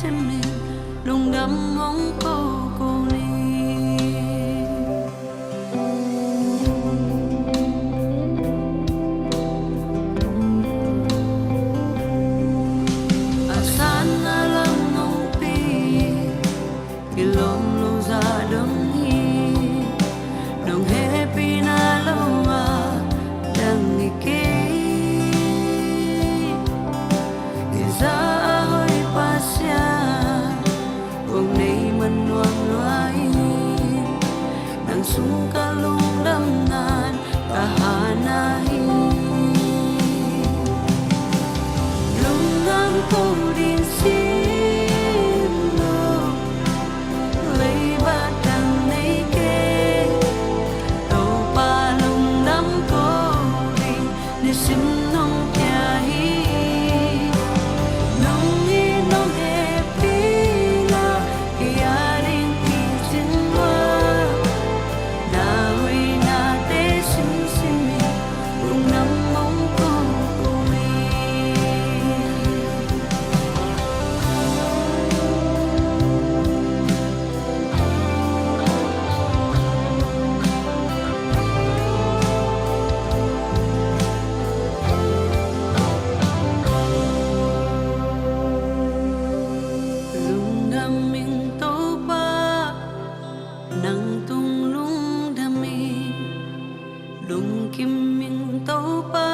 xem mình lùng đắm mong cô đi asan alam nong pi ilong lo za dong hi dong happy na lo ma dang ike iza ahoy pasya wong nay man wang loay nang sungkalong damnan kahanahin lungang ko din sino lay batang nay ke tao palong dam ko rin ni simnong tiyahi nung inong happy na kaya rin kisinwa nahoy nate simsimi kung namong kukuwi lung daming to ba nang tunglong dami lung kiming to ba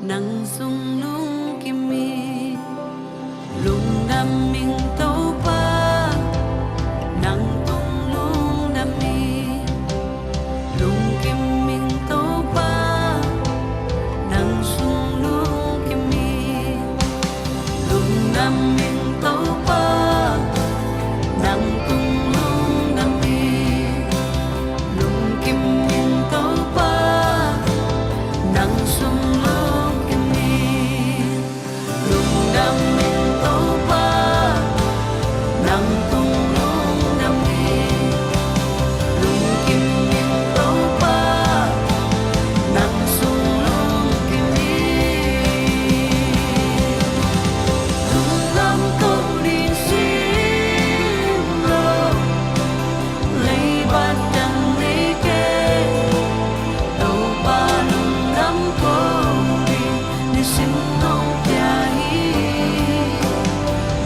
nang sunglong kimi lung daming to ba nang tunglong dami lung kiming to ba nang sunglong kimi lung daming to ba nang tunglong dami lung kiming to ba nang sunglong kimi lung daming to ba nang tunglong dami lung kiming to ba nang sunglong kimi Lungam ko din sino lay batang nike tao palong dam ko rin ni simnong tiyahi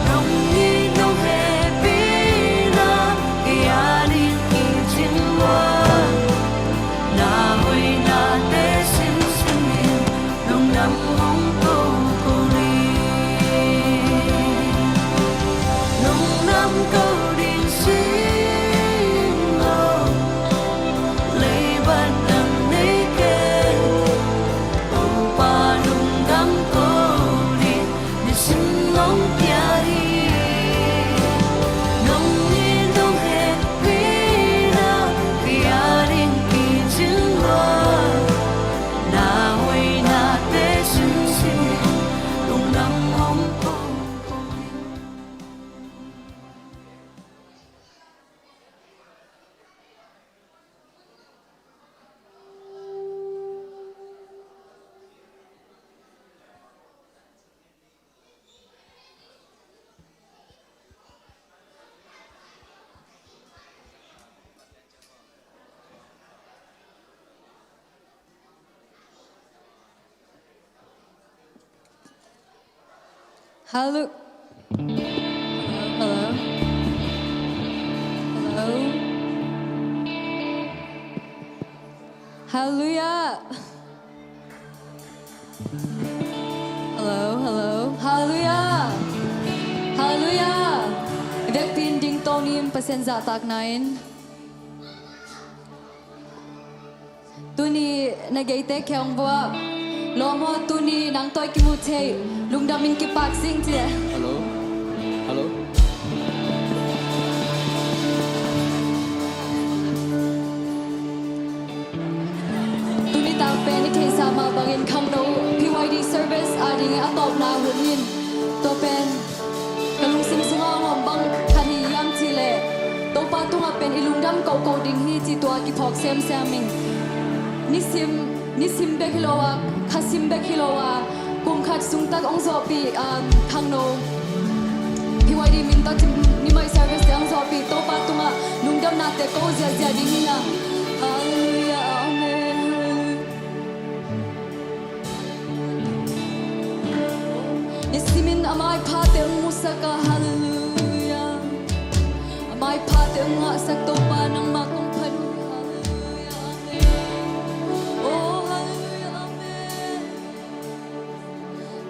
nung inong happy na kaya rin kisinwa nahoy nate simsimin nung namong kukunin nung nam ko din sino lay batang nike kung palong dam ko rin ni simnong tiyahi nung inong happy na kaya rin kisinwa nahoy nate simsimin nung namong kukunin Hello. Hello. Hello. Hallelujah. Hello. Hello. Hallelujah. Hallelujah. Vek tin ding tonim pasen za tak nain. Tuni nagaite kyang bua. Lomo tuni nang toy kimute. Lungdamin ki pak sing tie. Hello? Hello? Tuni tang pen ke sama bangin kham no PYD service ading atop na hunin to pen kalung sim sunga ngom bang khani yam chile to pa tunga pen ilungdam ko ko ding hi chi to ki phok sem saming nisim be khilowa khasim be khilowa kum khat sung tak ong zo pi khang no in ta tim ni mai service yang zo pi to pa tunga nung dam na te ko zia zia ding na hallelujah amen Isimin amay pate musaka hallelujah amay pate nga sa topa ng makumpan hallelujah amen oh hallelujah amen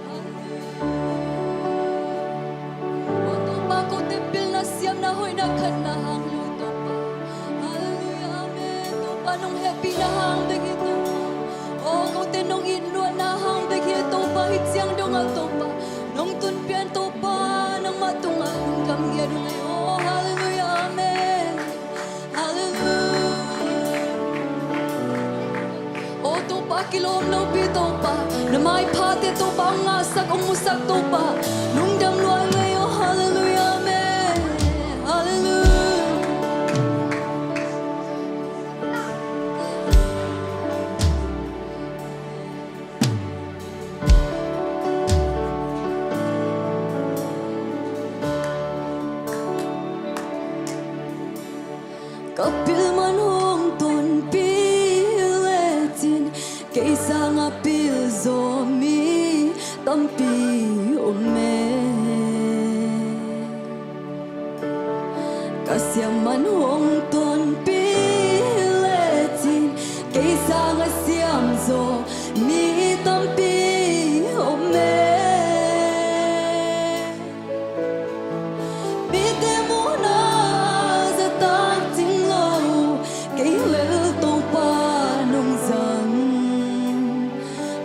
hallelujah oh topa ko tempil na siyam na hoy nakat na hang topa hallelujah amen topa nung happy na hang bigi topa oh ko tenong inwa na hang bigi topa hit siyang donga topa nung tunpian topa nang matunga nung kamya dunay oh hallelujah amen hallelujah oh topa kilom no pi topa na may pate topa nga sak umusak topa nung damluan ngayon oh hallelujah amen hallelujah Kapil man hong ton piletin Kaysa nga pil zomi tampi ome Kasya man hong ton piletin Kaysa nga siyam zo mi tampi ome Bite mo na sa tagting law Kay lel tong panong zang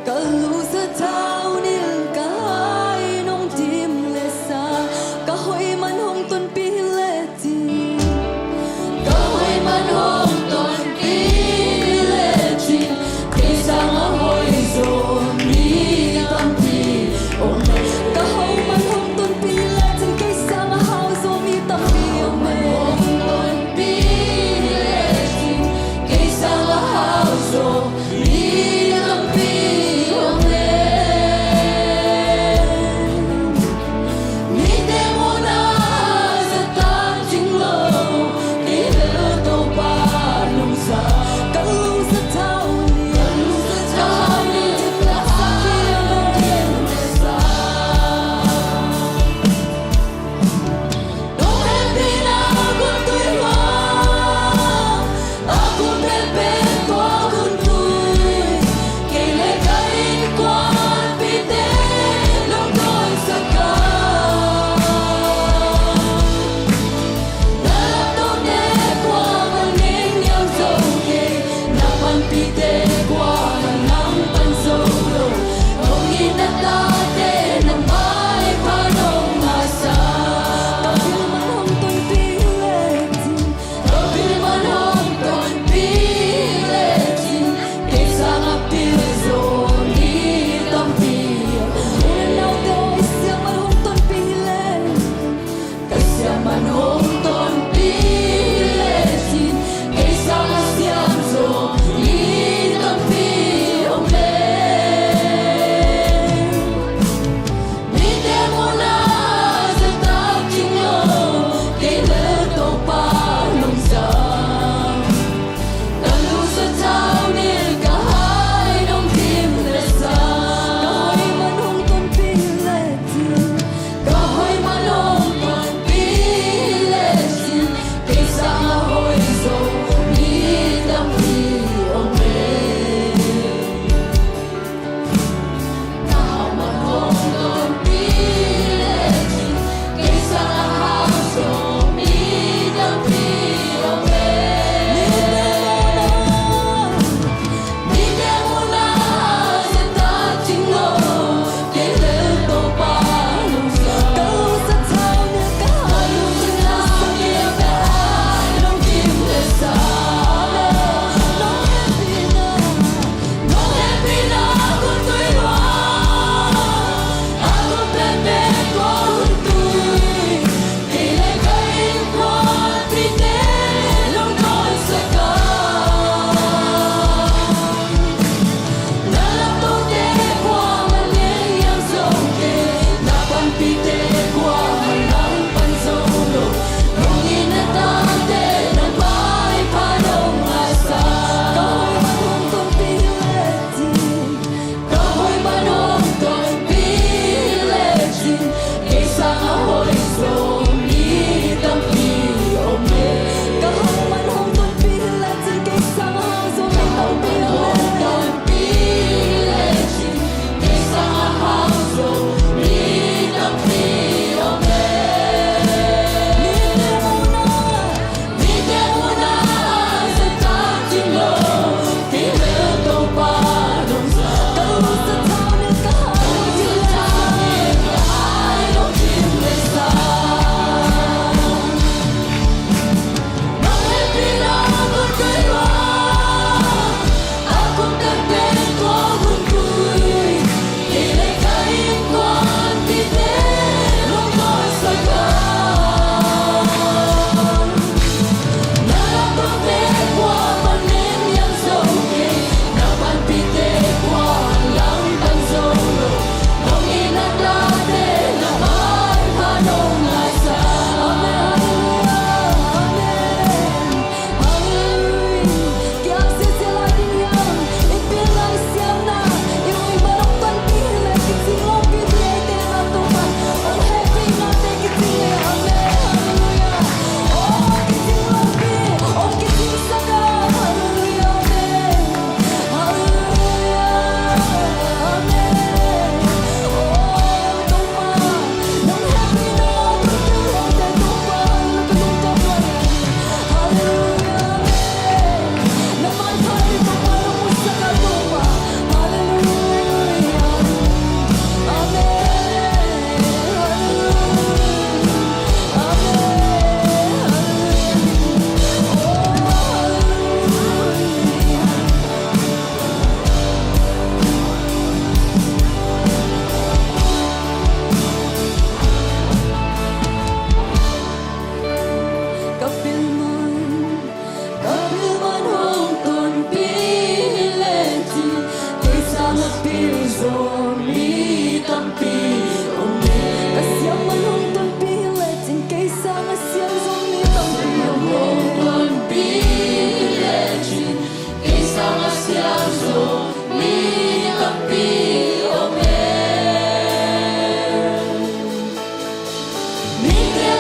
Kalu sa tao nil kahay nung tim lesa Kahoy man hong ton pileti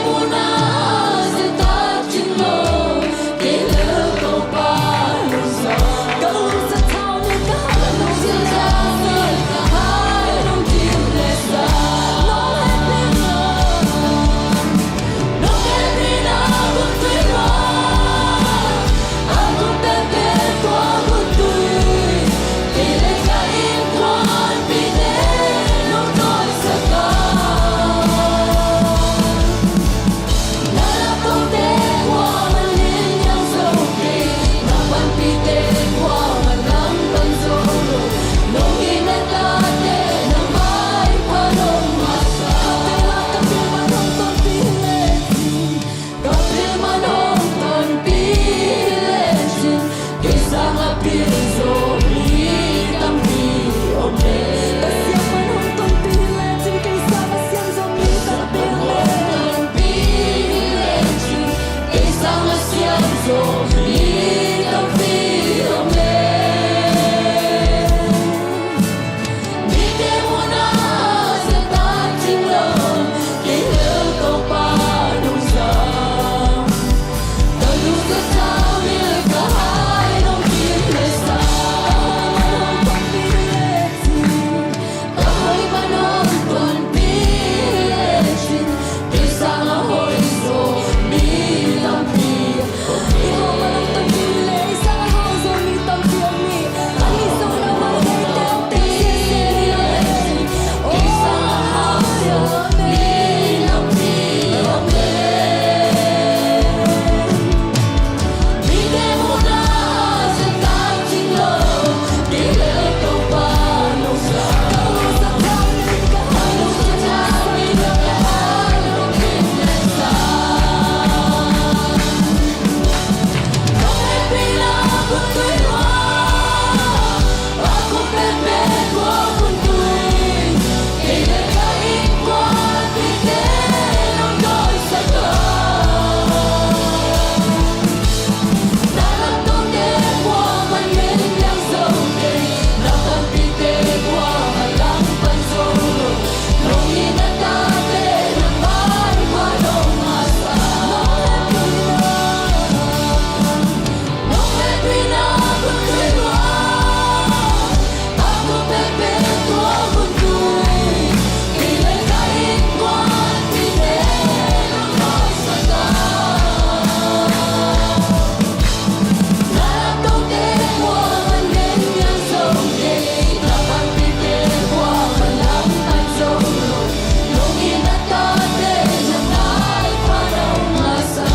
muna sa touching love kailan ko pa lusa Kalong sa tao na kahalong sila kahalong kinesa No happy na kung tuwa Ako perpetua kung tuwi Kailan ka inkwan pide nung doon sa ka Nalapong tekwa malin yang soke Napanpite kwa malang pansolo Nung inatate na may panong masa Kapil manong tonpilesin Kapil manong tonpilesin Kisang apilso Mitang piome Kasyang manong tonpilesin Kisang asyang zomitang pilesin Kisang asyang zomitang piome Mite mo na sa touching love Kailan ko pa lusa Kalung sa tawil kahay ng kinesa Kahoy manong tonpilesin Kisang ahoy so mitang piome Iho manong tonpile Isang ahoy so mitang piome Ang isang naman ay tete sisiriasin Kisang ahoy so mitang piome Mite mo na sa touching love Kailan ko pa lusa Kalong sa tawil kahalong kinesa Nung happy na kung tuwa Ako perpetua kung tuwi Kailan ka inkwan pide nung doon sa ka Nalantong tekwa malin yang soke Napanpite kwa malang pansolo Nung inatate na may panong masa Nung happy na kung tuwa Ako perpetua kung tuwi Kailan ka inkwan pide nung doon sa ka Nalantong tekwa malin yang soke Napanpite kwa malang pansolo Nung inatate na may panong masa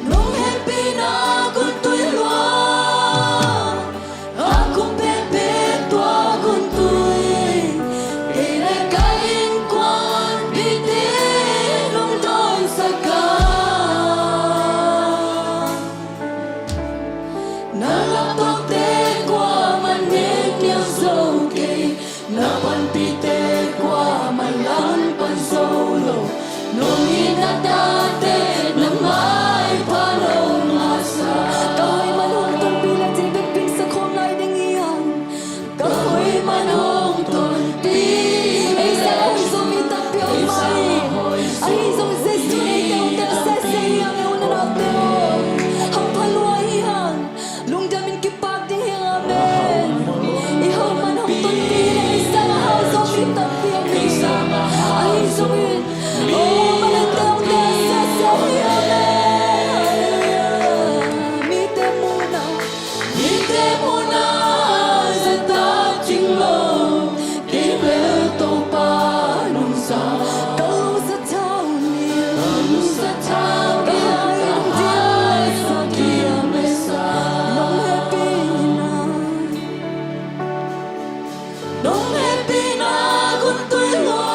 Nung happy na kung tuwa Akong perpetua kung tuwi Kailan ka inkwan pide nung doon sa ka Nalapag tekwa manin yang soke Napanpite kwa malang pansolo Nung inatate na may panong masa Kahoy manong tonpilan Silbipin sa kumlay ding iyan Kahoy manong tonpilan Ay sa ahoy sumitang piyomay Ay isang zestunite Untel seseyang Euna nakteo Ang paluahihan Lung damin kipag ding hingamen Ihaw manong tonpilan Ay sa ahoy sumitang piyomay Ay isang Oh, malatang Nung happy na kung tuwa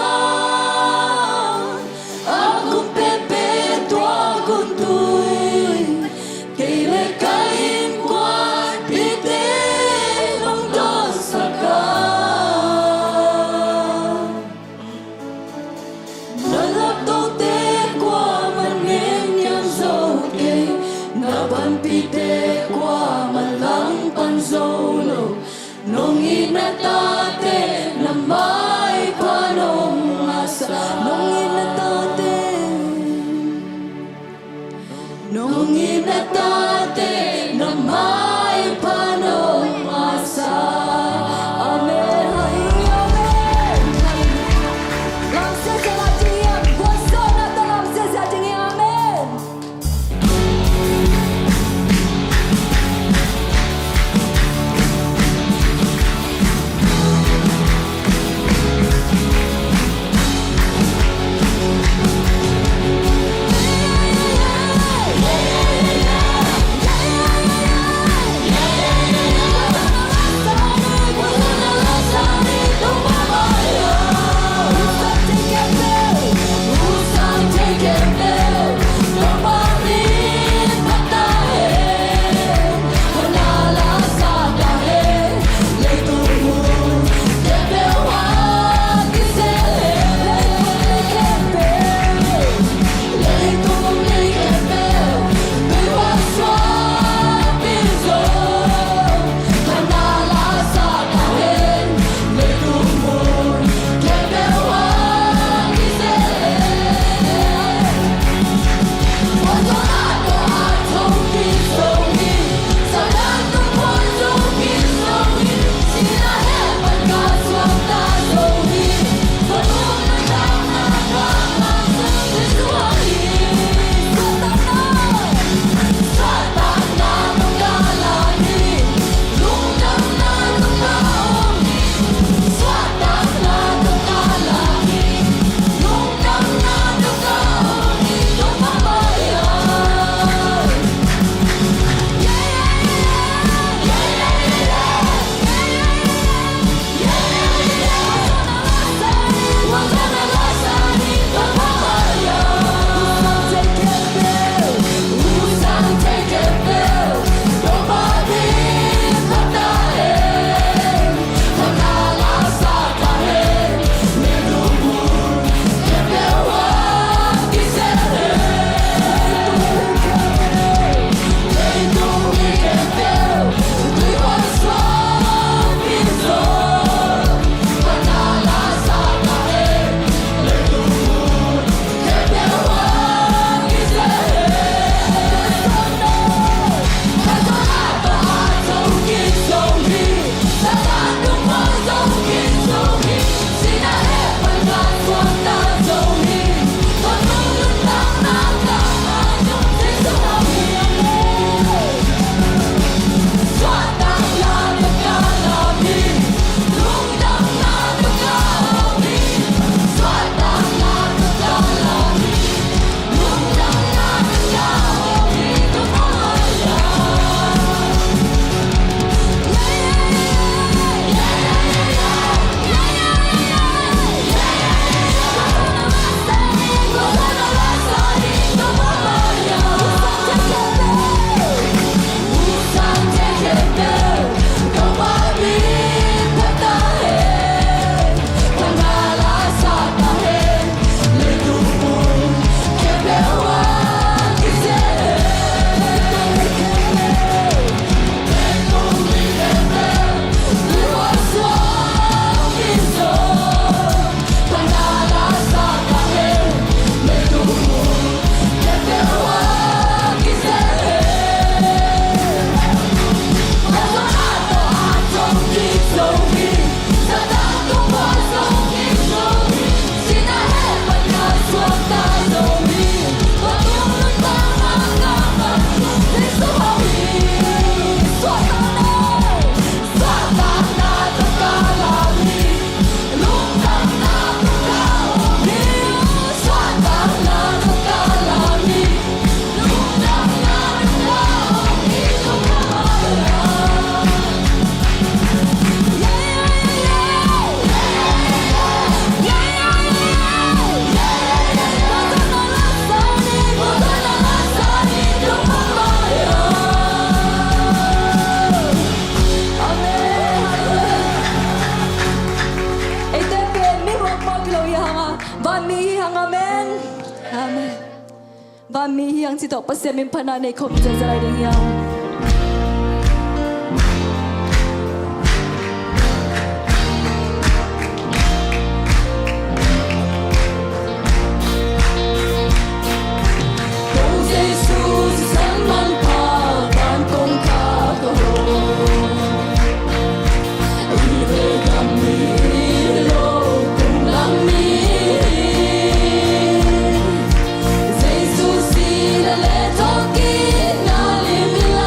và mi hằng amen amen và mi hằng chỉ tộc bác sĩ mình phana này khôngจะlại đi nhau Hãy subscribe cho kênh Ghiền Mì Gõ để không bỏ lỡ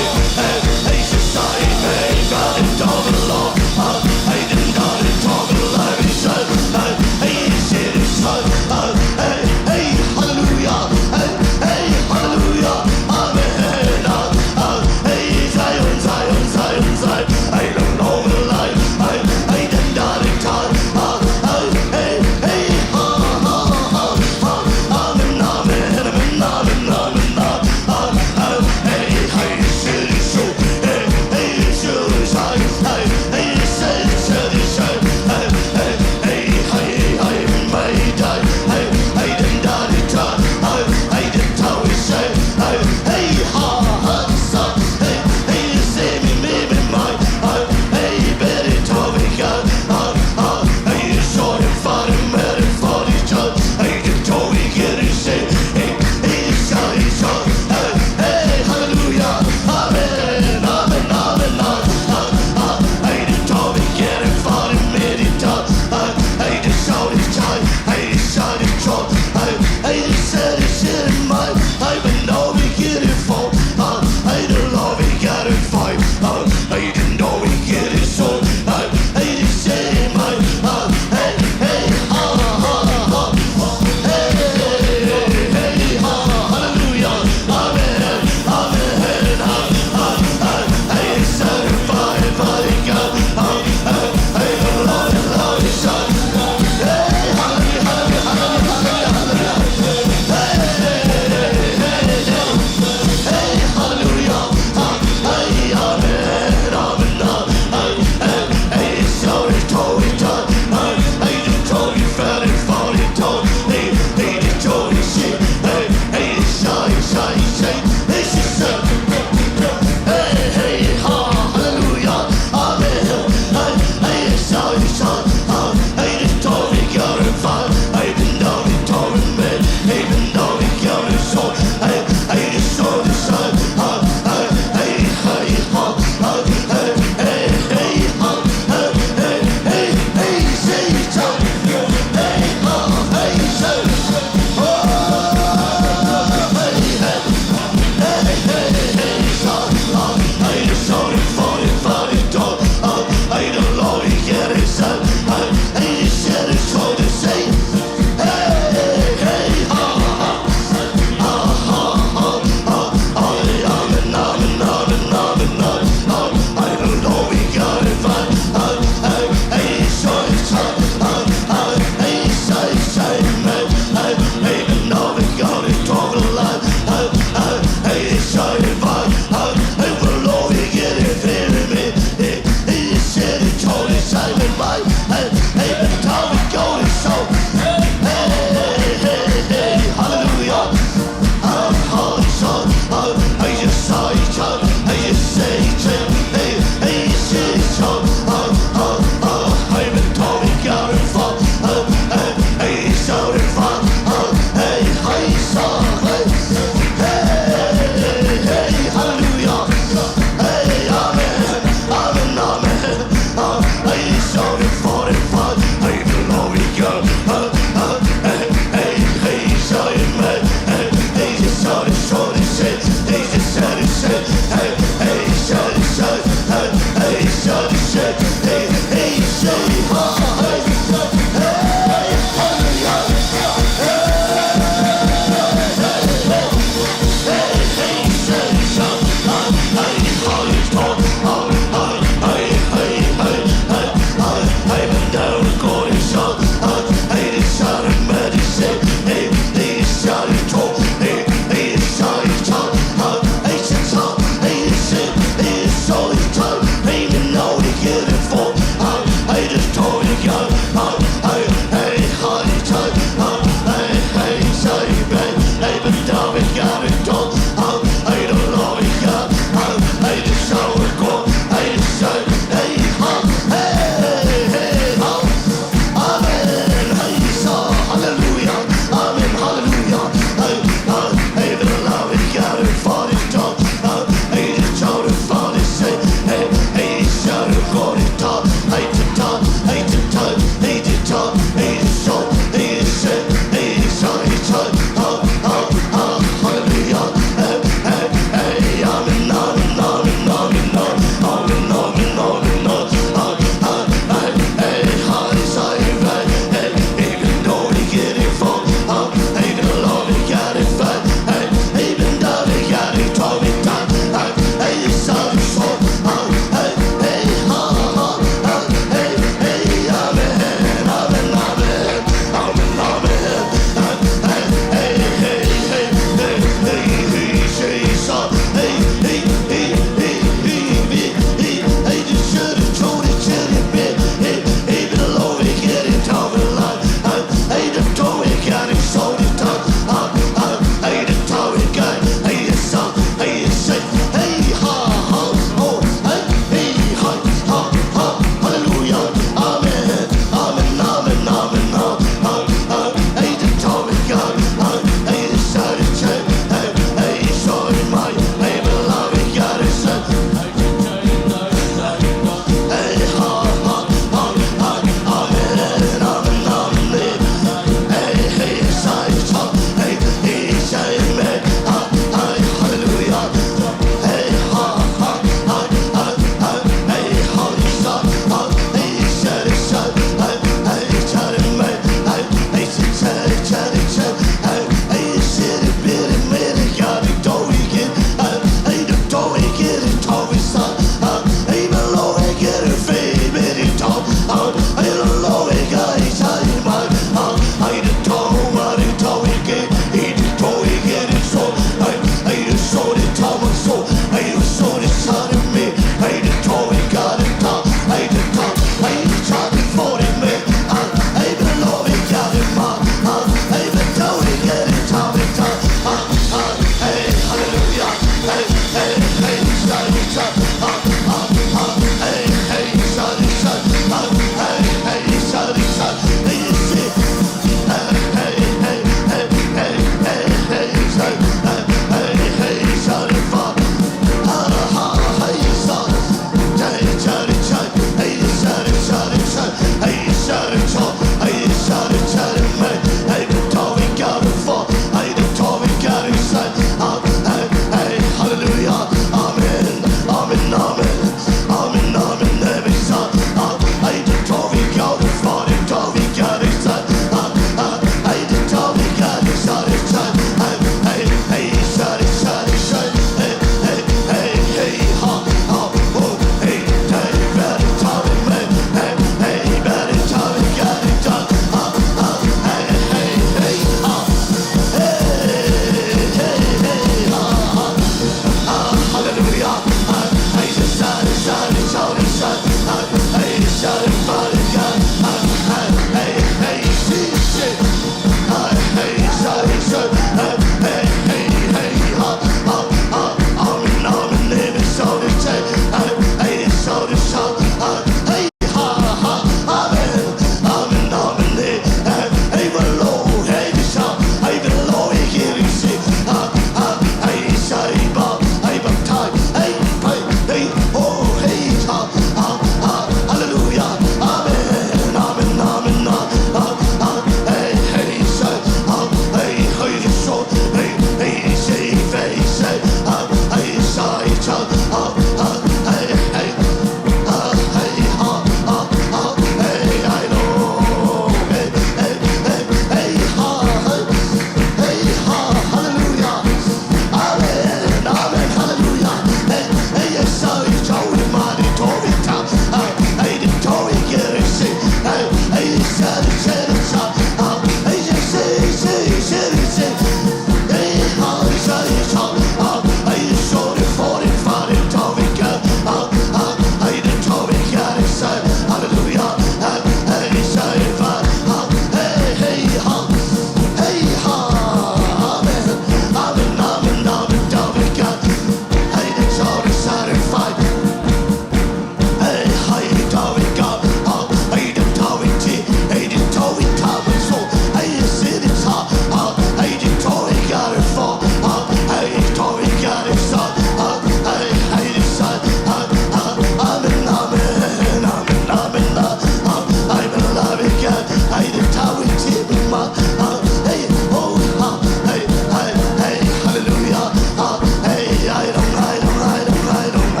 I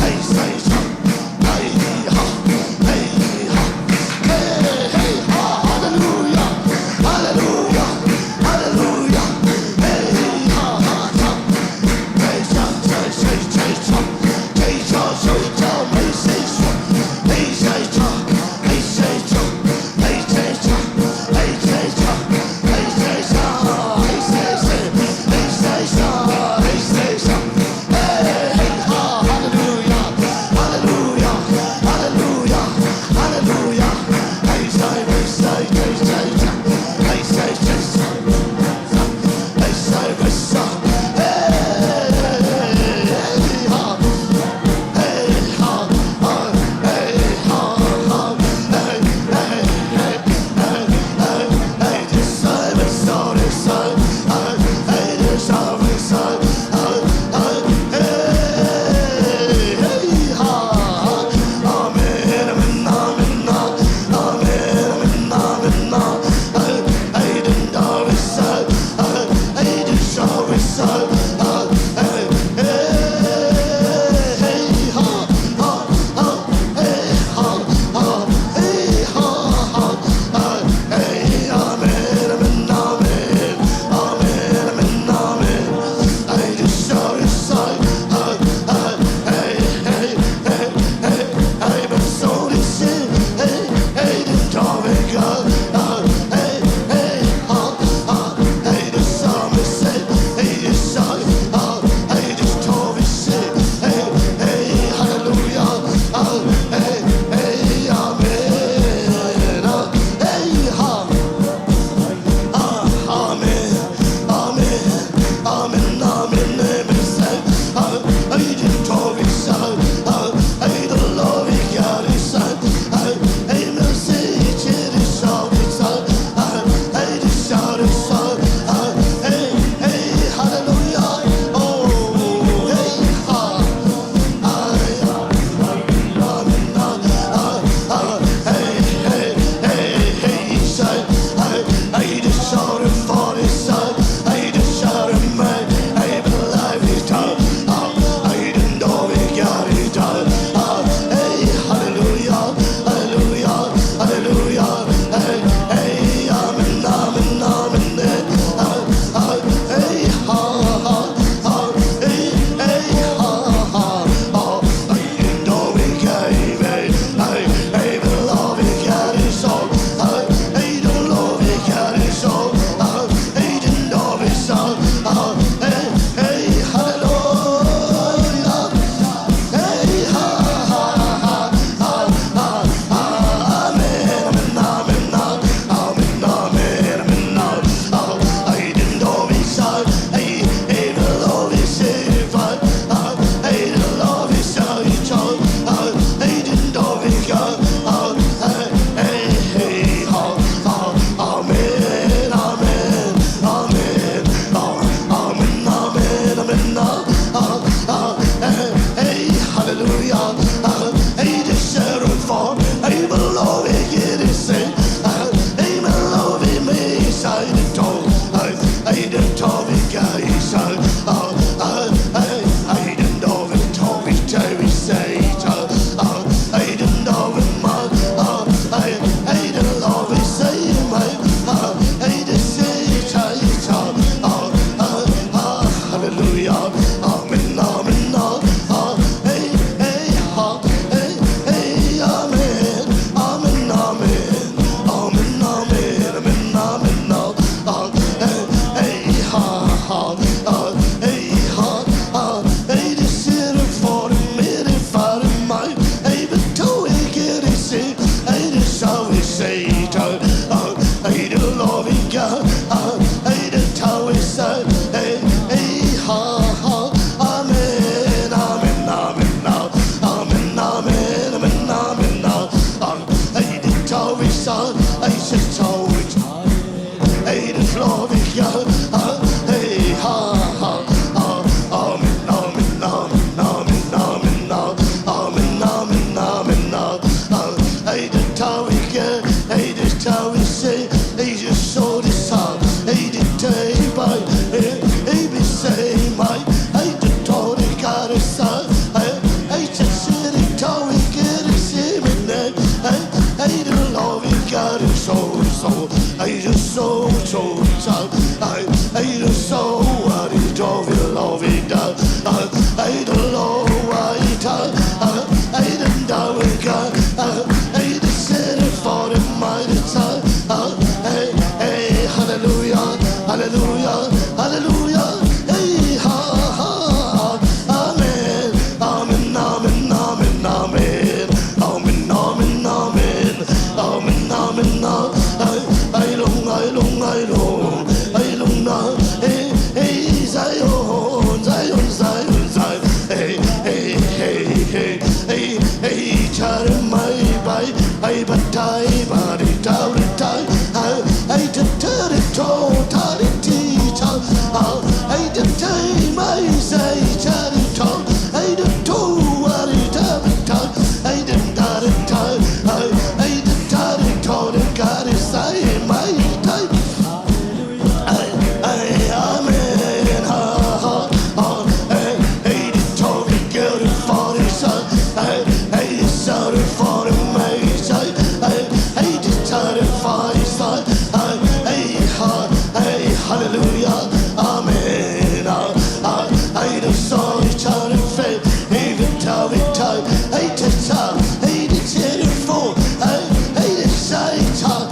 Hey, Chare mai bai ai batai bari tauri tai ai de tere to tari ti cha ai de tai mai sai chare to ai de to wari tauri tai ai de tare tai ai de tare to de kare sai mai tai ai amen ha ai de to de girl for the sun sorry for the maze. I just terrified. Hey, hallelujah, amen. I just saw each other faith, even tell it time. I just telephone. I just say time.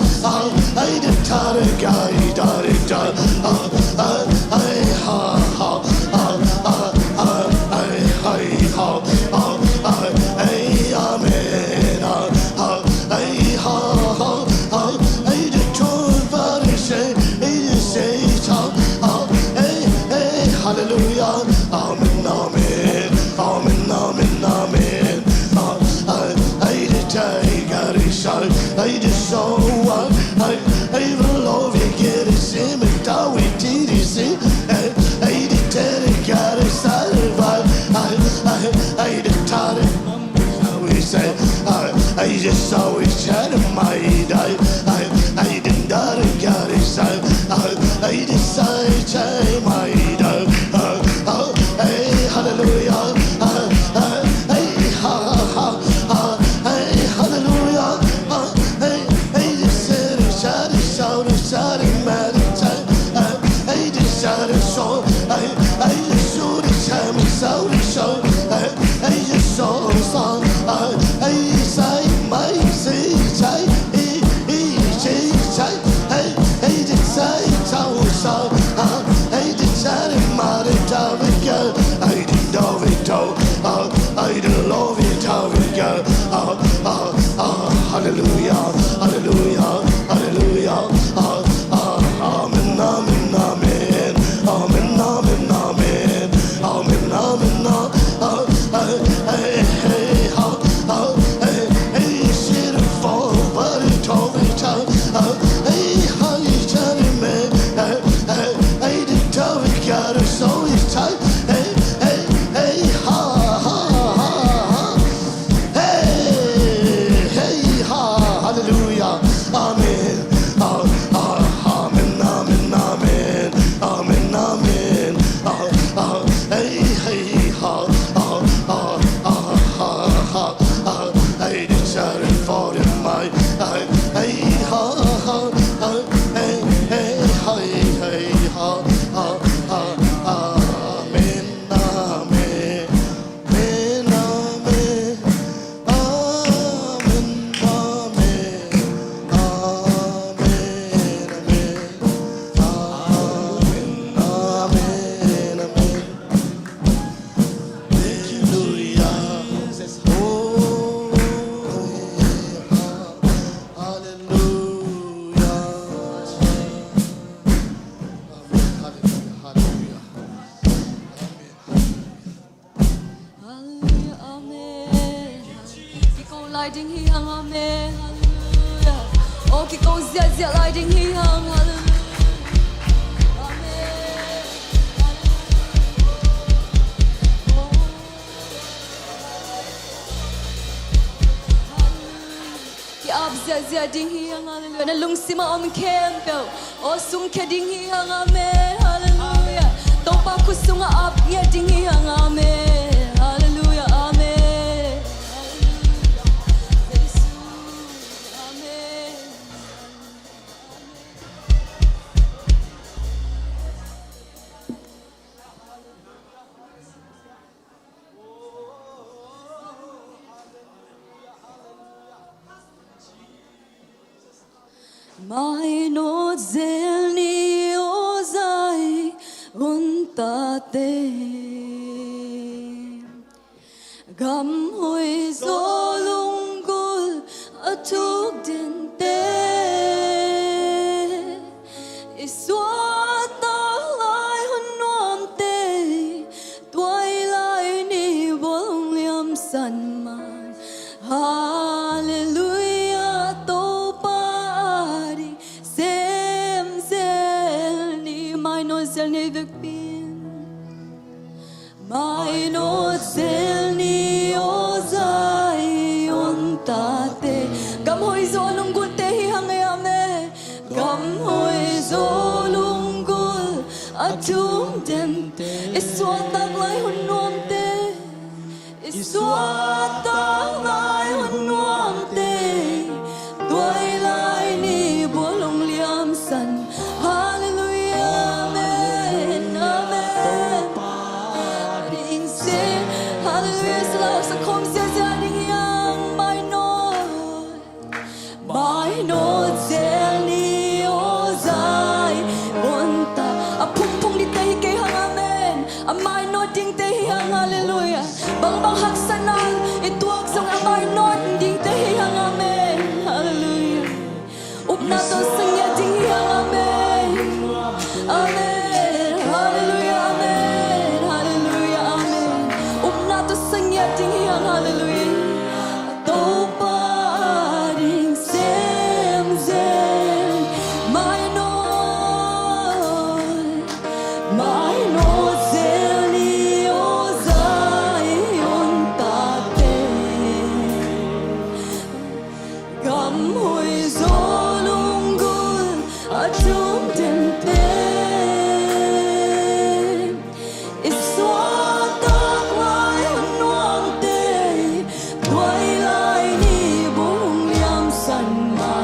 I just tell the guy, Hallelujah, amen, amen, amen, amen, amen. I got it, shout. I just saw one. I will love you, get it, see me, down with TDC. I did tell it, got it, started by. I did tell it, we say. I just saw it, chat in my eye. I didn't got it, side. I decided, chat my eye. Hey, hallelujah. Hey, hallelujah. Hey, just said it, shout it, man. I just shout it, so. I just shoot it, time, shout it, so. I just saw a song. I say, my say, I just say, so. I just shout it, my girl. I didn't love it, I didn't love it, girl. Hallelujah, hallelujah, hallelujah. Amen, amen, amen. Amen, amen, amen. Amen, amen, hey, shit, fall, but it told me to. Hey, how you telling me? I didn't tell me, God, it's always tight. Hey, hallelujah, amen, amen, amen, amen, amen, amen, hey, I did sorry for the mind, Lighting hi hang amen, hallelujah. Oh, ki ko zia lighting hi hang, hallelujah. Amen. Ki ab zia ding hi hang, hallelujah. Na lung sima om campbell. Oh, sung ke ding hi hang amen, hallelujah. Topa kusunga ab ya ding hi hang amen, hallelujah, amen. Mai no zelni ozai untate gam hoi zolungul atuk dente iswat na lai hunom te twai lai ni bolong liam san man hallelujah to pa di sem zel ni mai no zel ni vek pin mai no zel ni o zai on ta te gam hoi zo lung gun te hi hang ya me gam hoi zo lung gun atum den iswa tak lai hun nom te iswa tak lai hun nom te tuai lai ni bolong liam san hallelujah amen amen ring se hallelujah selalu sakom sia sia ding yang mai no zel ni o zai bonta apung pung di te ke hang amen amai no ding te hang hallelujah bang bang hak sanal ituak sang amai no ding te hang amen hallelujah up na to sang ya ding hang amen amen hallelujah amen hallelujah amen up na to sang ya ding hang hallelujah to pa ding sem zen mai no zel ni o zai on ta te gam hoi zo lung gun a chung den te iswa tak lai nuam te tuai lai ni bong liam san ma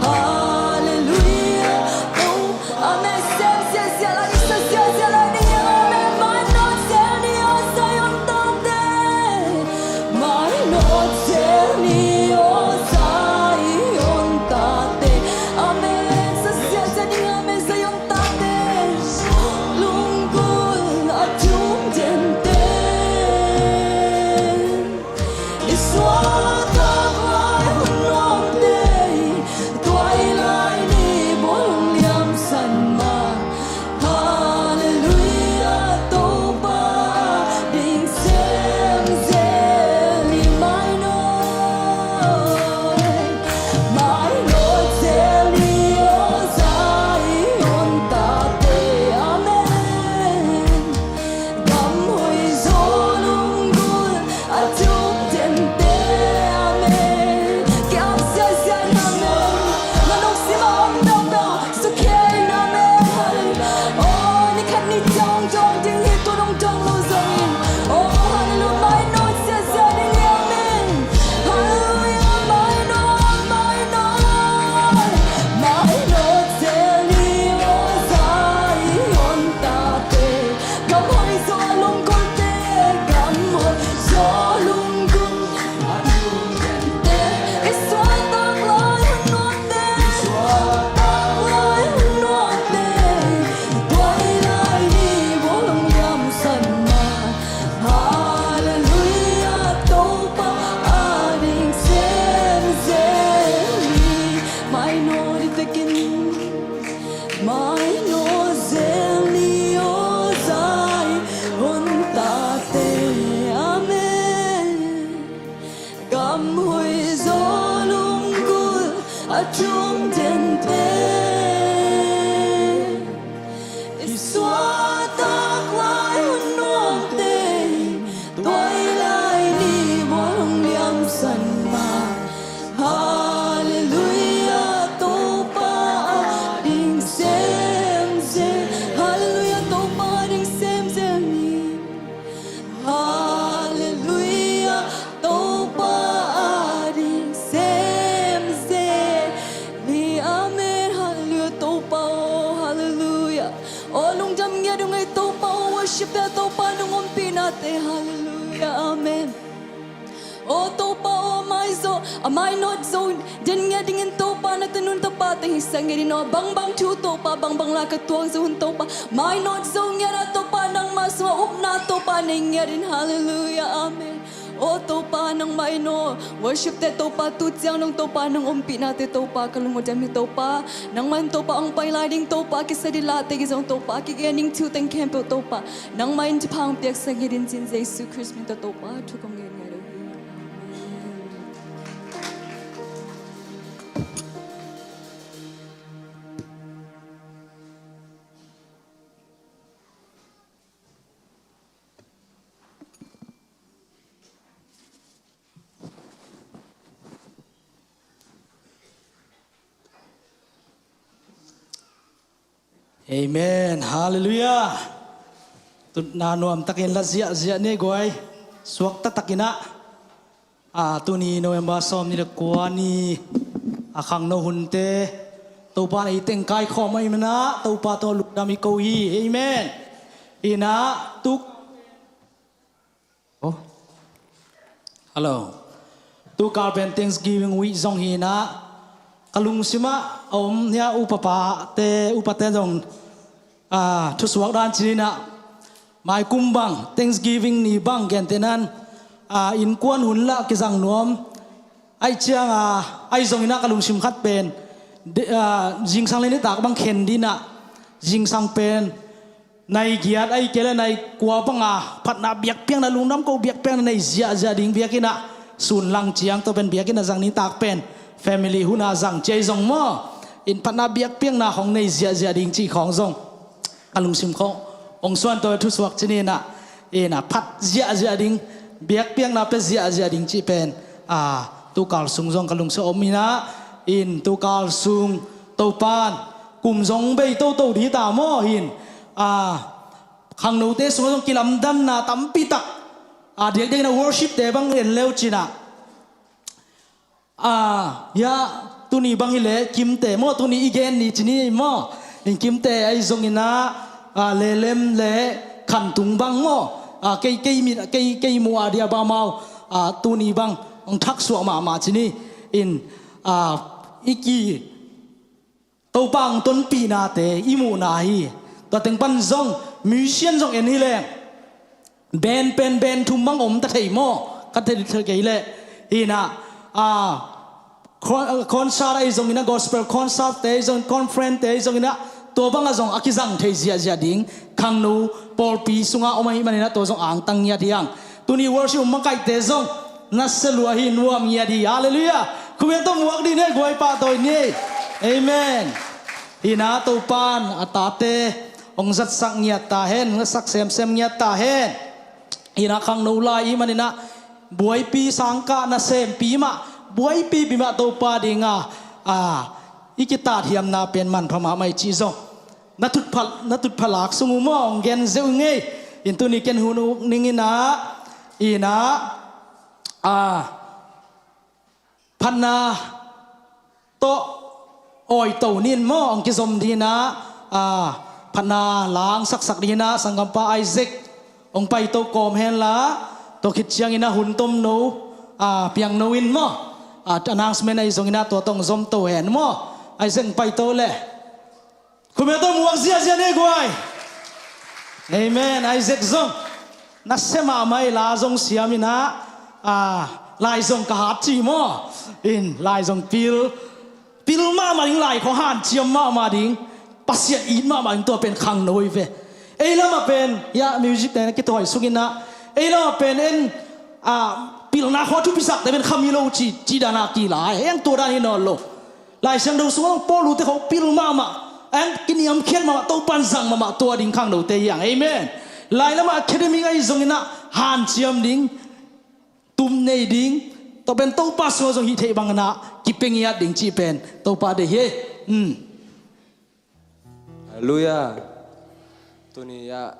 hallelujah oh amen sem sia sia la ni sia sia la ni amen mai no zel ni o zai on ta te mai no zel ni o zai on ta te amen sia sia sia ni amen zai on ta te lung gun a chung den te iswa tak lai hun nom te tuai lai ni bolong liam san ma hallelujah to pa ding sem zel ni mai no zel ni o zai on ta te amen gam hoi zo lung gun a chung den te amen kiam sia sia amen manok si ma om dong dong su kei amen oh ni khat ni jong jong ding hi tu dong dong lo zong oh hallelujah mai no sia sia ding amen hallelujah mai no zel ni o zai on ta te gam hoi zo lung gun te gam hoi zo lung gun te iswa tak lai hun nom te tuai lai ni bolong liam san ma hallelujah to pa ading sem zel ni mai no di tekin mai no zel ni o zai on ta te amen gam hoi zo lung gun a chung den te iswa tak lai hun nom te tuai lai ni bolong liam san ma hallelujah to pa ding sem zel hallelujah to pa ding sem zel ni hallelujah to pa ding sem zel ni amen hallelujah to pa oh hallelujah oh lung jam nghe dung ai to pa oh worship ta to pa nung om pinate hallelujah amen oh to pa oh mai zo amai not zo den nghe dingin to pa na tanun to pa te hisang ngeri no bang bang thu to pa bang bang la ka tuang zo hun to pa mai not zo nghe na to pa nang maswa up na to pa ning ngerin hallelujah amen oh to pa nang mai no worship te to pa tu chiang nang to pa nang om pinate to pa kalung mo jam to pa nang man to pa ang pai lai ding to pa ki sa di la te ki zong to pa ki gening thu teng camp to pa nang mai ji phang piak sa ngerin jin jesu christ min to pa thu kong ngen ngeru Amen. Hallelujah. Tut na nuam takin la zia ne goi suak ta takina tu ni November som ni kwa ni akhang no hunte to pa ai teng kai kho mai mana to pa to luk dami ko hi. Amen. Ina tuk oh hello tu carpen Thanksgiving week zong hi na kalung sima om nya upapa te upate zong thu suak dan china mai kumbang Thanksgiving ni bang gen tenan in kwan hun la ki jang nuam ai chiang ai zong ina kalung sim khat pen jing sang le ni tak bang khen dina jing sang pen nai giat ai kele nai kwa panga phatna biak piang na lungnam ko biak piang nai zia ding biakina sun lang chiang to pen biakina jang ni tak pen family huna jang chei zong mo in phatna biak piang na hong nei zia ding chi khong zong kalung sim kho ong suan to thu suak chini na ina phat zia ding biak piang na pe zia ding chi pen tu kal sung zong kalung so omina in tu kal sung to pan kum zong bei to di ta mo hin khang no te sung zong kilam dan na tampi tak dek na worship te bang en leo china ya tu ni bang ile kim te mo tu ni igen ni chini mo in kim te ai zong ina le lem le khan tung bang mo cây mu dia ba mau tu ni bang ong thak suak ma chini in iki to bang ton pi na te imu na hi to teng pan zong musician zong en hi le ben thum mang om ta thei mo ka thei ke le ina concert ai zong ina gospel concert te zong conference te zong ina to bang azong akizang thei zia ding khang nu Paul pi sunga omai manina to zong ang tang ya diang tuni worship makai te zong naselua hi nuam ya di hallelujah kumen to muak di ne goi pa to ni amen ina to pan atate ong zat sak nya ta hen sak sem nya ta hen ina khang no lai manina buai pi sangka na sem pi ma buai pi bima to pa dinga ikita thiam na pen man phama mai chi zong na tut phalak sungu mong gen zeu nge intu ni ken hunu ningina ina phanna to oi to nin mo ong ki zom dina phanna lang sak dina sangam pa Isaac ong pai to kom hen la to khit chiang ina hun tom no piang no in mo announcement ai zong ina to tong zom to hen mo Isaac pai to le kumeto muak zia ne guai amen Isaac zong nasema mai la zong siamina lai zong ka hat chi mo in lai zong pil ma ding lai kho han chiam ma ding pasiat in ma ding to pen khang noi ve ei lama pen ya music te ki toy sugina ei lama pen en pil na kho tu pisak te pen khamilo chi dana ki lai eng to dan no lo lai sang do suang polu te kho pil ma and kiniam khen ma to pan sang ma to ding khang do te yang amen lai lama academy ai zong ina han chiam ding tum nei ding to ben to pa so zong hi thei bang na ki peng ya ding chi pen to pa de he Hallelujah. Tu ni ya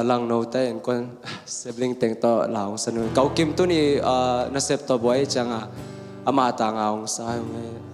lang no te en kon sibling teng to laong sanun. Kau kim tu ni nasep to boy changa ama ta ngaong sa ngai.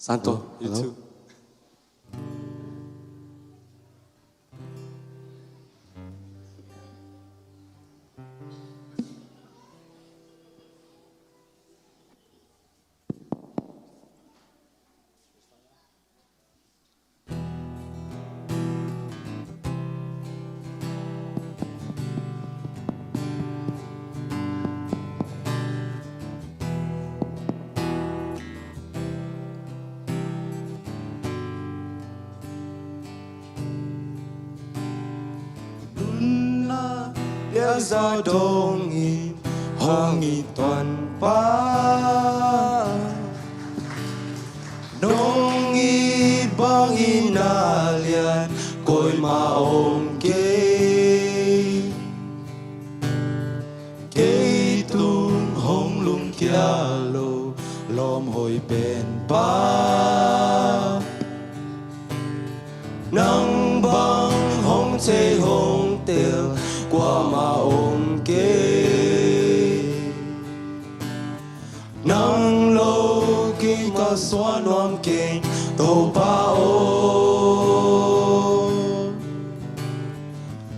Santo, you too. gió đông y hong y toàn pa nông y bang y na lian côi ma ôm kê kê tung hong lung kia lô lom hồi bên pa nắng băng hong chê hong tiêu qua mà ôm kê nắng lâu kinh có xóa noam kinh tô pa ô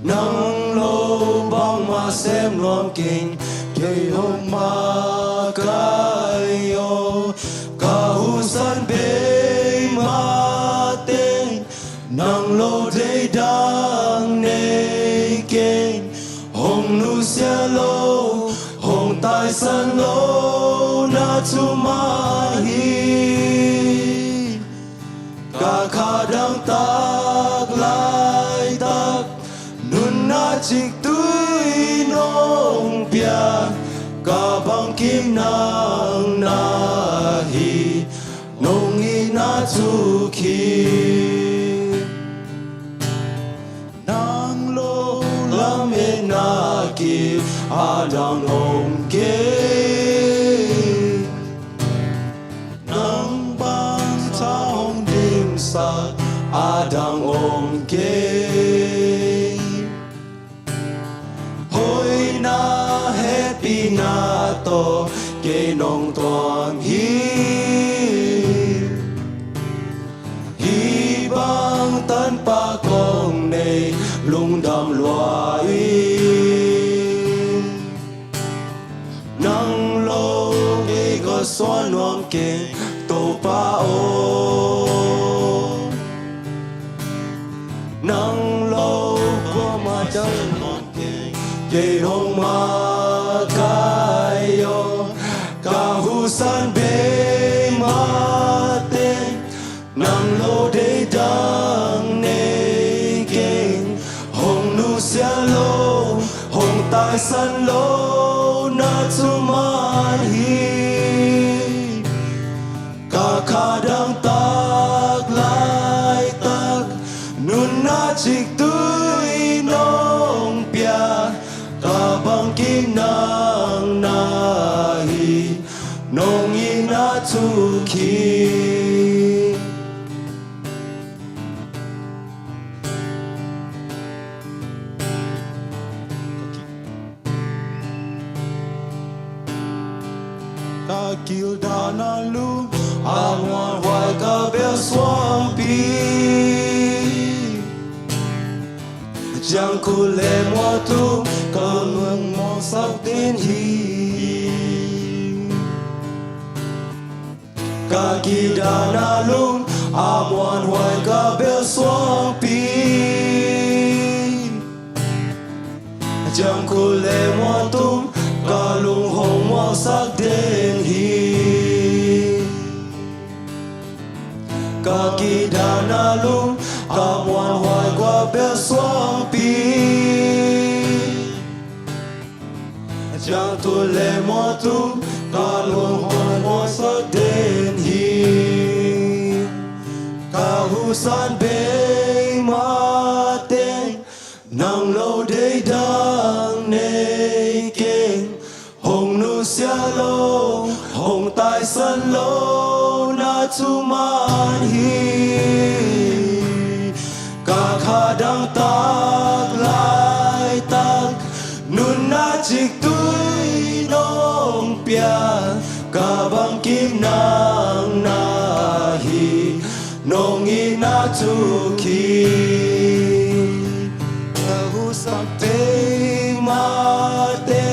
nắng lâu băng mà xem noam kinh kê hong ma cái yo cả hu san bê ma tên nắng lâu đây đang nê kinh hong nu xia lô hong tai san lô na tu ma hi cả khả đang tak lai tak nun na chik tui nong pia cả bang kim nang na hi nong i na tu ki nang lo lam e na ki adang ong ke nang bang ta hong dim sa adang ong ke hoi na happy na to ke nong toang hi bang tan pa kong nei lung đam loa nang lo e go so nuam ke to pa o nang lo ko ma chang nuam ke hong ma kai yo ka hu san be ma te nang lo de dang ne ke hong nu sia lo hong tai san lo na tu ma hi ka kha dang tak lai tak nun na chik tui nong pia ka bang kim nang na hi nong i na tu ki ta kêu đà na lu a ngoan hoài ca béo xoang pi chẳng cô lệ mua tu ca mương mong sắc đến hi ca kỳ đà na lu a ngoan hoài ca béo xoang pi chẳng cô lệ mua tu ca lung hồng mong sắc đến hi ca kỳ đà na lu ca ngoan hoài qua bé xoang pi chẳng tu lệ mò tu ca lung hồng mong sắc đến hi ca hu san bê ma tên nang lâu đây đang nê kinh hong nu sia lo hong tai san lo na tu man hi ka kha dang tak lai tak nun na chik tui nong pia ka bang kim nang na hi nong i na tu ki ka hu sam te ma te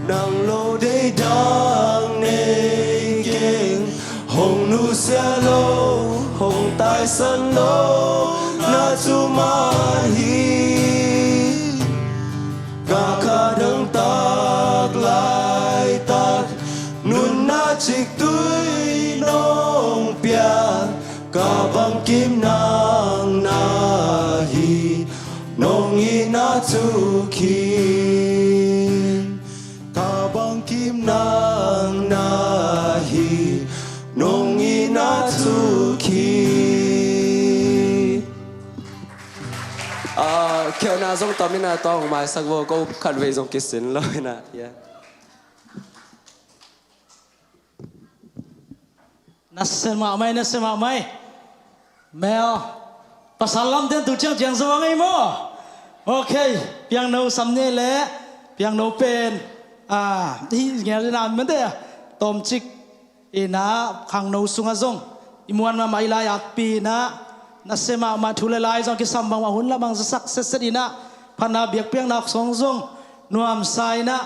nang lo de dang ne keng hong nu sia lo hong tai san lo na tu ma hi ka kha dang tak lai tak nun na chik tui nong pia ka bang kim nang na hi nong i na tu ki zong tomina tong mai sak wo ko khat ve zong kisin loi na ya nasema mai mèo pasalam ten tu chiang chiang sawang ai mo okay piang no samne le piang no pen hi nghe na men te tom chik ina khang no sunga zong imuan ma mai la yak pi na nasema ma thule lai zong ki sam bang ma hun la bang sak se se ina phana biak piang nak song zong nuam sai na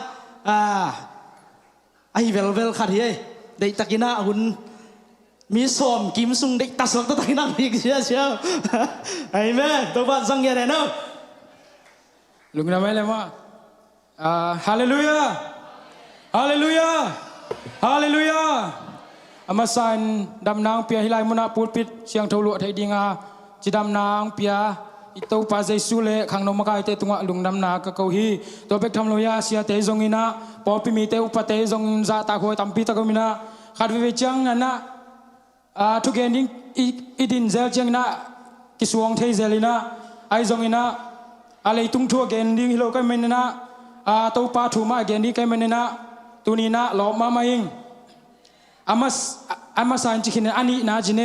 ai vel khat hi dei takina hunมีสอมกิมซุงเด็กตัดสลักตัวตั้งนั่งอีกเชียวไอ้แม่ตัวบ้านสังเกตเนาะลุงนำไปเลยว่าฮาเลลูยาฮาเลลูยาฮาเลลูยาอามาสันดำนางเปียฮิไลมุนาปูดปิดเสียงทะลุไทยดิงาจีดำนางเปียอิโตปาเจสุเลขังนมกายเตตุงะลุงดำนากะเกาฮีตัวเป็กทำโลยาเสียเตจงอินะปอปิมีเตอุปเตจงซาตาโคยตัมปีตะกมินะขัดวิจังนั่นนะทุกเย็นดิ้งอีดินเซลเจียงนะกิสวงเทเซลินะไอซงอินะอะไรตุ้งทั่วเกนดิ้งฮิโลก็ไม่นะตัวปาถูมาเกนดิ้งก็ไม่นะตัวนี้นะหลอกมาไม่ยิงอามาสานจิกินอันนี้นะจินเน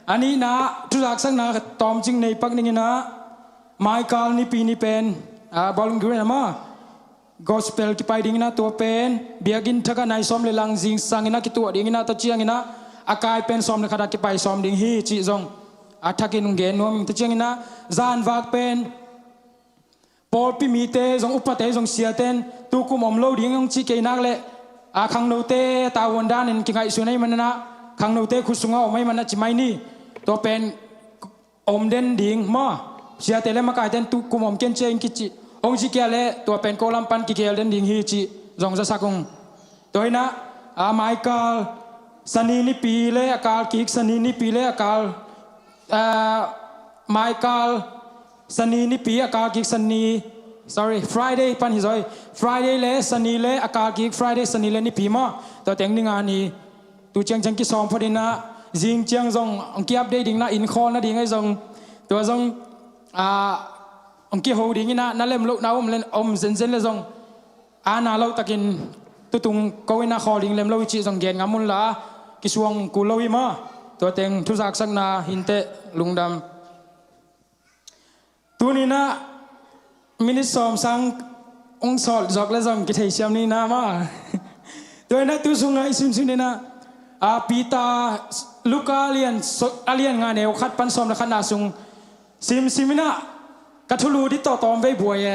อันนี้นะทุกสักนะตอมจิงในปักนี้นะไมค์การนี่ปีนี้เป็นบอลลูนกรีนนะกอสเปลที่ไปดิ้งนะตัวเป็นเบียกินทักนายซ้อมเลยลังจิงสังนะกิตัวดิ้งนะตะเจียงนะอากายเป็นซ้อมในขณะที่ไปซ้อมดิ้งฮีจีจงทักกินงเกนนัวมิงตะเจียงนะจานวากเป็นปอลปีมีเตจงอุปเตจงเสียเตนตุกุมอมโลดิ้งยงจีเกนักเละขังโนเตตาวันดานินกิไงสุนัยมันนะขังโนเตคุสุงเอาไม่มันนะจิไม่นี่ตัวเป็นอมเดนดิ้งมาเสียเตเลมากายเตนตุกุมอมเกนเจงกิจิองจิเกลเละตัวเป็นโกลัมปันกิเกลเดนดิ้งฮีจีจงจะสักงตัวนะไมเคิลสันนีนี่ปีเละอากาลกิกสันนีนี่ปีเละอากาลไมเคิลสันนีนี่ปีอากาลกิกสันนีsorry Friday ปันหิซอย Friday เละสันนีเละอากาศกิก Friday สันนีเละนี่ปีมาตัวเต็งนิ่งานนี้ตัวเจียงจังกิซ้อมพอดีนะจิงเจียงซงองกี้อัปเดตดิ้งนะอินคอลนะดิ้งไอ้ซงตัวซงองกี้โฮดิ้งนะนั่นเล่มลุกนะเล่นเซนเลยซงนาเราตะกินตัวตุงก็วินาคอดิ้งเล่มเราวิจิซงเกนงามุนละกิสวงกูเราวิมาตัวเต็งทุจักสักนาหินเตลุงดำตัวนี้นะมินิสอมสังองสอดจอกและจอมกิเทเชียมนี่นะมาโดยนักตุสุงไงซิมนี่นะปีตาลูกาเลียนงานเอวคัดปันสอมและขนาดสุงซิมนะกัทุลูที่ต่อตอมไว้บัวเย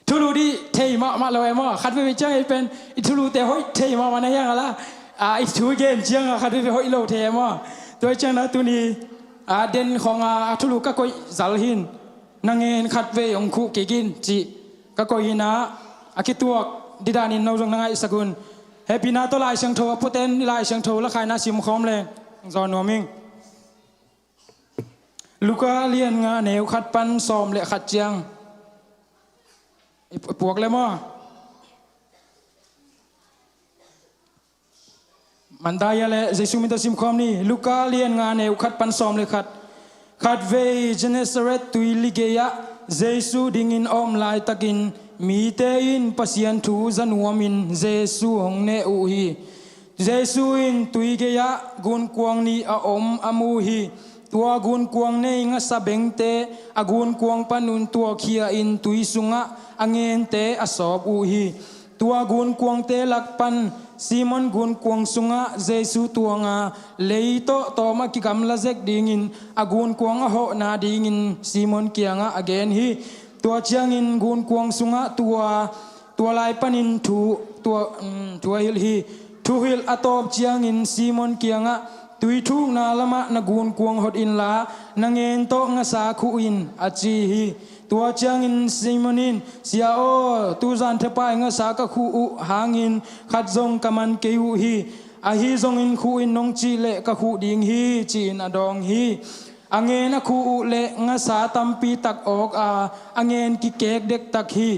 ทุลูที่เทมาเลยมาคัดไปเจ้าไอเป็นอิทุลูแต่ห้อยเทมาในยังละอิทุเกนเจียงคัดไปห้อยโลเทมาตัวเจ้านะตัวนี้เด่นของทุลูก็คอยจัลหินนางเงินขัดเวองคุเกกินจีก็คอยนะอากิตัวดิดานินเราจงนางไอสกุลเฮปีนาตัวลายเชียงโถพุเต้นลายเชียงโถและใครน่าชิมคอมเลยจอนนัวมิงลูกาเลียนงานเหนวขัดปันซ้อมและขัดเจียงปวกเลยมั้งมันได้ยังเลยเจสุมิตาชิมคอมนี่ลูกาเลียนงานเหนวขัดปันซ้อมและขัดเวเจเนสเรตตุยลิเกียเจสุดิ่งอินอมลายตะกินมีเตอินปัสยันทูจันวมินเจสุหงเนอุฮีเจสุอินตุยเกียกุนกวงนีอมอมูฮีตัวกุนกวงเนงสะเบงเตกุนกวงปนุนตัวเขียอินตุยสุงะอังเงินเตอสอบอุฮีตัวกุนกวงเตลักปันซีมอนกุนกวงสุงะเจสุตัวงาเลยโตโตมากิกำละเซกดิ่งอินกุนกวงโหนาดิ่งอินซีมอนเกียงะอเกนฮีตัวเชียงอินกุนกวงสุงะตัวลายปันินตัวฮิลฮีทูฮิลอตอบเชียงอินซีมอนเกียงะตุยทุกนาละมะนกุนกวงหดอินลานางเงินโตงาสาคูอินอจีฮีตัวเชียงอินซีมอนินเสียโอตูจันเทปายงาสากะคูอุหางอินขัดจงกะมันเกยูฮีอาฮีจงอินคูอินนงจีเลกะคูดิงฮีจีนอดองฮีอังเงินคูอุเลงาสาตัมปีตักออกอังเงินกิเกกเด็กตักฮี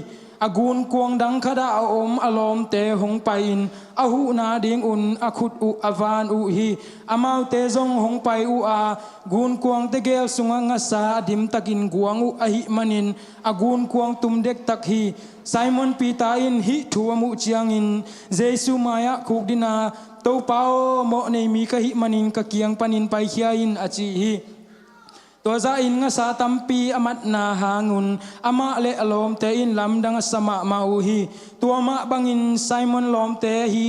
อ agun kuang dang khada om alom te hong pai in ahu na ding un akhut u avan u hi amau te zong hong pai u a gun kuang te gel sunga nga sa dim takin guang u ahi manin agun kuang tum dek tak hi Simon Peter in hi thuamu chiang in Jesu maya khuk dina to pao mo nei mi ka hi manin ka kiang panin pai khia in achi hiตัวใจอินงาสาตัมปีอมัดนาหางุนอามาเลอลอมเตอินลำดังสมามาอูฮีตัวมาบังอินไซมอนลอมเตฮี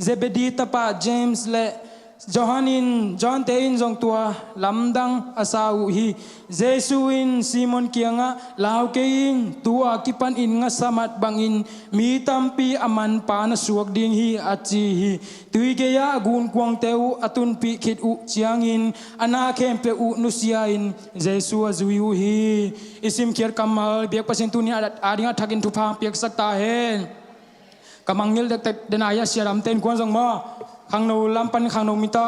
เซเบดีตาปาเจมส์และจอห์นจอห์นเตอินจงตัวลำดังอาซาอูฮีเจสุอินซีมอนเกียงะลาวเกอินตัวกิปันอินงาสามัดบังอินมีตัมปีอามันปานสวกดิงฮีอาจีฮีตุยเกียกุนกวงเตวอตุนปีคิดอุเจียงอินอนาเคมเปอุนุสยาอินเจสุอาจุยูฮีอิสิมเคียร์กัมมาเบียกปัสินตุนีอาดิงาทักินทุพาเปียกสักตาเฮนกำมังยิลเด็กเดนายาเสียรำเต้นกวนจงมาขังโนลำปันขังโนมิตา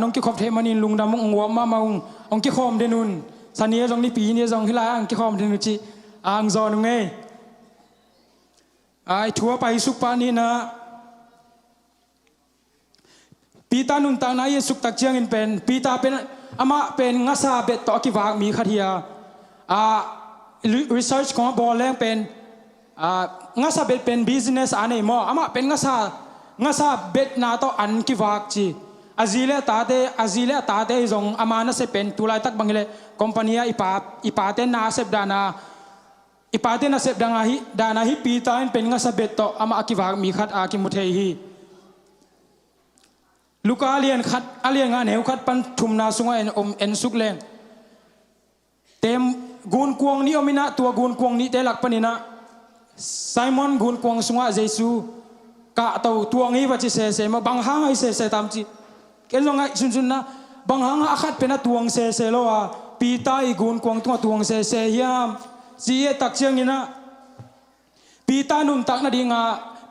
น้องกิขอบเทมันินลุงดำมงวัวมามาองกิขอมเดนุนสันนี้จงนี่ปีนี้จงฮิลาองกิขอมเดนุจิอ่างจอนุงเงไอทัวไปสุปานีนะปีตานุนตางนายสุกตักเจียงอินเป็นปีตาเป็นอามาเป็นงาซาเบ็ดต่อกิวากมีขัดเฮียresearch ของบอลแรงเป็นงาซาเบ็ดเป็น business อันนี้มั้งอามาเป็นงาซาเบ็ดนาโตอันกิวากจีอาจิเลตาเตจงอามานะเซเป็นตุลายตักบังเลคอมพานีอีปาเตนาเซบดานาฮิปีตาเป็นงาซาเบ็ดโตอามากิวากมีขัดอากิมุเทฮีลูกอาเลียนขัดอาเลียนงานเหวขัดปันทุมนาสุงเอ็นสุกเลงเต็มกุนกวงนี้อมินะตัวกุนกวงนี้เตลักปนินะไซมอนกุนกวงสุงเจซูกะตัวงี้ว่าจะเสมาบางหางให้เสตามจีเกลงไงสุนนะบางหางอาคัดเป็นตัวงเสโลว่าปีตาอีกุนกวงตัวงเสยามจีเอตักเชียงนี่นะปีตานุนตักนาดีงา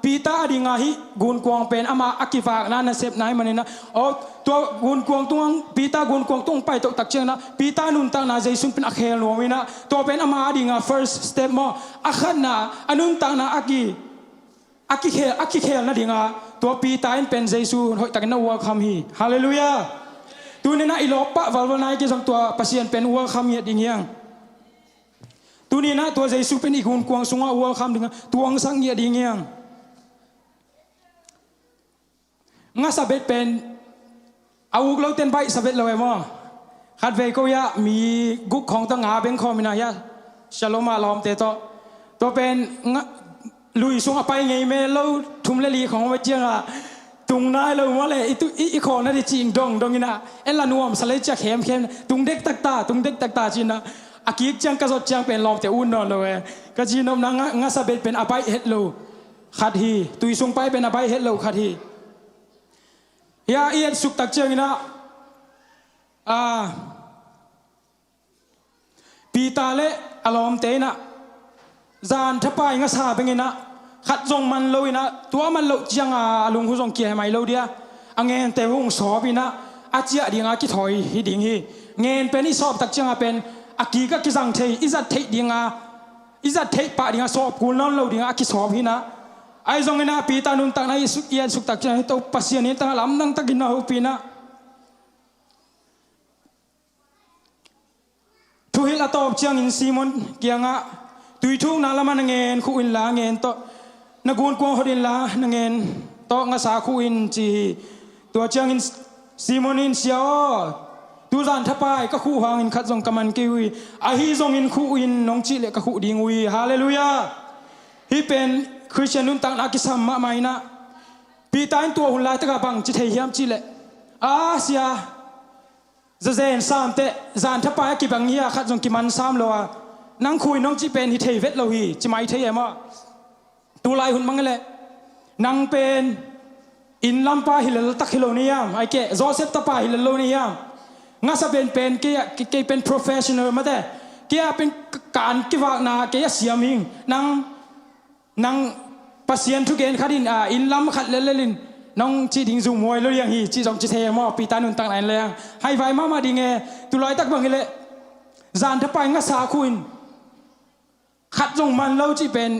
ปีตาดีงาฮิกุนกวงเป็นอามาอักิฟากนั่นเสพนายมันนี่นะโอ้ตัวกุนกวงตัวปีตากุนกวงตัวไปตกตักเชียงนะปีตานุนตักนาใจสุนเป็นอักเฮลโนมินะตัวเป็นอามาดีงา first step มั้งอาคัดนะอนุนตักนาอักกิเคลนะดิงาตัวปีตาอินเป็นเจซูหอยตักนะวัวคำฮีฮาเลลูยาตัวนี้นะอิโลปะวัลวนายกิจงตัวปัสยันเป็นวัวคำฮีดิ่งยังตัวนี้นะตัวเจซูเป็นอีกุนกวงสุงวัวคำดิ่งตัวงสังฮีดิ่งยังงาสเบ็ดเป็นอาวุธเราเต้นไปสเบ็ดเลยมั้งขัดเวก็ยะมีกุกของตั้งหาเป็นคอมินายะชโลมาลอมเตโตตัวเป็นลุยส่งไปไงเมลทุ่มเลลีของวัดเจียงอะตุงนายเราว่าเลยอีคนนั่นจริงดงนี่นะเอลลานวมสเลจเข้มตุงเด็กตักตาจีนะอากิจังกระสดจังเป็นลมแต่อุ่นนอนเลยก็จีนมนางาสเบ็ดเป็นอภัยเฮดโลขัดฮีตุยส่งไปเป็นอภัยเฮดโลขัดฮียาเอียดสุกตักเจียงนะปีตาเละอารมณ์เตนะจานทับไปงาซาเป็นไงนะขัดจงมันเลยนะตัวมันโลจียงลุงคุณจงเกี่ยไม่โลเดียเงินแต่วงสอบนะอาเจียดีงาคิดถอยฮิดิงฮีเงินเป็นอีสอบตักเจียงเป็นอากีก็กิจังเทอิจัดเทดีงาอิจัดเทปะดีงาสอบกูนั่นโลดีงาคิดสอบฮีนะไอ้จงนะปีตานุนตักนะสุกเอียนสุกตักเจียงให้ตัวปัสยานี่ตั้งลำนั่งตักกินนะหูปีนะทุหิละตอบเจียงอินซีมอนเกียงะตุยทุ่งนาละมันเงินคู่อินลาเงินโตนักวนกวงหดินลาเงินโตงาสาคู่อินจีตัวเจียงอินซีมอนอินเสียวตูจานทับไปก็คู่หางอินขัดจงกำมันกิวีอาฮีจงอินคู่อินน้องจิเลก็คู่ดิงวีฮาเลลูยาฮีเป็นคริสเตียนนุ่นตังนักกิสัมมาไม่นะปีตาอินตัวหุ่นลายตะกบังจิตเฮียมจิเลเสียจะเจนสามเตะจานทับไปกิบังเฮียขัดจงกิมันสามโลนังคุยน้องจีเป็นฮิเทเวตเราฮีจิไม่เทียมตัวลายหุ่นมังเลยนังเป็นอินลัมปาฮิลตักฮิโลเนียมไอเกโจเซฟตาปาฮิลโลเนียมงาสเป็นเกียเป็น professional มาแต่เกียเป็นการกิวากนาเกียเสียมิงนังปัสยันทุกเกนขัดินอินลัมขัดเล่นน้องจีดิงซูมวยเราอย่างฮีจีจงจีเทียมปีตานุนตังไหนเลยให้ไฟมาดิงตัวลายตักบังเลยจานทับไปงาสาคุยขัดจงมันเราจีเป็น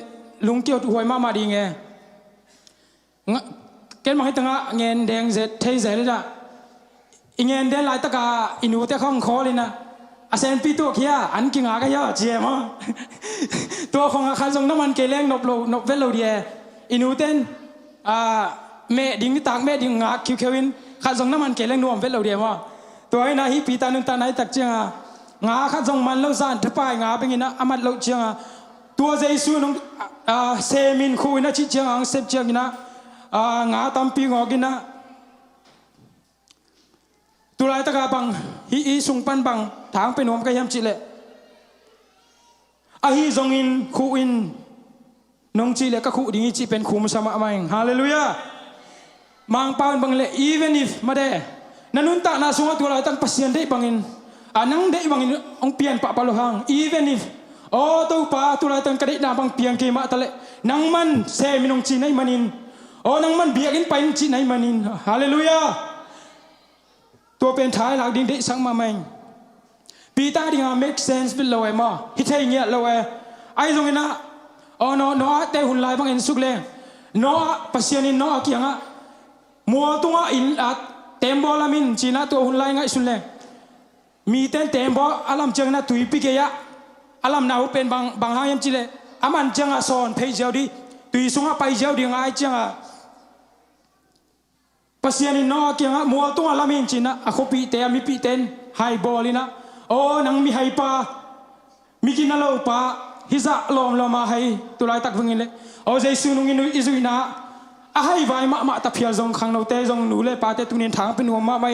ลุงเกี่ยวหวยมาดีไงเกณฑ์มาให้ตั้งเงินแดงเสร็จเทเสร็จเลยจ้ะอีเงินแดงลายตะกาอินูเตะข้องคอเลยนะอาเซนปีตัวเคียอันกิงากะยะเจียมตัวของอาคารทรงน้ำมันเกล้งนบเวลโลเดียอินูเต้นเมดิงตากเมดิงงาคิวเควินขัดทรงน้ำมันเกล้งนวมเวลโลเดียมาตัวไอ้นาฮิปีตานุนตาไหนตักเจียงาขัดทรงมันเล่าซานทปายงาเป็นไงนะอามัดเล่าเจียงตัวเจสูนเซมินคูนะชิเจียงเซฟเจียงนะงาตามปีงอกินนะตัวไรตะกาบังฮีสุงปันบังทางเป็นหัวกระยำจิเลอาฮีจงอินคูอินน้องจิเลก็คูดิ้งจิเป็นคูมุสมาไม่ฮาเลลูยามังปานบังเล even if มาเดนันุนตานาสุงตัวไรตั้งปัสยันได้บังอินนังได้บังอินองเปลี่ยนปะปะโลหัง even if โอ้ตัวป้าตัวไรตั้งกระดินาบังเปียงเกมาตะเลนังมันเซมินองจินให้มันินโอ้นังมันเบียกินไปจินให้มันินฮาเลลูยาตัวเป็นท้ายหลักดิ้งได้สังมาไม่ปีตาดิ้งmake sense เป็นเราเอมาฮิตให้เงี้ยเราไอ้ตรงนี้นะอ๋อเนาะแต่หุ่นลายบางเอ็นสุกเลยเนาะปัสยานินเนาะกี่ยังมัวตัวอินเต็มบอลามินจีน่าตัวหุ่นลายง่ายสุดเลยมีเต็มบอลอารมณ์เจงนะตุยปีเกียอารมณ์น่าเป็นบางหางยังจีเลยอามันเจงสอนเพย์เจ้าดีตุยสุงไปเจ้าดีง่ายเจงปัสยานินเนาะกี่ยังมัวตัวลามินจีน่าเขาปีเตมีปีเต็นไฮบอลลีนะโอ้นังมีไฮปามีกินอะไรปาฮิซาลอมมาให้ตัวไรตักฟังเลยโอ้ใจสูนุงินุอิซุยนะให้ไว้มาตะเพียจงขังเราเตจงหนูเลยปาเตตุนินทางเป็นหัวมาไม่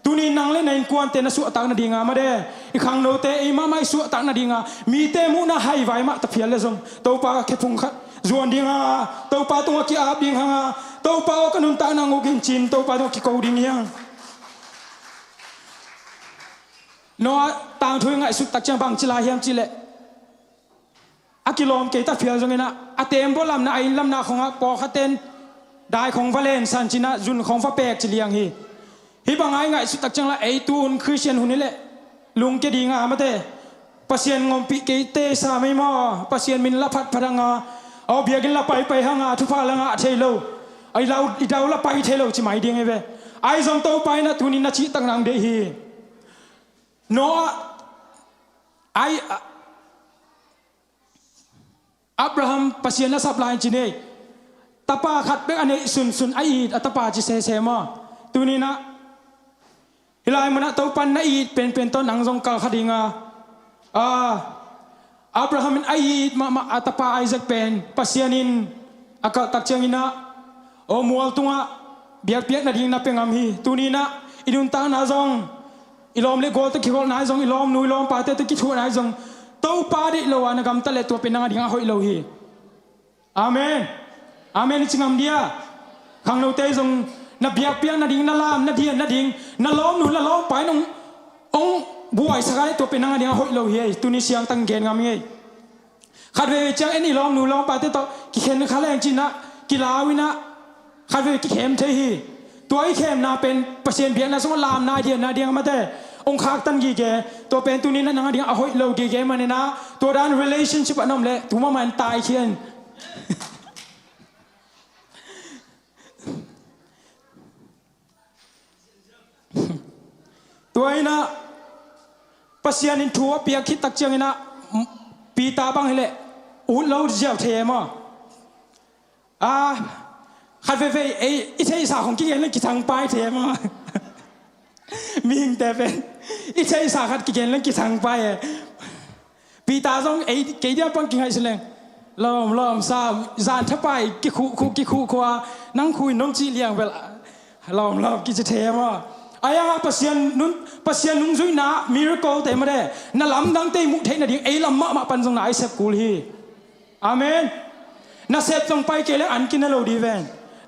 ตุนินนังเล่นในกวนเตนสุตักนาดีงามาเด้อีขังเราเตอีมาไม่สุตักนาดีงามีเตมุนะให้ไว้มาตะเพียเลยจงตัวปาแค่พุงขัดจวนดีงาตัวปาตัวกี้อาบดีงาตัวปาก็นุนตานางกินจินตัวปาตัวกี้กูดีเงี้ยเนาะต่างทุยง่ายสุดตักจังบังจิลาเฮียมจิเลอากิโลมเกตัดเพียงตรงนี้นะอาเต็มบอลำนาอินลำนาของปอคาเตนได้ของวาเลนซันจินะจุนของฟ้าเปกจิเลียงฮีบางง่ายสุดตักจังละไอตูนคริสเตียนหุ่นนี่แหละลุงเกดีงามาเตปัสยานงมปีเกเตสาไม่มอปัสยานมินละพัดพดังาเอาเบียกินละไปหางาทุพาละงาเทโลไอเราอีดาวละไปเทโลจิหมายเดียงไงเว้ไอซองโตไปนะทุนินนาชิตังนางเดฮีโนไออับราฮัมปัสยานะสับลายจีเนตาปาขัดเป็นอันนี้สุนไออีดตาปาจิเซมาตัวนี้นะฮิลายมันตัวปันนะอีดเป็นต้นหนังทรงกาคดีงาอับราฮัมเป็นไออีดมาตาปาไอซักเป็นปัสยานินอากาศตักเชียงอินะโอมัวตัวเบียกนาดิงนับเป็นงามฮีตัวนี้นะอิดุนตานาซองอีลอมเล็กโกตะคิวนายซงอีลอมนุยลอมปาเตตะคิชวนายซงตัวปาดิโลวานกำตะเลตัวเป็นนางดิ่งหอยโลฮีอาเมนอาเมนจิงามเดียขังโลเตซงนับเบียกเปียนนาดิ่งนาลามนาเดียนนาดิ่งนาล้อมนุนาล้อมไปน้องบวยสกายตัวเป็นนางดิ่งหอยโลฮีตุนิเซียงตั้งเกณฑ์งามฮีขัดเวจังเอ็นอีลอมนุล้อมปาเตตกิเข็นขาแรงจีนะกีฬาวินะขัดเวกิเข็มเทฮีตัวไอ้เข้มนาเป็นเปอร์เซ็นต์เบียร์นะสมมติลามนาเดียงมาแต่องค์ขากตันกี่แกตัวเป็นตัวนี้นั่นนางเดียงเอาหอยโลกี่แกมันเนี่ยนะตัวด้าน relationship อันนั้นแหละถูกมั้ยมันตายเขียนตัวไอ้นะเปอร์เซ็นต์นินทัวเปียคิดตักเจียงนะปีตาบังให้แหละอุ้นเราเจียวเทมอ่ะขัดเฟยไอ้เชยสาของกี่เงินเล่นกี่ทางป้ายเทมามีงแต่เป็นไอ้เชยสาขัดกี่เงินเล่นกี่ทางป้ายปีตาต้องไอ้กี่เดียวปังกี่ไงเสลงลอมซาจานทับไปกี่คู่ขวานั่งคุยน้องจีเลียงเวลาลอมกี่จะเทมาไอ้ยังปัสยานนุ่งซุยนะมิราเคิลแต่ไม่ได้นั่นลำดังเตมุเทนดิ่งไอ้ลำมาปันตรงไหนเสพกูลีอาเมนน่าเสพตรงไปเกล้อันกินนั่นเราดีเวน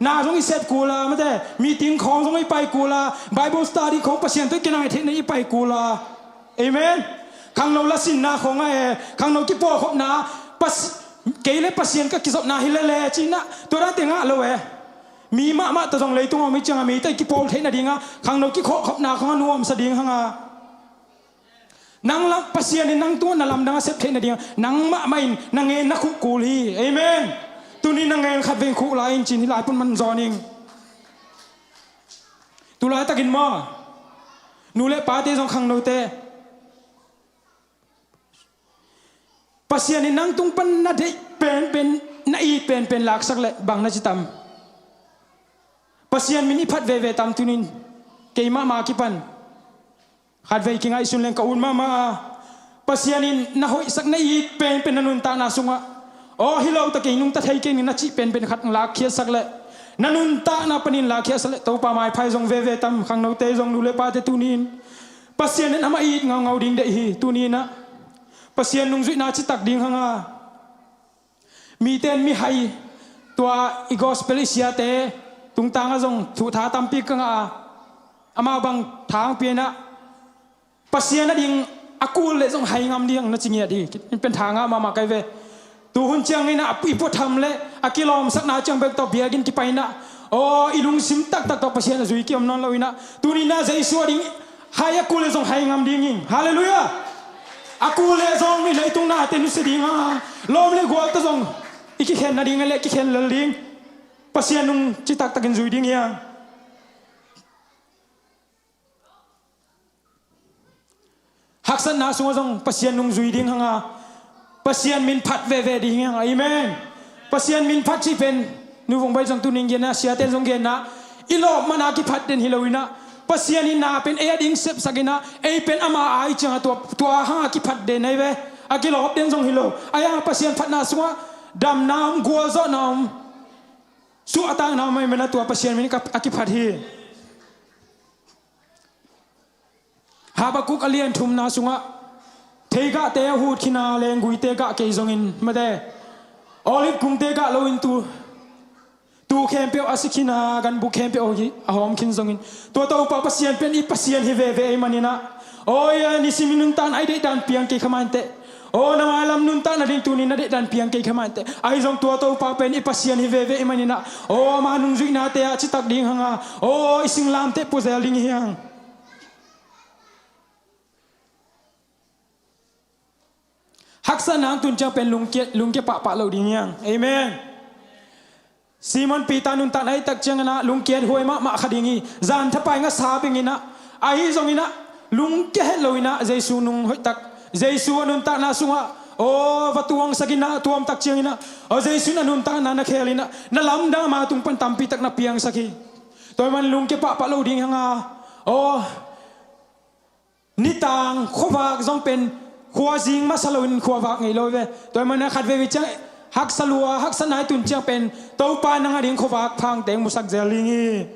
น่าตรงอีเสพกูละไม่ได้มีติ้งของตรงอีไปกูละไบเบิลสตาร์ดี้ของปัสยานตัวกินอะไรเทนอีไปกูละเอเมนข้างเราละสินนาของไอ้ข้างเรากี่ปอขบนาปัสเกล้ปัสยานก็กิจนาฮิเลจีน่ะตัวนั้นเต็งอ่ะเรามีมาตัวตรงเลยตัวไม่จังมีแต่กี่ปอเทนอะไรดิ่งอ่ะข้างเรากี่ขบนาข้างนัวมสดิ่งข้าง nang lang pasien ni nang tu na lam dang sep the na ding nang ma main nang nge na khu kul hi amen tu ni nang nge khat veng khu lai chin hi lai pun man zoning tu lai takin ma nu le pa te jong khang no te pasien ni nang tung pan na de pen na i pen lak sak le bang na chitam pasien mini phat ve tam tunin keima ma ki pan khat ve ki ngai sun leng ka un ma pasianin na hoi sak na i pen nanun ta na sunga o hilo ta ke nung ta thai ke ni na chi pen khat lak khia sak le nanun ta na panin lak khia sak le to pa mai phai jong ve tam khang no te jong nu le pa te tunin pasianin ama i ngau ding de hi tunina pasian nung zui na chi tak ding hanga mi ten mi hai tua i gospel isia te tung tanga jong thu tha tam pi ka nga ama bang thang pi na pasian na ding akul le jong hai ngam ding na chingya di pen thanga ma kai ve tu hun chiang ina api po tham le akilom sak na chang bek to biagin ki paina o ilung sim tak to pasian zui ki om non loina tu ni na jaisu ding hai akul le jong hai ngam ding hallelujah akul le jong ni le tung na te nu se ding lom le gol ta jong iki khen na ding le ki khen le ding pasian nung chi tak takin zui ding ya haksan na sunga jong pasian nung zui ding hanga pasian min phat ve ding hanga amen pasian min phat chi pen nu vong bai jong tu ning gen na sia ten jong gen na ilo mana ki phat den hiloina pasian in na pen e ding sep sagina e pen ama ai changa to ha ki phat den nei ve akilo hop den jong hilo aya pasian phat na sunga dam nam go zo nam su atang na mai mena to pasian min ka aki phat hi Habakuk alien thum na sunga theiga te hut khina leng gui te ga ke zongin made olive kum te ga lo in tu kempe asikina gan bu kempe o hi ahom kin zongin to pa pasien pen I pasien hi ve manina oya ni siminun tan ai de dan piang ke khamante o na malam nun tan na ding tu ni na de dan piang ke khamante ai zong to pa pen I pasien hi ve manina o manung zui na te a chitak ding hanga o ising lam te puzel ding hiang haksan nang tun chang pen lung ke pa lo ding yang amen Simon Peter nun tan ai tak chang na lung ke hoi ma khadingi zan thapai nga sa bingina ai zongina lung ke loina jesu nung hoi tak jesu nun ta na sunga o watuang sagina tuam tak changina o jesu nun ta na khelina na lam da ma tung pan tampi tak na piang saki toy man lung ke pa lo ding hanga o nitang khowak zong pen khua jing ma salon khua wak ngai lo ve toy man khat ve chang hak salua hak sanai tun chang pen to pa nang ading khua wak phang teng musak zelingi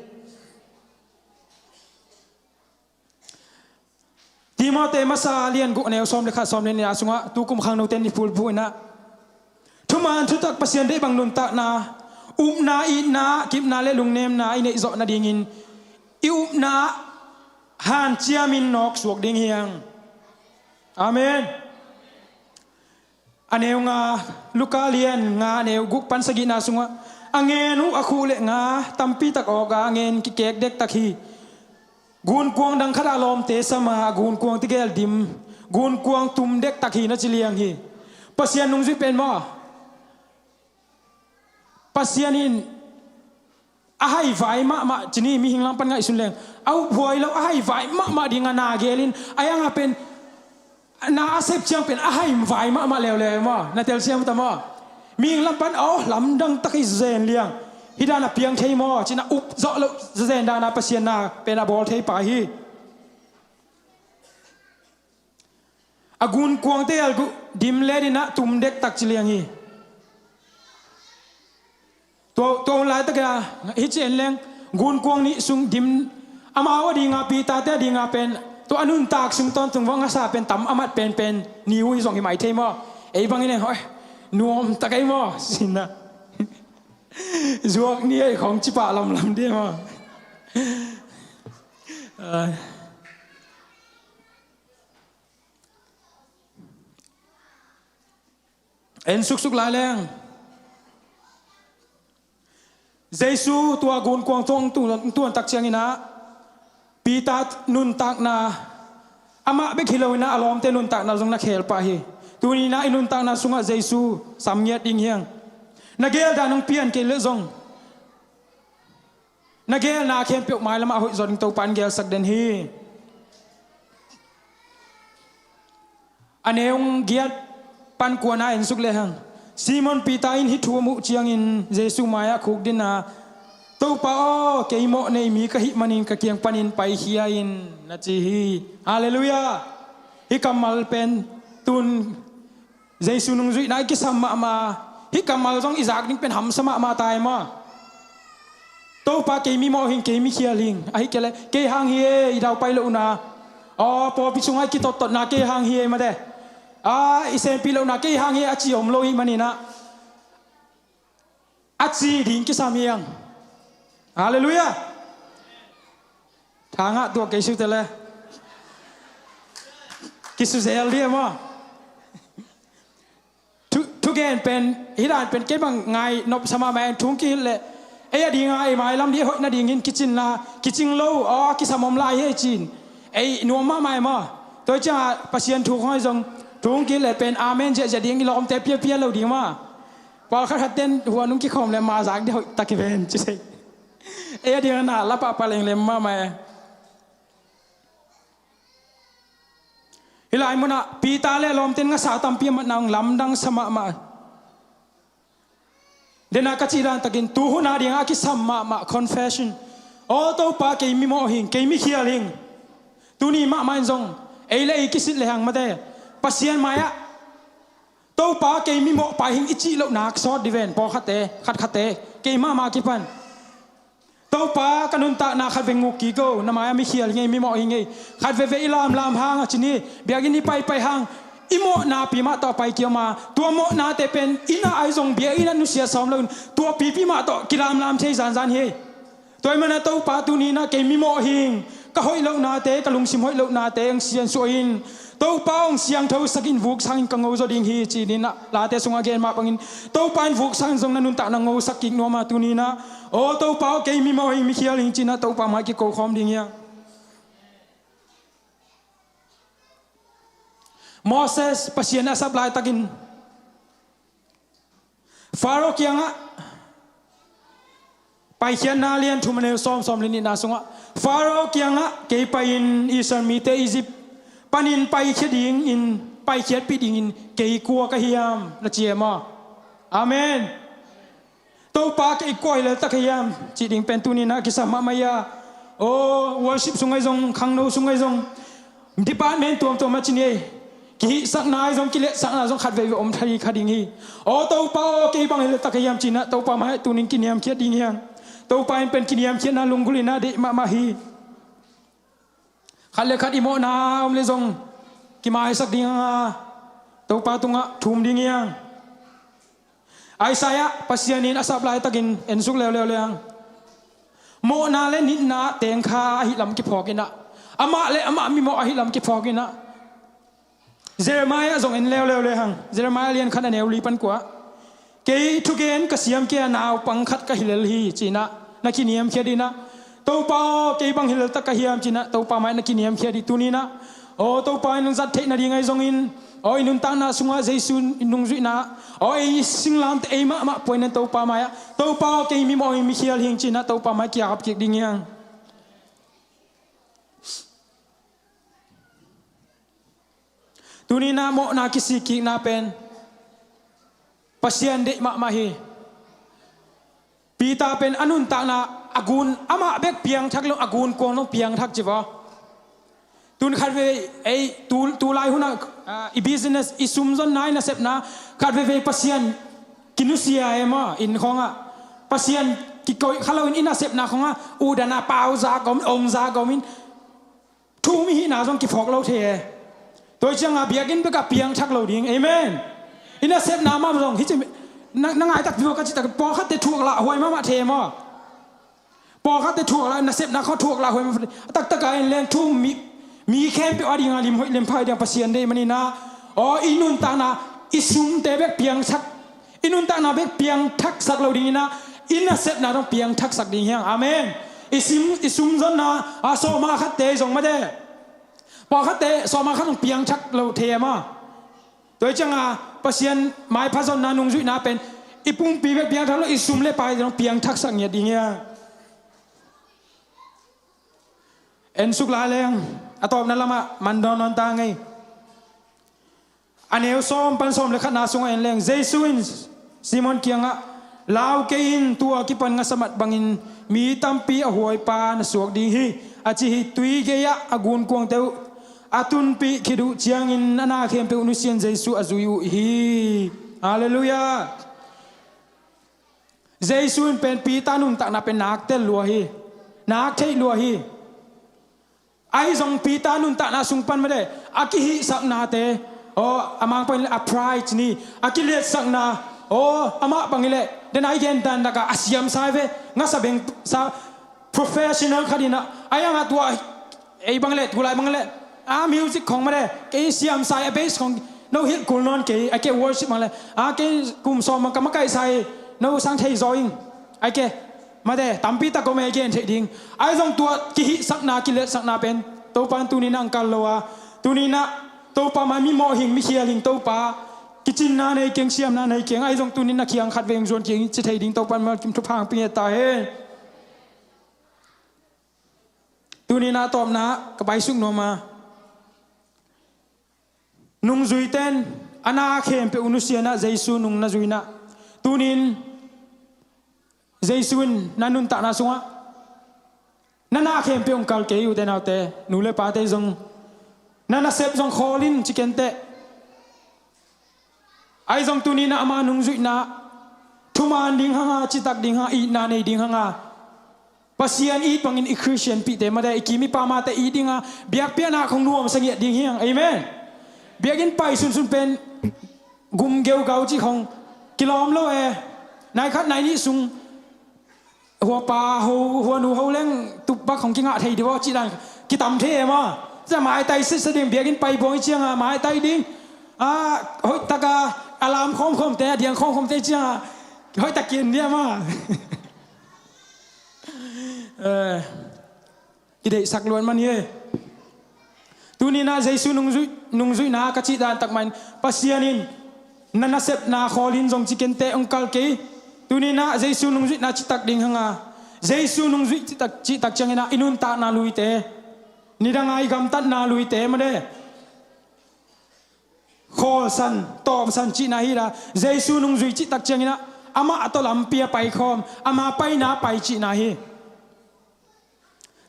Timote masa lian gu neu som le kha som le ni asunga tu kum khang no ten ni pul bu na thuman thu tak pasien de bang nun ta na na I na kip na le lung nem na I nei zo na dingin I na han chiamin nok suak ding hiang Amen. Aneu nga lukalian nga aneu guk pan sagi na sunga angenu akule nga tampi tak oga angen ki kek dek takhi gun kuang dang khada lom te sama gun kuang tigel dim gun kuang tum dek takhi na chiliang hi pasian nung zui pen mo pasianin ahai vai ma chini mi hinglang pan ngai sunleng au phoi lo ahai vai ma dinga na gelin ayang apen na asep chiang pen ahai vai ma le ma na tel siam ta ma ming lam pan oh lam dang takai zen liang hidana piang thei mo china up zo lo zen da na pasien na pen a bol thei pa hi agun kuang te al gu dim le dina tum dek tak chiliang hi to lai ta ga hi chen leng gun kuang ni sung dim ama wa di nga pi ta te di nga pen to anun tak sung ton tung wang asa pen tam amat pen niu hi zong hi mai thei mo ei bang ine hoi nuom takai mo sina zuak ni ai khong chi pa lam de mo en suk lai leng Jesu tua gun kuang tong tu tak chiang ina Pitat nun tak na ama be khilo na alom te nun tak na jong na khel pa hi tuni na inun tak na sunga jesu samyat ding hiang nagel da nong pian ke le jong nagel na khem pe mai lama hoi zon to pan gel sak den hi aneung giat pan kuana en suk le hang Simon Peter in hitu mu chiang in jesu maya khuk din na to pa o ke mo nei mi ka hi manin ka kiang panin pai hia in na chi hi hallelujah hi kamal pen tun jesu nung zui nai ki sama ma hi kamal jong izak ning pen ham sama ma tai ma to pa ke mi mo hin ke mi khia ling ai ke le ke hang hi i dau pai lo na o po pi sungai ki tot tot na ke hang hi ma de isen pi lo na ke hang hi a chi om lo hi manina a chi ding ki sam hiang hallelujah thanga tua ke su te le ki su zel dia maทุกเกนเป็นฮิดานเป็นเก็บบังไงนบสมาแมนทุ่งกินเลยเอ้ยดีไงไม้ลำดีหอยนาดีงินกิจินลากิจิงโลกิสมอมลายเฮจินไอ้นัวมาไม่มาตัวจ้าปัสยันถูกห้อยทรงทุ่งกินเลยเป็นอาเมนจะดีงินลอมแต่เพี้ยเพี้ยเราดีมาพอเขาทัดเต้นหัวนุ่งกิคอมเลยมาจากเดียวตะกี้เป็นจะใช่เอ้ยดีขนาดละปะปะเลงเลยมาไม่ฮิลายมันอะปีตาเล่ลมเต้นก็สาวตำเปียมันนางลำดังสมามาเดนักจีรันตะกินตูหุนาเดียงอากิสมามา confession โอ้ตัวป้าเกมีโมหิงเกมีเขียลิงตูนี่มาไม่จงเอเล่กิสิเลหังมาเดปัสยันมายะตัวป้าเกมีโมไปหิงอิจิโลนักซอดดิเวนพอขัดเตะขัดเตะเกมากิปันตัวป้ากันนุนตานาขัดเวงูกีโก้นามายมีเขียลิงมีโมหิงไงขัดเวอิลามหางจินี่เบียกินนี่ไปหางอิโมนาปีมาต่อไปเกี่ยวมาตัวโมนาแต่เป็นอินาไอซงเบียอินานุเสียสอมเลยตัวปีมาต่อกิรามลามใช้จานเฮตัวมันตัวปาตุนีนะเกมีโมหิงก็หอยเลานาเตกะลุงซิมหอยเลานาเตงเสียนสวยตัวป้องเสียงเท่าสกินวุกสังกังโง่จดิงฮีจีนี่นะลาเตสงอาเกนมาปังอินตัวปานวุกสังจงนันุนตะนังโง่สกิกนัวมาตุนีนะโอ้ตัวป้าเกมีโมหิงมีเขียลิงจีนะตัวป้ามากิโกคอมดิงยังโมเสสปัสยันอาสับลายตะกินฟาโรห์ยังอะไปเขียนนาเลียนทุมันเอลซอมลินินาสงะฟาโรห์ยังอะเกยไปอินอิสรามีเตอียิปต์ปันินไปเขียดิงอินไปเขียดปิดิงอินเกยกัวกะฮิยามละเจียมาอาเมนตัวปากเกยกัวเลยตะกะฮิยามจิดิงเป็นตุนินะกิสามามายาโอ้วอร์ชิปสุงไงจงคังโนสุงไงจงดิปาร์ตเมนต์ตัวมาจินีกิสักนายจงกิเลสักนายจงขัดเวอมทารีขัดดิ่งฮีโอ้ตัวป้าเกยบังเลยตะกะฮิยามจินะตัวป้ามาให้ตุนินกินยามเขียดดิ่งฮีตัวป้าเป็นกินยามเขียดนาลุงกุลินาเดมาฮีขัดเลยขัดอิโมนาอมเลยจงกิมาให้สักดิ่งตัวป้าตุงะทุ่มดิ่งฮีไอซายะปัสยานินอาสับลายตะกินเอ็นสุกเลวยังโมนาเลนินาเตงคาหิลำกิพอกินะอามามีโมหิลำกิพอกินะเจเรมายะส่งเอ็นเลวเลยฮังเจเรมายะเรียนขันเนวลีปันกว่าเกย์ทุกเกนกษียมเกียนาวปังคัดกะฮิเลลีจีนะนักกินียมเขียดีนะตัวป้าเกย์บังฮิเลตะกะฮิยามจีนะตัวป้าไม่นักกินียมเขียดีตุนีนะโอ้ตัวป้าอินุจัดเทนดีไงส่งอินโอ้อินุนตังนะสุงาเจสุนอินุงจุนะโอ้ยสิงลามเตยมาป่วยนั่นตัวป้าไม่อะตัวป้าเกย์มีโมมีเขียลิงจีนะตัวป้าไม่เกี่ยวกับเกี่ยดิ่งยังตุนีนะโมนาคิสิกินาเป็นปัสยันเดมาฮีปีตาเป็นอนุนตานาอากูนอามาเบกเพียงทักลงอากูนกวงลงเพียงทักจีวะตุนขัดเวไอตูไลหุนะอีบิสเนสอีซุมซอนนายนะเซปนะขัดเวปัสยันกินุเซียเอมาอินของอะปัสยันกิโกยขลาวินอินะเซปนะของอะอูดานาปาวซากอมอมซากอมินทูมิหินาซองกิฟอกเราเทตัวจังอาเบียกินไปกับเพียงทักเราดิ่งเอเมนอินะเซปนามาส่งฮิจินังไงตักวิวกันจิตปอขัดเตถูกละหวยมาเทมอปอขัดเตถูกละนะเซปนาเขาถูกละหวยมาตักไอ้เลี้ยงทุ่มมีแค่ไปอดีงาลิมหวยลิมพายเดียงปัสยันได้มันนี่นะอ๋ออินุนตานาอิซุมเตเบกเพียงทักอินุนตานาเบกเพียงทักสักเราดิ่งนะอินะเซปนาต้องเพียงทักสักดิ่งเฮียงอาเมนอิซุมจนนะอาโซมาขัดเตส่งมาเด้ พอเขาเตะสอมาเขาต้องเปียงชักเราเทมาโดยจังปัสยันหมายพระสนนานุงจุยนาเป็นอีปุ่งปีเปียงทั้งเราอีซุ่มเล่ไปต้องเปียงทักสังเงียดีเงี้ยเอ็นสุกลายแรงอะตอบนั่นละมามันดอนนอนตาไงอันเอวซ้อมปันซ้อมเลยขนาดสงเอ็นแรงเจสุอินซิมอนเกียงลาวเกินตัวกิปันงสมัดบังอินมีตัมปีอหวยปานสวกดีฮีอาจิฮิตุยเกียอากุนกวงเตวอาตุนปีคิดุเจียงอินนาเข้มเปอุนุเซียนเจสุอาจุยุฮีฮาเลลูยาเจสุอินเป็นปีตานุนตักนาเป็นนักเตลลัวฮีนักเทลัวฮีไอ้ทรงปีตานุนตักนาสุงปันไม่ได้อากิฮิสักนาเตโออามังเป็นอัพไรท์นี่อากิเลสสักนาโอ้อามาบังอิเลเดนไอเกนดันดักอาเซียมไซเวงัสเบงซา professional คดีนะไอ้ยังตัวไอ้บังอิเลกุไลบังอิเลมิวสิกของมาเลยเกย์เซียมไซเบสของโนฮิตกุลนอนเกย์ไอเกย์วอร์ชิปมาเลยเกย์กลุ่มซ้อมมันก็มาไกลใส่โนสังเทจอยไอเกย์มาเดตั้มปีตะก็ไม่เกย์เทดิ้งไอ้ทรงตัวกิฮิสักนากิเลสสักนาเป็นตัวปันตุนีนังกัลโลวตุนีนะตัวปามามีโมหิงมีเขียหิงตัวปากิจินนาในเกียงเสียมนาในเกียงไอ้ทรงตุนีนักเขียงขัดเวงส่วนเกียงจะเทดิ้งตัวปันมากิมทุกพังเปียตาเฮตุนีนาตอมนะกระไปสุกโนมานุงจุยเต้นอนาเข้มเปอุนุเซียนะเจสุนุงนาจุยนะตูนินเจสุนนันุนตานาสุงะนานาเข้มเปองคัลเกยูเตนาเตนูเลปาเตจงนานาเซปจงคอลินชิเกนเตไอจงตูนินอามานุงจุยนะทุมานดิ้งหางจิตักดิ้งหาอีนาในดิ้งหางปัสยันอีปังอินอีคริสเตียนปีเตมาได้อีกิมิปามาเตอีดิ้งหาเบียกเปียนาของนัวมสังเกตดิ้งเฮียงเอเมนเบียกินไปสุนเป็นกุมเกลเกาจีของกิโลมโลเอนายคัดนายนี่สุงหัวปลาหัวหนูเขาเล่งตุบบักของกิงะไทยดีว่าจีดันกิตำเทมาจะหมายไตสิสดิ่งเบียกินไปบงเชียงหมายไตดิ่งเฮ้ยตะกาอารามคมแต่เดียงคมแต่เชียงเฮ้ยตะเกียนเนี่ยมากิเดสักล้วนมันเนี่ยตูนี่นาเจสุนุงจุยนากระชิดานตักมันปัสยานินนันนาเซปนาคอลินจงจิเกนเตองคัลเกตูนี่นาเจสุนุงจุยนาจิตักดิ่งหงาเจสุนุงจุยจิตักจังนะอินุนตานาลุยเตนิดังไอกำตัดนาลุยเตมาเดคอสันตอบสันจินาฮิราเจสุนุงจุยจิตักจังนะอามาอัตลัมเปียไปคอมอามาไปนาไปจินาฮิ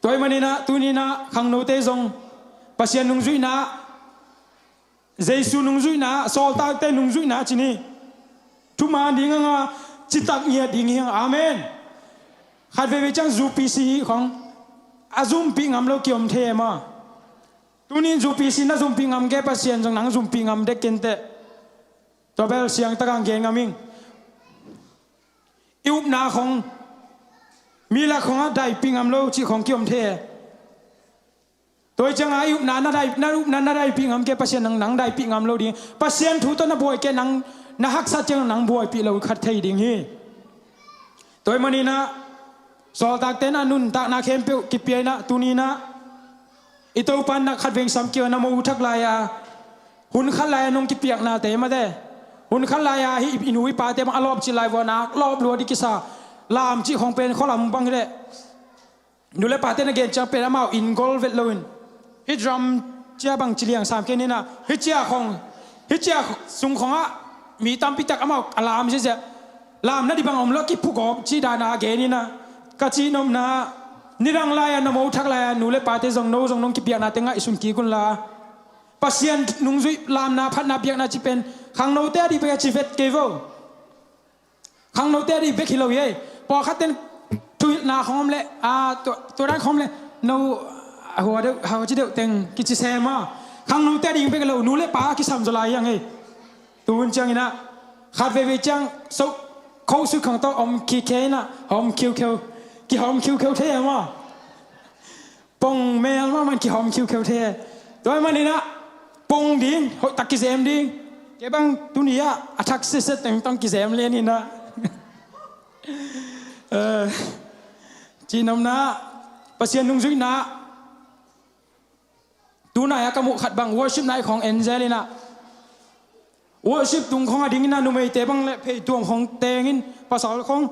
ตัวมันนี่นะตูนี่นะขังโนเตจงปัสยันนุงจุยนะเจสุนุงจุยนะโซลตาเตนุงจุยนะจีนี่ทุมาดิ้งอ่ะจิตตักเงียดิ้งเฮียงอาเมนขัดเวจังจูปีซีของอาซุมปิงอัมโลกิอมเทมาตุนี้จูปีซีน่าซุมปิงอัมแกปัสยันจงนังซุมปิงอัมเด็กเกนเตตัวเบลเสียงตะกังเกงอามิงอิวนาของมีละของได้ปิงอัมโลจีของกิอมเทโดยจังอายุนานได้นาได้ปีงามแกปัสยันนังได้ปีงามเราดีปัสยันถูต้นบวยแกนังนาฮักษาจังนังบวยปีเราขัดเทยดิ่งฮีโดยมันนี่นะสอตักเตนะนุนตักนาเข้มเปียวกิเปียนะตุนีนะอิโตปันนักขัดเวงสัมเกียวนามูทักลายาหุ่นขัดลายนงกิเปียกนาเตมาเดหุ่นขัดลายาฮิอินุวิปาเตมาอลอบจิลายวานักลอบลัวดิกิสาลามจีของเป็นข้อลำบังเดดูแลปาเตนะเกนจังเป็นอามาอินโกลเวตเลวินฮิดรัมเจ้าบังจิเลียงสามแค่นี้นะฮิเจ้าของฮิเจ้าสุงของมีตามพิจักอามาอลามใช่ไหมลามนั่นดิบังอมล็อกกิผู้กอบจีดานาเกนี่นะกะจีนมนานิรังลายนโมทักลายนูเลปาเตจงโนจงนงกิเปียนาเตงะอิสุนกีกุนลาปัสยันนุงจุยลามนาพัดนาเปียนาจิเป็นขังโนเตดิเปียจิเวตเกโวขังโนเตดิเบคิโลเย่พอขัดเต็นทุยนาของอมเล่ตัวด้านของอมเล่โนหัวเดียวหัวจีเดียวเต็งกิจเสมาขังนูเตดิ่งไปกันเรานูเล่ป้ากิสามจลายยังไงตูนจังนะขาดเวจังสุเขาสุขังโตอมคีเคนะอมคิวกี่หอมคิวเท่มาปงเมลว่ามันกี่หอมคิวเท่โดยมันนี่นะปงดิ่งหตักกิเสมดิ่งเก็บังตุนียะอัฐักเสร็จแต่งต้องกิเสมเลยนี่นะจีนมนะปัสยันนุงจุยนะตู tu na ya kamu khat bang worship nai khong Angelina worship tung khong ading na nu mei te bang le phei tuang khong tengin pasal khong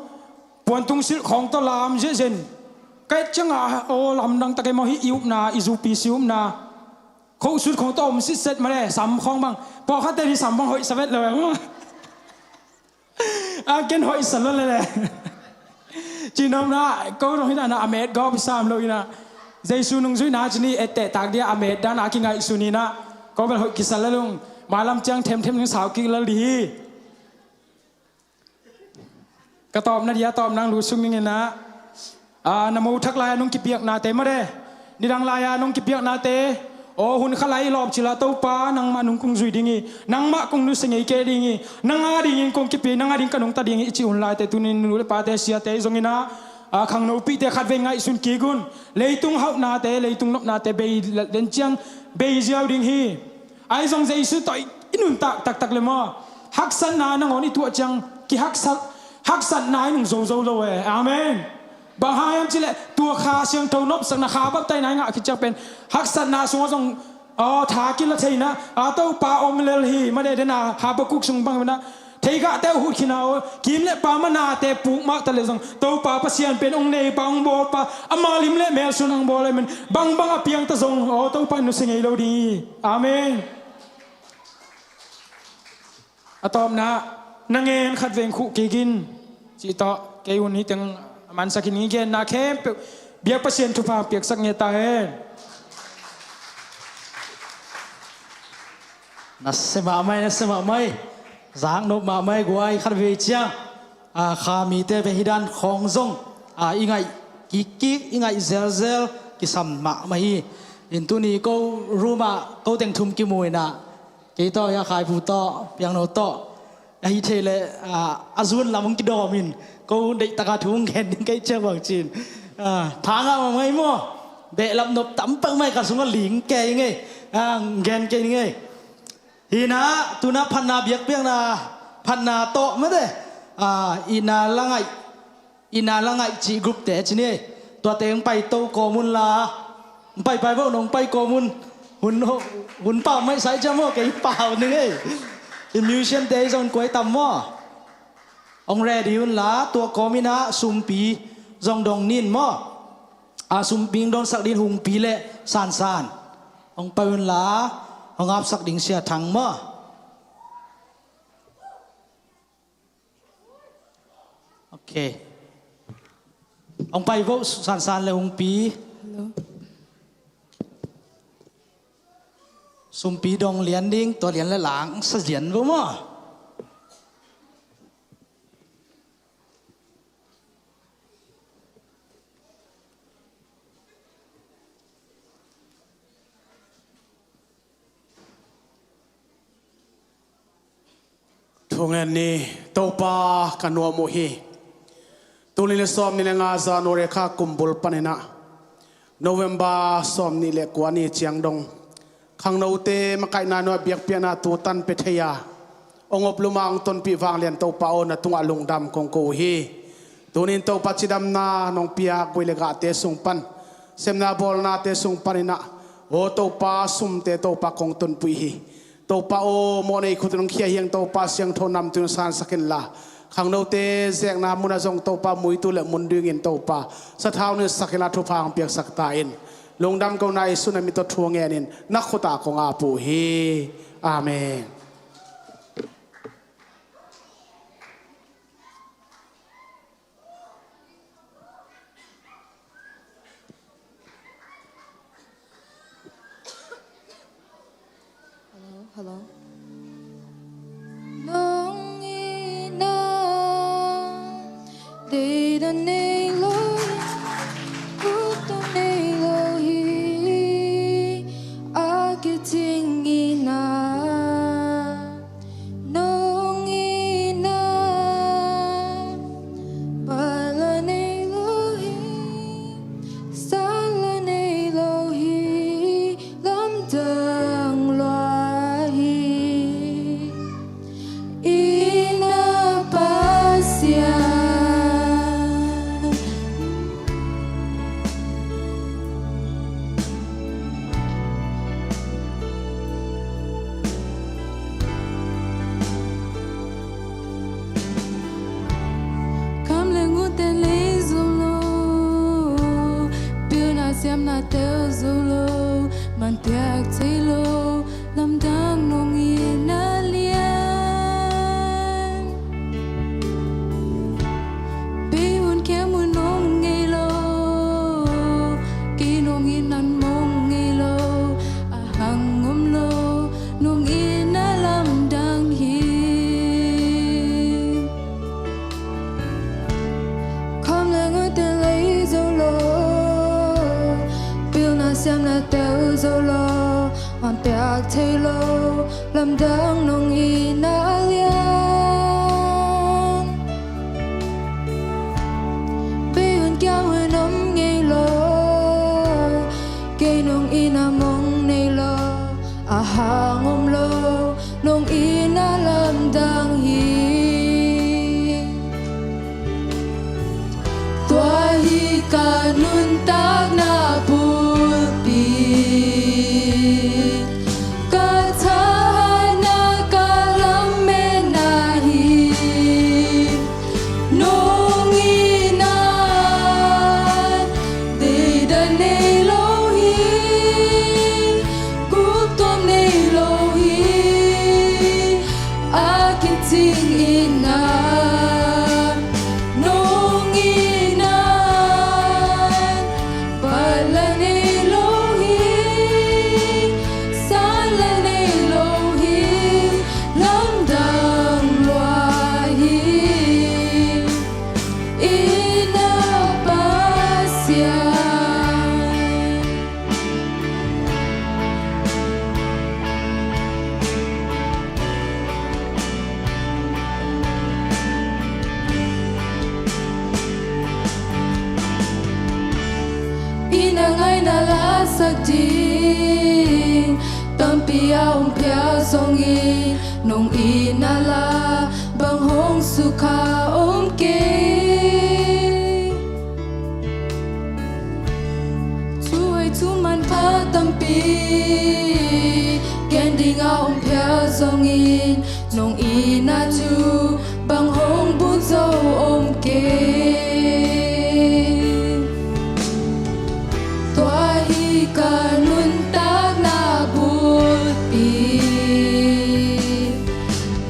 puan tung sil khong to lam je zen cái changa o lam dang ta ke mo hi iup na izu pi sium na khong sut khong to om sit set ma le sam khong bang po khat te ni sam bang hoi savet le a ken hoi san le le chỉ nông na câu nói là Ahmed góp sam lôi na Giêsu nung duy na chỉ ni ete tag dia Ahmed dan aki ngai suni na có bên hội kisal la lung malam chang thêm những sào kinh la đi cái tòm na dia tòm nang lu sung ni na nam mô thắc lai nung kipiak na te ma de ni dang lai nung kipiak na te ô hun khalai lop chila tau pa nang ma nung kung zui dingi nang ma kung nu sengai ke dingi nang a ding kong kipi nang a ding kanong ta dingi chi hun lai te tunin nu le pa te sia te zongina a khang no pi te khat ve ngai sun ki gun leitung hau na te leitung nop na te be den chiang be jiao ding hi ai zong jai su toi inun tak le mo hak san na nang oni tu chang ki hak san nai nung zo lo e amenบางหายจิเลตัวขาเสียงเท่านบสักนาขาบับไตนายงะคิดจะเป็นฮักสันนาสงฆ์ทรงถากินละเทนะเต้าปลาอมเลลฮีมาเดนาหาบกุกสงบังนะเทกะเต้าหุดขินากิมเละปลามนาเตปุกมากตะเลสงเต้าปลาปะเสียนเป็นองเนปังโบปลาอมาลิมเละแมวสุนังโบเลยมันบังอเปียงตะสงเต้าปลานุสิงไงเราดีอาเมนอะตอมนะนางเงินขัดเวงคุกิกินจิตะเกยุนนี้จังมันสักนี้เกณฑ์นาเข้มเบียกเปอร์เซ็นต์ทุพาเปียกสักเงี้ยตาเองนัสมาไม่จางนบมาไม่กวยขัดเวจียข้ามีเตไปฮิดันของซงอีไงกิกอีไงเซลกิสัมมาไม่อินตุนีก็รู้มาก็แต่งทุ่มกิมวยนะกี่ต่อยาขายผู้ต่อเพียงโนต่อไอ้เทเลอาซุนลำมึงกิดอมินก็ได้ตะกาทุ่งแข่งดิ้งไก่เจ้าบังจีนทางเอาไม่มั่วเบะลำนบตั้มปังไม่กระสุนหลิงแกยังไงแกนแกยังไงฮีนะตุนะพันนาเบียกเปียงนาพันนาโตไม่ได้อินาละไงจีกรุ๊ปแต่จีนี่ตัวเต็งไปโตโกมุนลาไปพวกน้องไปโกมุนหุ่นเปล่าไม่ใส่จมูกแกเปล่าหนึ่งอิมิวเชนเดย์จนกวยต่ำมั่วองเรดิวนลาตัวกอมินะซุมปีจงดงนินมั่วซุมปิงโดนสักดินหุงปีเละสานองไปวนลาองอับสักดิงเสียทังมั่วโอเคองไปพวกสานเลยหุงปีซุมปีดงเหรียญดิ้งตัวเหรียญและหลังเสียนบ่มั่วทุกเงินนี้ตัวป้ากันนัวโมฮีตัวนี้เลยซ้อมนี่เลยงาซาโนเรคากุมบุลปันนะโนเวมบาซ้อมนี่เลยกว่านี่เชียงดงขังโนเตมาไกนาโนเบียกเปียนาตัวตันเปทยาองอบลุมาองตนปีวางเลียนตัวป้าโอนะตุงอลุงดำคงโกฮีตัวนี้ตัวปัจจิดำนาน้องปียกุยเลกาเตสุงปันเซมนาบอลนาเตสุงปันนะโอตัวป้าซุมเตตัวป้าคงตนปุยฮีตัวป้าโอโมในคุณต้องเขียยังตัวป้าเสียงโทนนำตุนสานสักินละขังโนเตเสียงนามุนาจงตัวป้ามุยตุเละมุนดึงอินตัวป้าสะท้าวเนื้อสักิลาทุพางเปียกสักตาอินลงดำเกาในสุนัยมิตรทวงเงินินนักขตาของอาปูฮีอาเมนHello. Nong ina de da nei lo puto nei lo hi a ke ting ina xem là teo dâu lo on tiak thay lo làm đắng nông y na liang bây hơn cao hơn ấm ngay lo cây nông y na mong này lo à hàng ôm lo nông y na làm đắng hi tua hi ca nun tak na pulpi ka tha na ka lam me na hi nong i na de da ne lo hi ku tom ne lo hi a ki ting in na ngay na la sak ding tam pia pia song i nong i na la bang hong su kha ke chu ai chu man pha tam pi gen ding pia song i nong i na chu bang hong bu zo ke ka nun tak na bulpi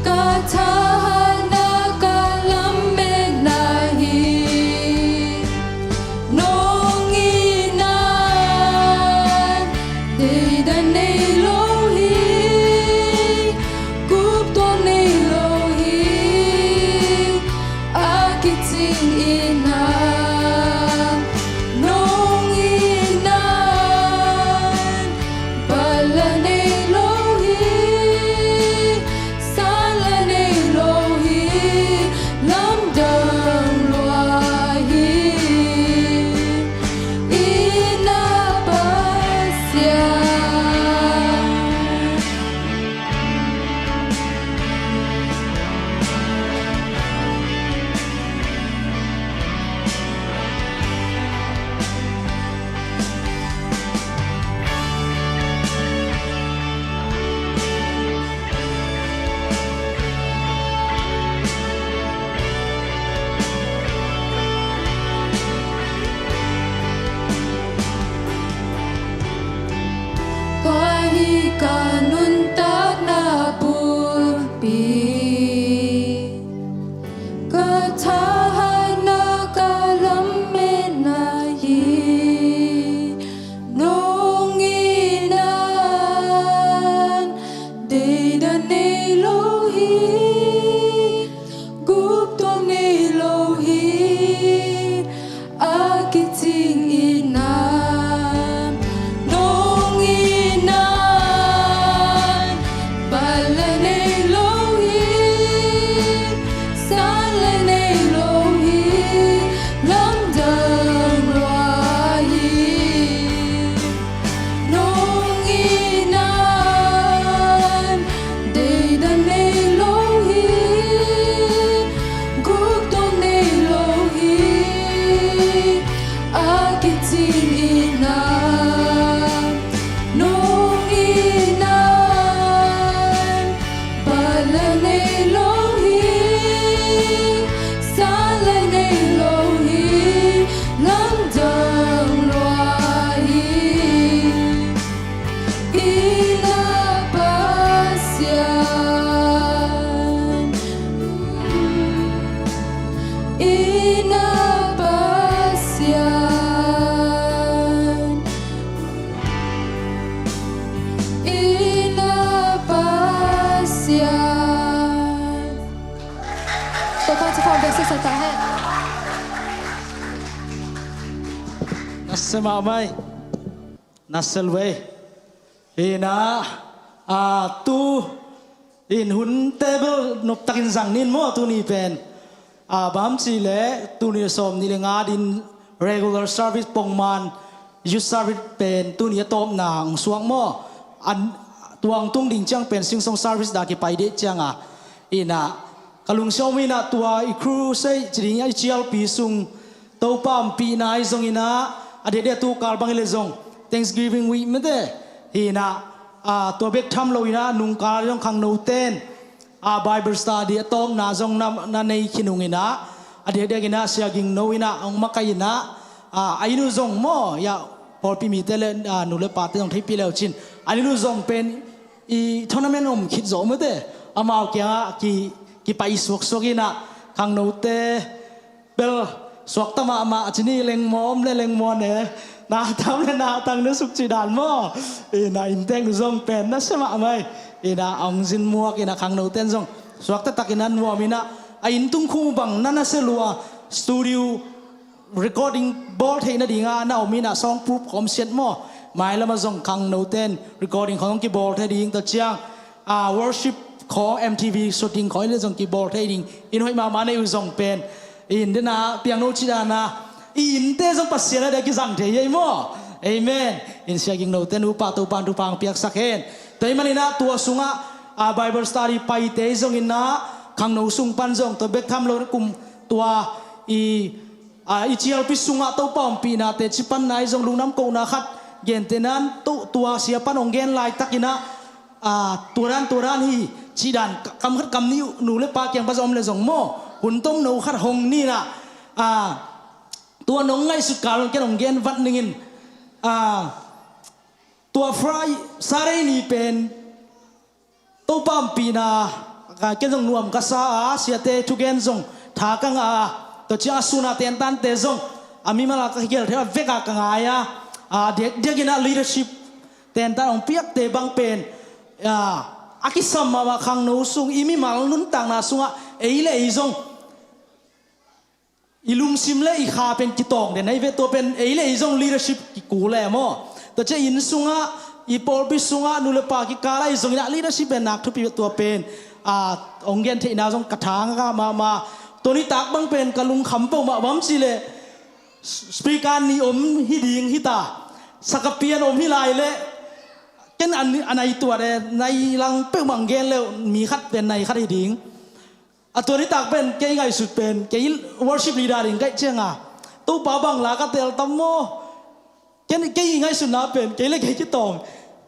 ka tha na ka lam me na hi nong i na de da nei lo hi kup to nei lo hi a ki ting in na ka nun tak na pulpi ka tha na ka lam me na hi nong i nan de da nei lo hi gup tom nei lo hi a ki ting in na Sema mai na selwe ina tu in hun table nop takin sang nin mo tu ni pen bam chi le tu ni som ni le nga din regular service pongman youth service pen tu ni tom nang suang mo an tuang tung ding chang pen sing song service da ki pai de chang ina kalung xiaomi na tua I crew sei chring ai chial pi sung to pam pi nai zong ina ade de tu kal bang le zong Thanksgiving week me de ina tua bek tham lo ina nung kal yong khang no ten Bible study tom na zong na nei khinung ina ade de ina sia ging no ina ong makai ina ai nu zong mo ya por pi mi tele nu le pa te jong thei pi leo chin ai nu zong pen I tournament om khit zo me de amao kya ki pai suak suakina khang no te bel suak tama ma chini leng mom le leng mo ne na tam le na tang ne suk chi dan mo ina in teng zong pen na sema mai ina ong jin muak ina khang no ten zong suak ta takinan mo mina a in tung khu bang nana se lua studio recording board he na dinga na omina song proof kom set mo mai lama zong khang no ten recording khong ki board he ding ta chiang worshipขอ MTV สดจริงขอให้เรื่องกีบอร์ดให้ดิ่งอินห้อยมาในอุซองเป็นอินเดน่าเปียโนชิดานะอินเตจงปัสเซียแล้วเด็กสั่งเทียมั่วเอเมนอินเสียกิงโนเตนูปาตูปันตูปังเปียกสักเห็นแต่มันนี่นะตัวสุงะBible study ไปเตจงอินนะขังโนสุงปันจงตัวเบกทำโลกุมตัวอีเจียลพิสุงะตัวป้อมปีนาเตชิปันนายจงลุงน้ำโกนาคัดเย็นเตนั้นตัวเสียปันองเกนลายตักอินะตัวร้านฮีชีดันคำนี้หนูเล็บปากยังผสมเลยส่งโม่หุ่นต้มหนูขัดหงนี่นะตัวน้องไงสุดการแกน้องเกนวัดนึงตัวฟรายซาเรนี่เป็นตัวปั๊มปีนาแกส่งนวมกษาเสียเตทุกเกนส่งทากังตัวเจ้าสุนัขเตียนตันเตส่งมีมาลากเกี่ยวเท่าเวกกังเด็กกินleadership เตียนตันองเปียกเตบังเป็นaki sama ma khang no sung imi mal nun tang na sunga eile izong ilum sim le I kha pen ki tong de nei ve to pen eile izong leadership ki ku le mo to che in sunga I pol bi sunga nu le pa ki kala izong ina leadership ben nak thu pi to pen onggen the ina jong kathang ga ma to ni tak bang pen kalung kham po ma bam chi le speaker ni om hi ding hi ta sakapian om hi lai leเช่นอันไหนตัวเดในลังเป้งบังเกนแล้วมีคัดเป็นในคัดดิ่งตัวนี้ตักเป็นเกย์ไงสุดเป็นเกย์ worship leader ดิ่งเกย์เชียงตู้ป่าบังลากระเตลตั้มโมเกย์ไงสุดน่าเป็นเกย์เล็กเกย์จิตตอง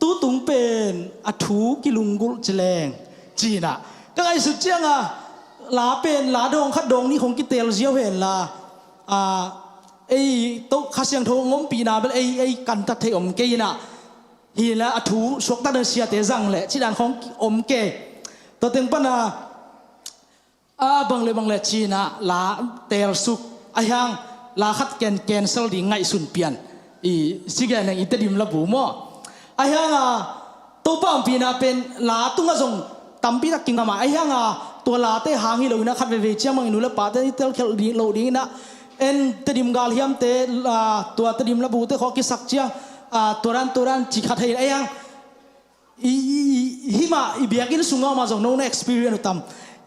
ตู้ตุงเป็นอัฐูกิลุงกุลเจริญจีน่ะก็ไงสุดเชียงลาเป็นลาดงคัดดงนี่คงกิเตลเสียวเห็นละไอ้ตู้ข้าเสียงโทงมปีนาเป็นไอ้กันตัดเทอมเกย์น่ะฮีละอัฐูสวกตาเดเซียเตจังแหละที่ด้านของอมเกตัวเต็งปนาบังเลจีน่ะลาเตลสุกอายังลาคัดแกนเซลดิ่งไงสุนเปียนสิแกนอิตาดิมละบูมอายังตัวป้อมปีน่ะเป็นลาตุงะจงตัมปีตะกิงกะมาอายังตัวลาเตหางฮิโลนะคัดเวเจียมังอินุละปาเตเตลเคลดิ่งโลดิ่งนะเอ็นตะดิมกาลฮิมเตตัวตะดิมละบูเตขอกิสักเจียตัวรันจิขัดให้ไอ้ยังฮิมาอีเบียกินสุงเอามาจากโน้น experience ตั้ม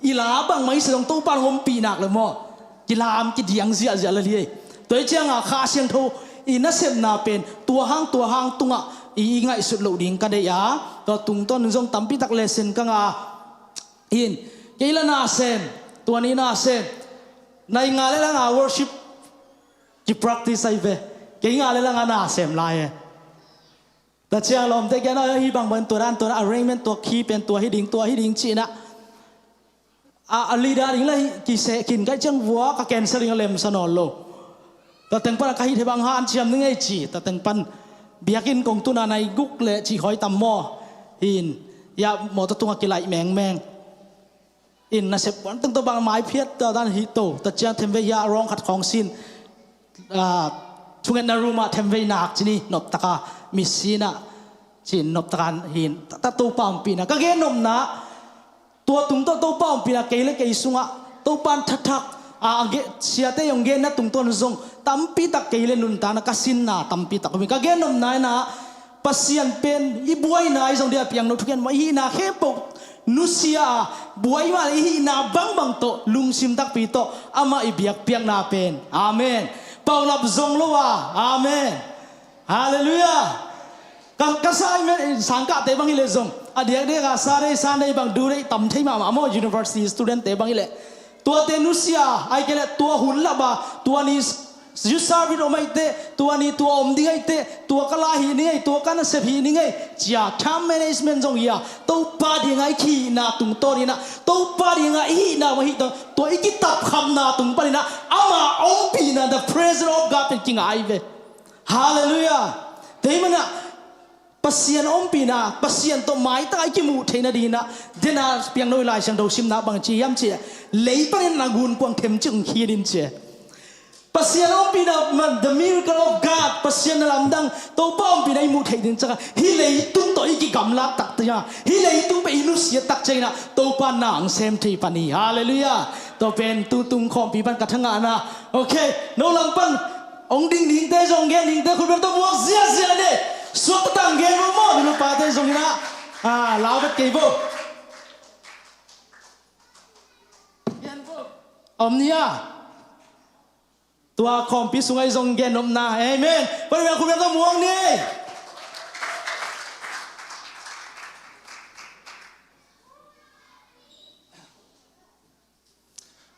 อีลาบังไม่สะดงตู้ปานงมปีนักเลยมั้งกีฬามกิดยังเสียเลยตัวเจ้าข้าเสียงโทอีน่าเสพนาเป็นตัวห้างตุงอีไงสุดหลุดดิ่งกันได้ยาตัวตุงต้นนึงจงตั้มปีตักเลเซนกังอินกีฬาน่าเซมตัวนี้น่าเซมในงานเรื่องworship จี practice ไอ้เว้กีงานเรื่องน่าเซมลายแต่เชียงลมแต่แกน่าฮีบางเป็นตัวนั้นarrangement ตัวคีเป็นตัวฮิดิ่งจีนะลีดาดิ่งเลยกิเสกินก็จังวัวก็แกนเซลิงเลมสนอลโลแต่ตั้งปันก็ฮิที่บางฮานเชียมนึงไอจีแต่ตั้งปันเบียกินกงตุนาในกุกเลจีหอยตำหม้ออินยาหมอตะตุงกิไลแมงอินน่ะเสพวันตั้งตัวบางไม้เพียรตัวด้านฮิโตแต่เชียงเทมเวียร้องขัดของสินชุงเงินนารูมาเทมเวนักจีนี่นบตะกามิสีนะจีนนบตะการหินตะตัวปามปีนะก็เกนนมนะตัวตุงตัวปามปีนะเกย์เกย์สุงะตัวปานทักเกเสียเตยงเกนนะตุงตัวนึงตั้มปีตะเกย์นุนตานะก็สินนะตั้มปีตะก็มีก็เกนนมนะ pasien pen i buai na i song dia piang no thuken ma hi na khe pok nusia buai ma hi na bang to lungsim tak pi to ama i biak piang na pen amen paulap zong lo wa amen hallelujah ka sai men sangka te bang ile zong adia de ga sare sanai bang dure tam thei ma mo university student te bang ile tua te nusia ai kele tua hun la ba tua ni you serve it omai te tua ni tua om ding ai te tua kala hi ni ai tua kana se hi ni ngai chia tham management jong ya to pa ding ai khi na tung to ni na to pa ding ai hi na ma hi to tua iki tap kham na tung pa ni na ama om pi na the presence of God pen king ai ve hallelujah te mana pasien om pi na pasien to mai ta ki mu theina di na dena piang noi lai sang do sim na bang chi yam chi lei pa na gun kwang them chung khi din che pasien om pi na the miracle of God pasien na lam dang to pa om pi na mu thei din cha hi lei tung to ki gam la tak ta ya hi lei tung pe inu sia tak chai na to pa na ang sem thei pa ni hallelujah to pen tu tung khom pi ban ka thanga na okay no lang pan ong ding ding te jong gen ding te khu ber to mo zia zia ne suốt tầng game vô mò thì nó phá tay dùng na lão bất kỳ vô ông nia tua không biết xuống ai dùng game ông na amen bây giờ không biết tao muốn đi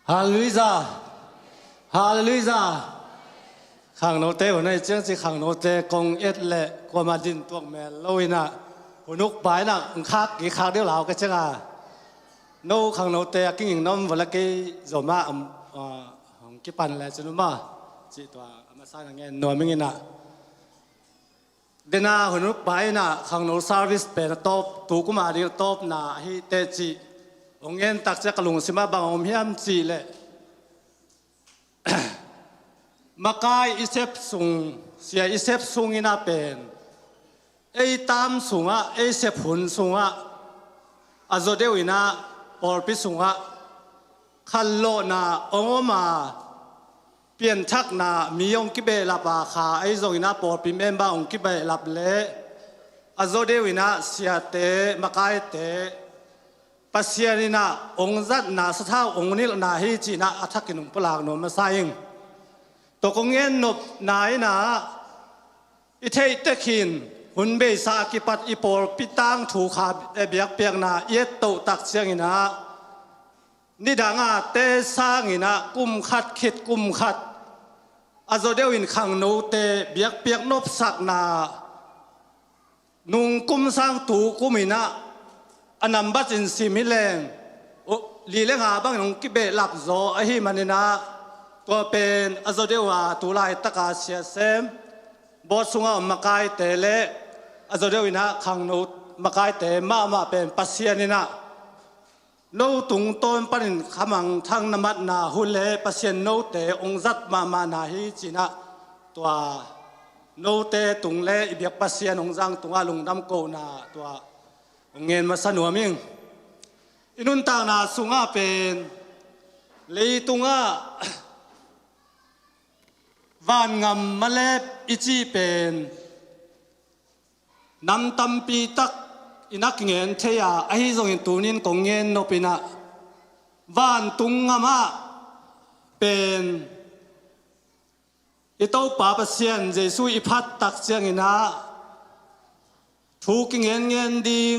Hallelujah Hallelujah khang nô tê hôm nay chương trình khang nô tê công yết lệ qua mà din tuộc mẹ lâu na hồi lúc bài na khác cái khác điều lão cái chứ nô khang nô tê kinh nghiệm năm và là cái rồi mà cái bàn là cho nó mà chị tòa mà sai là nghe nói mình nghe nè đến hồi lúc bài na khang nô service về là top tu cũng mà đi top na hi tê chị ông nghe tắc chắc cái lùng xem mà bằng ông hiểm chị lệ makai isep sung sia isep sung ina pen ei tam sunga ei sep hun sunga azodeu ina orpi sunga khallo na ongoma pian thak na miyong kibe lapa kha ei zong ina porpi memba ong kibe lap le azodeu ina sia te makai te pasianina ongjat na sathau ongnil na hi chi na athakinung pulak no ma saing to kong en nop nai na i thei te khin hun be sa ki pat i por pitang thu kha e biak piak na yet to tak chiang ina ni danga te sang ina kum khat khit kum khat azodeu in khang no te biak piak nop sak na nung kum sang tu kumina anam bat in simileng li le nga bang nong ki be lap zo a hi maninaตัวเป็นอโซเดียวตุลายตะกาเสียเซมบอสุงะมาไกเตเลอโซเดียวนะขังนูมาไกเตมาเป็นปัสเซียนินะนูตุงต้นปันขมังทางนมัดนาหุเลปัสเซียนนูเตองจัดมานาฮิจินะตัวนูเตตุงเลอิเบียปัสเซียนองจังตุงอาลุงดำโกนาตัวเงินมาสนัวมิงอินุนตางนาสุงะเป็นเลยตุงะวันงามมาเล็บอิจิเป็นนำตัมปีตักอินักเงินเทียไอฮิซงอินตูนินกงเงินโนปินะวันตุงงามะเป็นอิโตปาปเซียนเจสุอิพัดตักเจียงอินะถูกเงินดิ่ง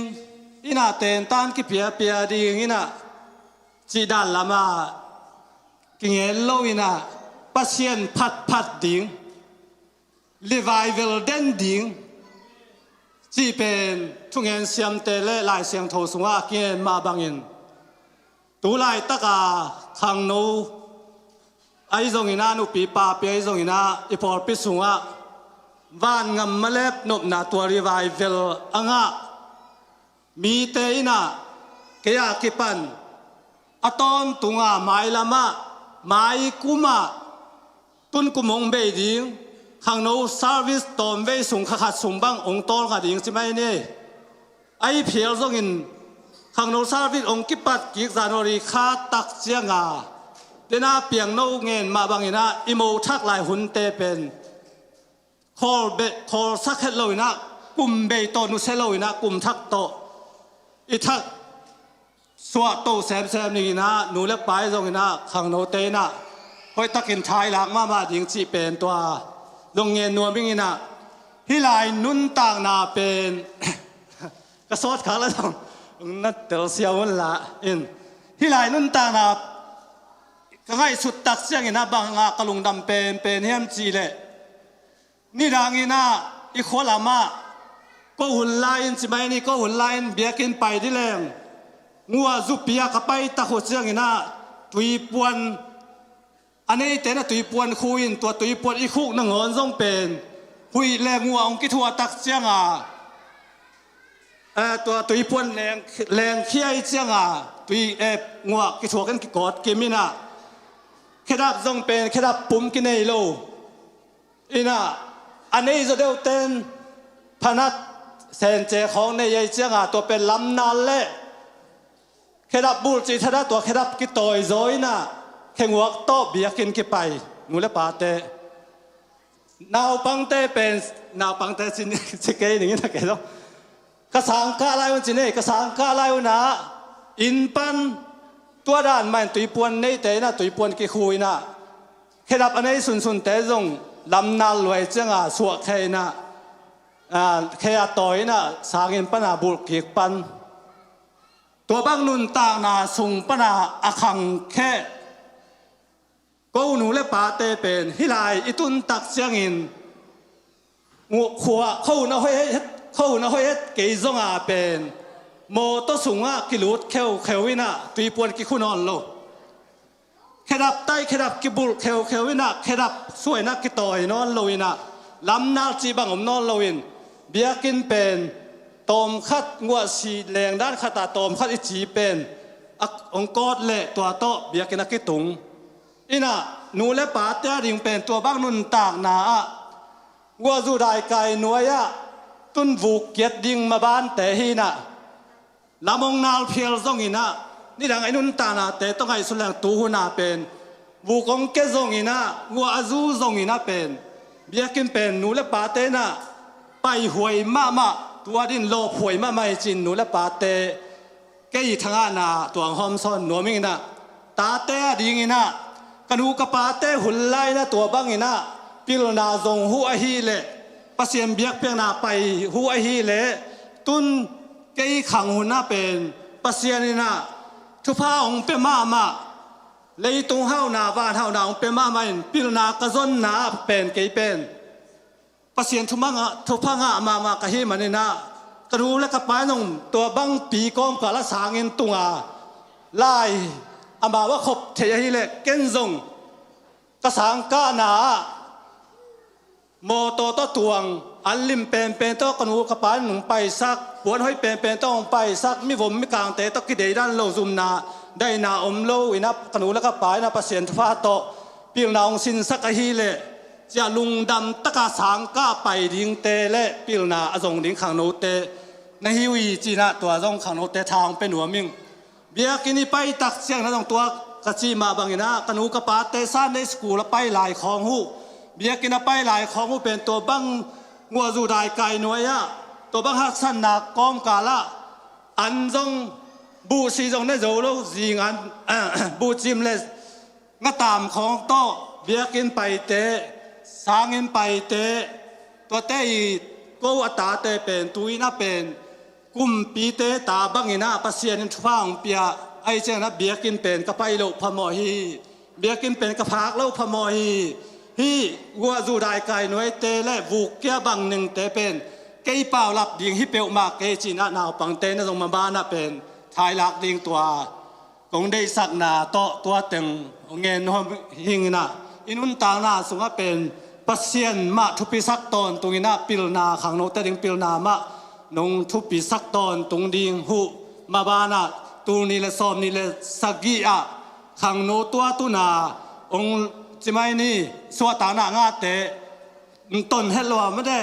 อินะเตนตันกิเปียดิ่งอินะจีดันละมาเงินโลอินะปัสเซียนพัดดิ่งรีไวเวลเด่นดิ่งจีเป็นทุกเงินเสียมเตเลลายเสียงโทสงะเงินมาบางอินตูลายตะกาขังนูไอซงอินานุปีปาเปียไอซงอินาอีพอร์ปิสงะวันงามมาเล็บนบนาตัวรีไวเวลอ่างะมีเตอินะเกียกิปันอตอนตุงะไมละมะไมกุมะตุนกุมงเบดิงขังนูซาร์วิสตอมเวสุงขัดสุงบังองตอลขัดดิงใช่ไหมเนี่ยไอเพียรซงอินขังนูซาร์วิสองกิปัดกิกซานอรีคาตักเจียงาเดน่าเปียงโนเงินมาบางอินะอิโมทักลายหุ่นเตเป็นคอลสักเฮลโลนะ กุมเบโตนุเซโลอินะกุมทักโตอิทักสวะโตแซมนี่นะหนูเล็กไปตรงนะขังโนเตนะหอยตะกินทายหลักมาดิงจีเป็นตัวลงเงินนัวมิงนะฮิลายนุนต่างนาเป็นกระสอบขาแล้วต้องนั่นเตลเซียวนั่นละอินฮิลายนุนต่างนาก็ให้สุดตักเสียงนะบางงากระลุงดำเป็นเฮียมจีเลยนี่ดังนะอีโคลามาก็หุ่นไลน์สิไหมนี่ก็หุ่นไลน์เบียกินไปที่แรงงัวจุปียกไปตะโขเสียงนะตุยปวนอันนี้แต่นะตุยปวนคุยตัวตุยปวนอีคุกนังหอนส่งเป็นคุยแรงงัวองกิทัวตักเสียงตัวตุยปวนแรงเขี้ยเสียงตุยงัวกิทัวกันกิกอดกิมินะแค่ดับส่งเป็นแค่ดับปุ่มกินในโลอินะอันนี้จะเดียวเต้นพนัดเซนเจของในยัยเจียงตัวเป็นลำนาเล่แค่ดับบูรจีถ้าได้ตัวแค่ดับกิโตยโซยนะแข่งวักโตเบียกินกิไปงูเล็บปาเตนาวปังเตเป็นนาวปังเตสินสิเกยอย่างนี้นะแกต้องกระสังกาไลวันจีนี่กระสังกาไลวันนะอินปันตัวด้านมันตุยปวนในเตนะตุยปวนกิคุยนะแค่ดับอันนี้สุนเตจงลำนาลวยเจียงสวกแค่นะแค่ต่อยนะสางินปนาบุกกิกปันตัวบางนุนต่างนาสุงปนาอคังแค่กูหนูและปาเตเป็นฮิลายอิตุนตักเสียงอินงูขวาเข้าหน้าห้อยเกยจงเป็นโมโตสุงกิลุดเขวินะตุยปวนกิคุนอนโลแค่ดับไตแค่ดับกิบุลเขวินะแค่ดับสวยนักกิต่อยนอนโลวินะลำนาจีบังอมนอนโลวินเบียกินเป็นตอมคัดงัวสีแรงด้านขตาตอมคัดอิจีเป็นองกอดเละตัวโตเบียกินนักกิตุงอินะหนูและป่าเตี้ยดิ่งเป็นตัวบ้างนุนตากนางัวจูได้ไก่หน่วยตุนบุกเกียดดิ่งมาบ้านแต่ฮีนะลำมงนาลเพียลซงอินะนี่ดังไอ้นุนตานาแต่ต้องให้สุดแรงตูหุนาเป็นบุกองเกซงอินะงัวอาจูซงอินะเป็นเบียกินเป็นหนูและป่าเตนะไปหวยมาตัวดินโลหวยมาไม่จินหนูและป่าเตแกอีทางนาตัวหอมซ่อนหนูมิงนะตาเตดิ่งอินะกันหูกป่าเตหุ่นไล่นะตัวบังอินะพิลนาซงหัวฮีเล่ปัสเซียมเบียกเพียงนาไปหัวฮีเล่ตุนแกอีขังหุ่นน่าเป็นปัสเซียนนะทุพาองเป็นมาเลยตรงเฮานาบ้านเฮานาองเป็นมาพิลนากระซนนาเป็นเกยเป็นปัสเซียนทุพังมากะฮิมันนี่นะกระดูและกระปายนงตัวบังปีกอมกะละสางินตุงไล่อามาว่าขบเทียฮิเล่เกนซงกระสังกานาโมโตโตตวงอันลิมเป็นโตกระดูกระปายหนุ่งไปซักปวนห้อยเป็นต้องไปซักมิผมมิกลางเตตกิเดด้านโลซุมนาได้นาอมโลอินับกระดูและกระปายนาปัสเซียนทุพาโตปีนองสินสักฮิเล่จะลุงดำตะกาสังก้าไปดิ้งเตและปิลนาอจงดิ้งขังโนเตในฮิวีจีน่ะตัวจงขังโนเตทางเป็นหัวมิงเบียกินีไปตักเสียงนะตรงตัวกะจีมาบางนะกนูกระปาเตซ่านในสกูลไปหลายของหูเบียกินไปหลายของหูเป็นตัวบังงัวจูได้ไก่หน่วยตัวบังฮักสันนักกอมกาละอันจงบูซีจงในโจโลจีงันบูจิมเลสงะตามของโตเบียกินไปเตสางินไปเตตัวเตยกูอัตาเตเป็นตุยน่าเป็นกุมปีเตตาบังอินะปัสเซียนทุฟังเปียไอเจ้านะเบียกินเป็นกระไปโลพมอฮีเบียกินเป็นกระพากโลพมอฮีวัวจูได้ไก่หน่วยเตและบุกเกียบังหนึ่งเตเป็นเกยเป่าหลับดิ่งฮิเปลมากเกจีน่ะนาวปังเตนะตรงมาบ้านน่ะเป็นทายหลักดิ่งตัวคงได้สักนาโตตัวตึงเงินหิงนะอินุนตานาสุงเป็นปัสเซียนมาทุปิสักตอนตรงนี้นะปิลนาขังโนแต่ดิ่งปิลนามะนงทุปิสักตอนตรงดิ่งหูมาบ้านะตูนี่เลยซอมนี่เลยสักกีอะขังโนตัวตุนาองจิไม่นี่สวดตานางาเตต้นเฮลวไม่ได้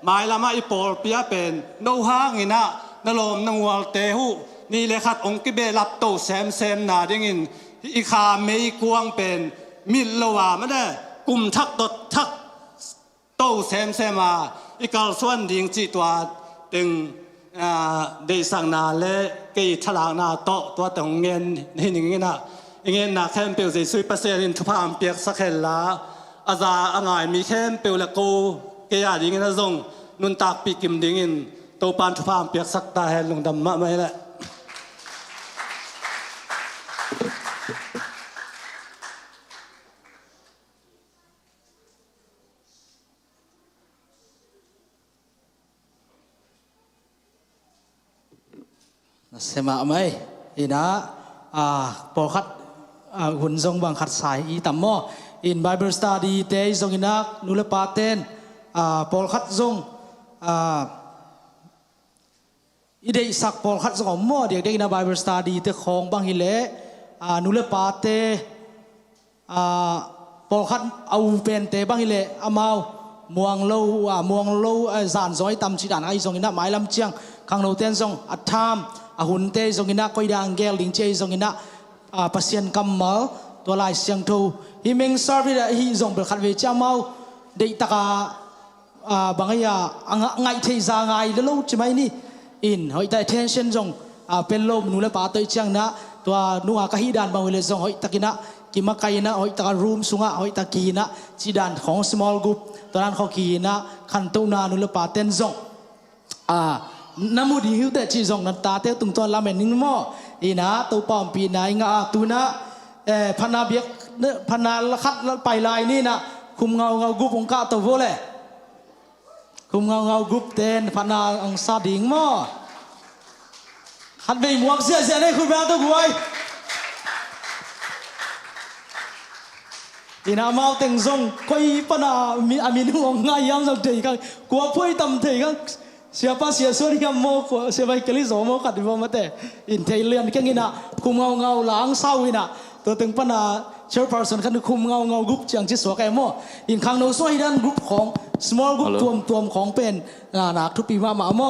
หมายละมาอีโปลเปียเป็นโนฮางินะนลมนงวัลเตหูนี่เลยขัดองกิเบรับโตแซมนาดิ่งินอีคาเมย์กวงเป็นมิลวาไม่ได้กุมทักตดทักโตแซมมาอีกาลส่วนดิ่งจีตัว ตึงได้สั่งนาและกีฉลางนาโตตัวตรงเงินนี่อย่างงี้นะอย่างงี้นะแค่เปียวสิซุยเปอร์เซ็นต์ทุพามเปียกสักแค่ละอาจารย์อ่างมีแค่เปียวละกูเกียร์อย่างงี้นะส่งนุนตากปีกิมดิ่งตัวปานทุพามเปียกสักตาแหลงดำมะไม่แหละเสมาไหมอีนะปอคัดหุ่นทรงบางขัดสายอีตัมโมอินไบเบิลสตาดีเตยทรงอินักนุเลปาเตนปอคัดทรงอีเดสักปอคัดทรงหม้อเด็กๆนะไบเบิลสตาดีเตของบางฮิเลนุเลปาเตปอคัดเอาเป็นเตบางฮิเลอามาวมวงโลจานซอยตำชิดานไอทรงอินักหมายลำเชียงขังโนเตนทรงอัฐามหุ่นเตยทรงอินักคอยดังเกลลิงเจทรงอินักปัสยันกัมมัลตัวลายเสียงทูฮิเมงซาร์วิดฮิซงเบลขัดเวจามาเด็กตากบางอย่างไงเทซาไงแล้วลูกใช่ไหมนี่อินหอยแต่ attention ซงเป็นลมนูเลปาตัวเชียงนะตัวนัวกะฮิดานบางเวลซงหอยตะกินะกิมะไกนะหอยตะรูมสุงะหอยตะกีนะจีดานของ small group ตอนนั้นเขากีนะขันตูนานูเลปาเต้นซงน้ำมูดีหิวแต่จีซงนันตาเต้ตุงตอนลาเมนิงโมอีนะตัวปอมปีนายงาตูนะพนาเบียกพนาละคัดไปลายนี่นะคุมเงากุบองค์กาตัวโวเลยคุมเงากุบเต้นพนาองซาดิงโมขัดไปหมวกเสียได้คุณแม่ตัวกวยอีนะมาเต็งซงคอยพนามีอามินห่วงง่ายยามสักทีกันกลัวพูดตำทีกันsiapa siapa yang mau siapa kali zomo kat di bawah mata Thailand kan ina kum ngau lang sau ina to teng pana chairperson kan kum ngau group chiang chi so kai mo in khang no so hidan group ของ small group รวมของเป็นนักทุปีมาโม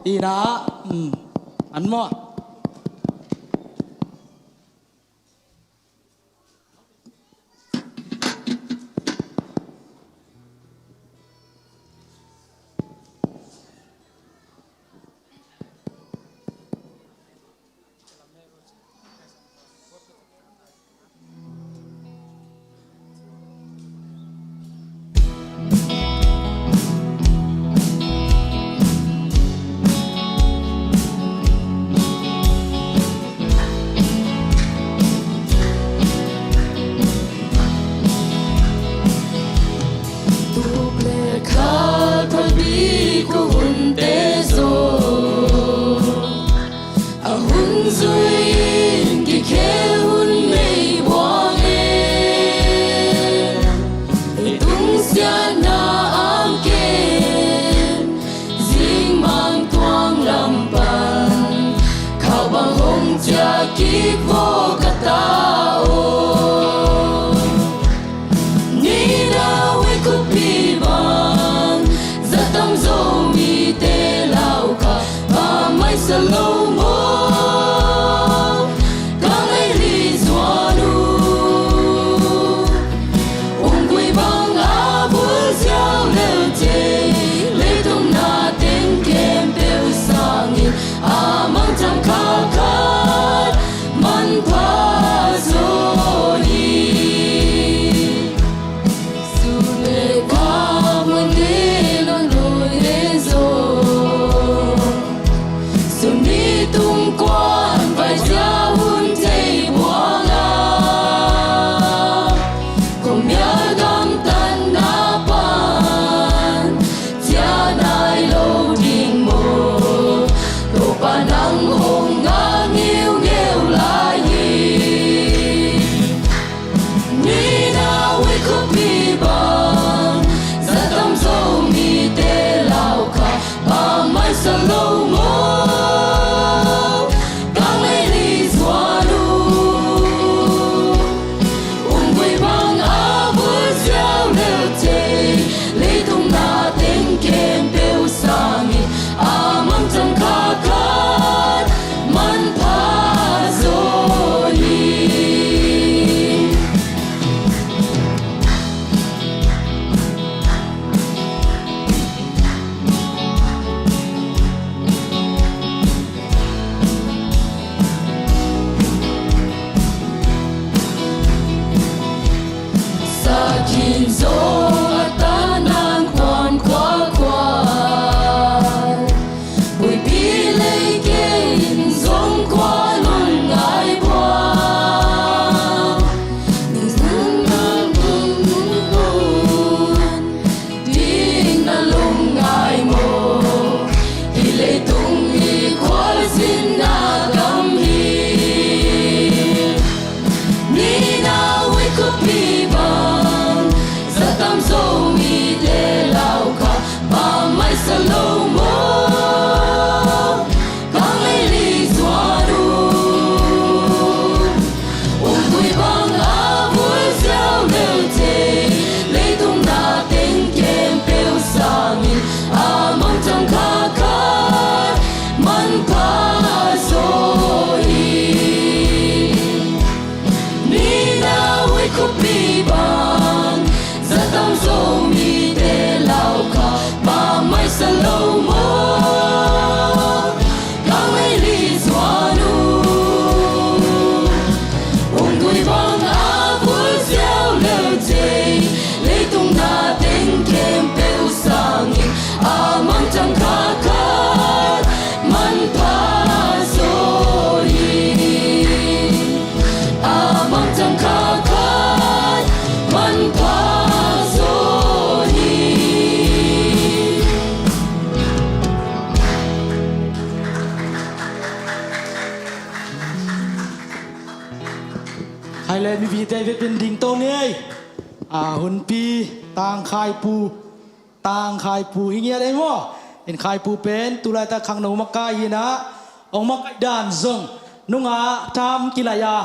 อีนะอันโมNi na we kupi bang zatang zomi le mi vi te ve pin ding to nei hun pi tang khai pu hi ngia dei mo in khai pu pen tu lai ta khang no ma ka hi na ong ma kai dan zong nunga tam kilaya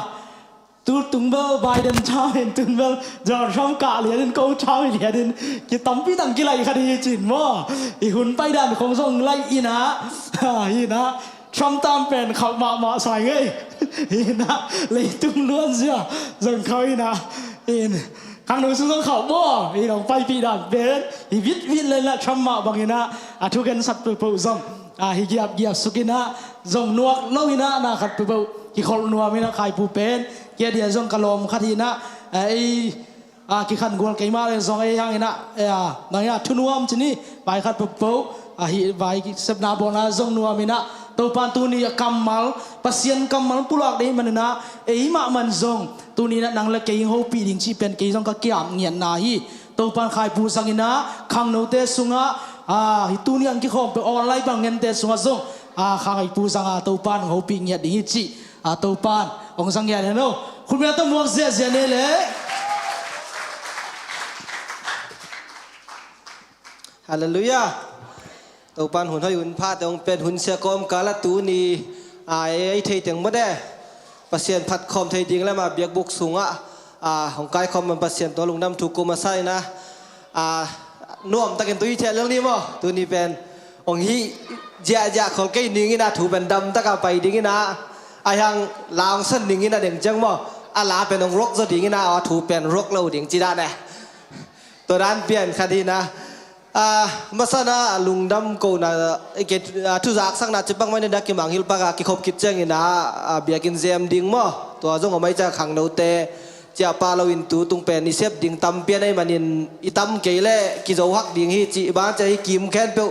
tu tung bơ Biden chao hiện tung bơ giờ trong cả liền câu chao liền cái tấm pi tầng kia lại khai đi chỉnh mo thì hun Biden không dùng lại ina Trump tam pen khẩu mà xoài ngay ina lấy tung luôn chưa dần khơi ina in khang nông xuống khẩu mo thì đồng bay pi đàn bên thì viết lên là Trump mà bằng ina thu gần sắt bự dòng hi giap sukina dòng nuộc lâu ina na khát bự ki khol nuwa mina khai pu pen kia dia zong kalom khathina ai ki khan gol keima le zong ai hang ina naya thunuam chini bai khat pu hi bai sabna bona zong nuwa mina to pan tu ni kamal pasien kamal pulak dei manina ei ma man zong tu ni na nang le ke ho pi ding chi pen ke zong ka kiam ngian na hi to pan khai pu sangina khang no te sunga hi tu ni ang ki khom pe online bang ngen te sunga zong khai pu sanga to pan ho pi ngiat ding chi tàu pan ông sang nhà này đâuคุณแม่ต้องมองเสียเนี่ยเลยฮาเลลูยาตาวปันหุ่นให้หุ่นพาแต่องเป็นหุ่นเสียกอมกาลตูนีไอ้เทยเตียงไม่ได้ปัสเซียนพัดคอมเทยดิ้งแล้วมาเบียกบุกสูงของกายคอมมันปัสเซียนตัวลุงน้ำถูกกุมาใส่นะน่วมตะเกียนตัวอีเทเรื่องนี้มั้งตัวนี้เป็นองฮีเจ้าของแกนิ่งนะถูเป็นดำตะกาไปดิ้งนะยังลาวเส้นดิ่งนะเด่งจังมั้งลาเป็นองรกจะดิ่งนะถูเป็นรกเราดิ่งจีด้าเนี่ยตัวนั้นเปลี่ยนคดีนะมาซะนะลุงดำกูนะเกิดทุจักสังนาจิบังไม่ได้ดักกิมังฮิลปากกิขบคิดเจงนะเบียกินเซมดิ่งมั้งตัวจงเอาไม่จะขังโนเตเจ้าปาเราอินตูตุงเป็นนิเซฟดิ่งตำเปียในมันอินอิตำเกยเล่กิโจฮักดิ่งฮีจีบ้านจะให้กิมแค้นเปียว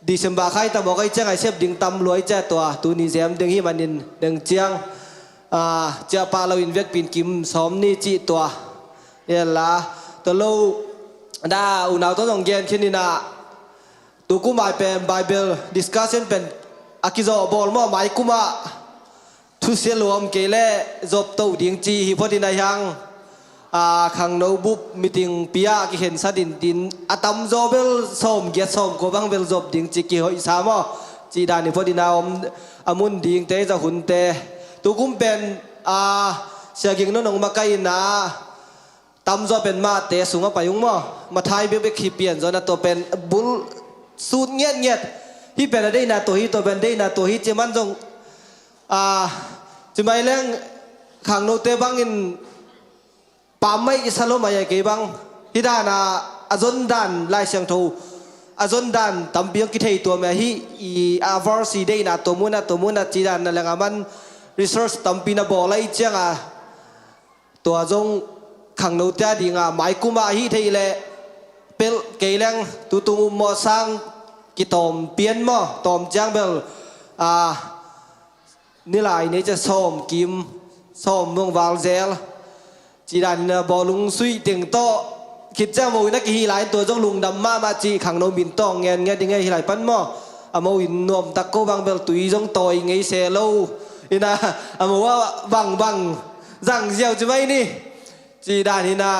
ดิฉันบอกใครแต่บอกไอ้เจ้าไอ้เซฟดิ่งตำรวยเจ้าตัวตูนิเซมดิ่งฮีมันอินดิ่งเจียงเจ้าปาเราอินเวกปินกิมซ้อมนี่จีตัวเนี่ยละตัวเราได้อุณหภูมิต้องเย็นขึ้นนี่นะตัวกูมาเป็นไบเบิลดิสคัสชันเป็นอากิโซบอลมั่วหมายกูมาทุเสียรวมเกล้จบตัวดิ่งจีฮิพอดีนายยังขังโนบุบมิติงปียกิเห็นสัดินดินอาตัมโซเบลส้มเกียรส้มกูบังเบลจบดิ่งจีกิหอยสามอ่ะจีดานิพอดีนาอมอามุนดิ่งเตจะหุ่นเตตัวกูเป็นเสียกิ่งโนนงมาไกนะตำจอเป็นมาเตะสูงไปยุ่งมั้งมาไทยเบี้ยขี้เปลี่ยนจอนะตัวเป็นบุลสูดเงียบที่เป็นอะไรนะตัวที่ตัวเป็นได้นะตัวที่เจมันจงจะไม่เรื่องขังโนเตบังอินป่าไม่อิสลามอะไรกี่บังที่ด้านะอาจนดันลายเสียงทูอาจนดันตำเบียงกิเทยตัวแม่ที่อาวอร์ซีได้นะตัวมุนจีดันนั่นแหละมันรีเสิร์ชตำปีน่ะบอกอะไรเจ้าตัวจงขังโนเตียดิ่งหมายกุมาฮิเทเลเปลเกลังตุตุมอสังกิตอมเปลี่ยนมอตอมจังเบลนี่หลายนี่จะซ้อมกิมซ้อมเมืองวาลเซลจีดันบอลุงซุยเตียงโตคิดจะมวยนักฮีหลายตัวจงลุงดำมาจีขังโนบินตองเงี้ยดิ่งไงฮีหลายปั้นมอมวินนวมตะโกบังเบลตุยจงต่อยไงเซโลอินะมว่าบังจังเจียวจะไม่นี่จีด้านนี้นะ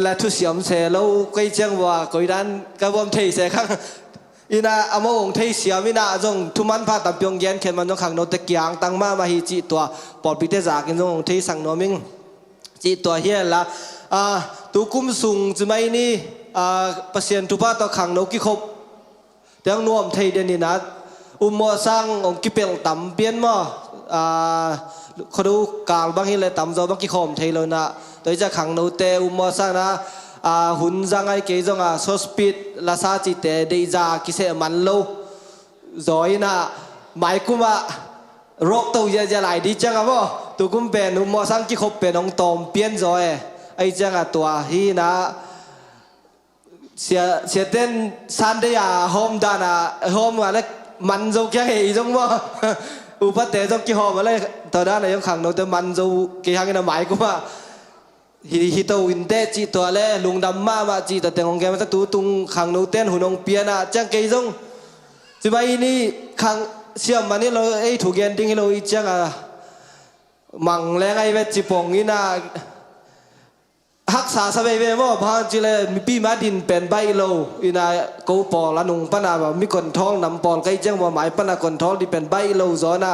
และทุเสียมเสแล้วก็จังว่าก็ด้านกระบวนเทเสข้างอีน่ะอามงเทเสียมิน่ะจงทุมันพาตับเปียงเย็นเข็นมันจงขังโนตะเกียงตั้งมาฮิจีตัวปอดปิเตจากินจงเทสังโนมิงจีตัวเฮียละตุกุมสุงจะไม่นี่เปอร์เซ็นต์ทุพาตัวขังโนกิคบเดี๋ยวนวมเทเดนี่นะมัวสร้างองกิเปลต่ำเปียนมาเขาดูกาลบางทีเลยต่ำโจบางกี่คมเทเลยนะโดยจะขังโนเตมัวสร้างนะหุ่นจังไงเกยจงโซสปีดลาซาจิเตเดจากิเซมันโลจอยนะหมายกุมาโรคตัวจะหลายดีจังอ่ะบ่ตัวกุมเป็นมัวสร้างกี่คบเป็นองตอมเปลี่ยนจอยไอ้จังอ่ะตัวฮีนะเสียเต้นซันเดียโฮมดานะโฮมอะไรมันโจแค่เหยจงบ่อุปเตจงกี่หอมอะไรตอนนั้นยังขังโนเตมันโจกี่หังกันหมายกูว่าฮิตวินเตจีตัวเล่ลุงดำมาจีแต่แต่ของแกมันจะตูตุงขังโนเตนหุ่นองเปียนะจังกี่จงจะไปนี่ขังเชื่อมมันนี่เราไอ้ถูกเกณฑ์ดิ้งเราอีจัง มังแรงไอเวจิปงนี่นะฮักษาสบายเวมอพาจิเลมีปีมาดินเป็นใบโลอีนากูปอละนุงปนาแบบมีคนท้องนำปอนใกล้เจ้าว่าหมายปนาคนท้องที่เป็นใบโลซอนะ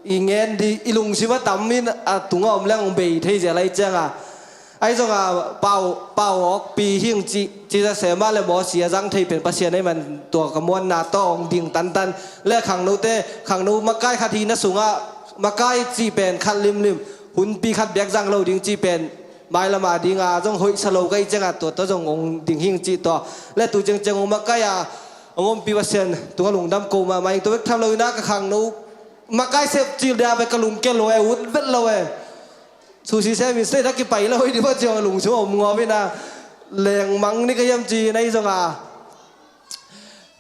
อีเงินดีอีลุงชิวะตำมินตุงอมแรงเบยเทจะไรเจ้าไอ้จงเป่าออกปีหิ้งจีจะเสมาเลยหมอเสียจังที่เป็นปัสเซียนให้มันตัวกระมวลนาต้องดิ่งตันและขังนู้เต้ขังนู้มาใกล้คดีนะสูงมาใกล้จีเป็นคันริมหุ่นปีคัดแบกจังเราดิ่งจีเป็นไม่ละมาดิ่งจงหอยสโลใกล้จังตัวจงองดิ่งหิ้งจีตัวและตัวจังองมาใกล้องปีปัสเซียนตัวหลงดำโกมาไม่ตัวทำเลยนะกับขังนู้มาใกล้เสพจีเดียไปกระลุงเกลโลเอวุ้นเวทโลเอสุชีเซมิสเตทักกี่ไปแล้วที่ว่าเจ้าหลงชั่วมัวไปนะแรงมังนี่ก็ยังจีในจง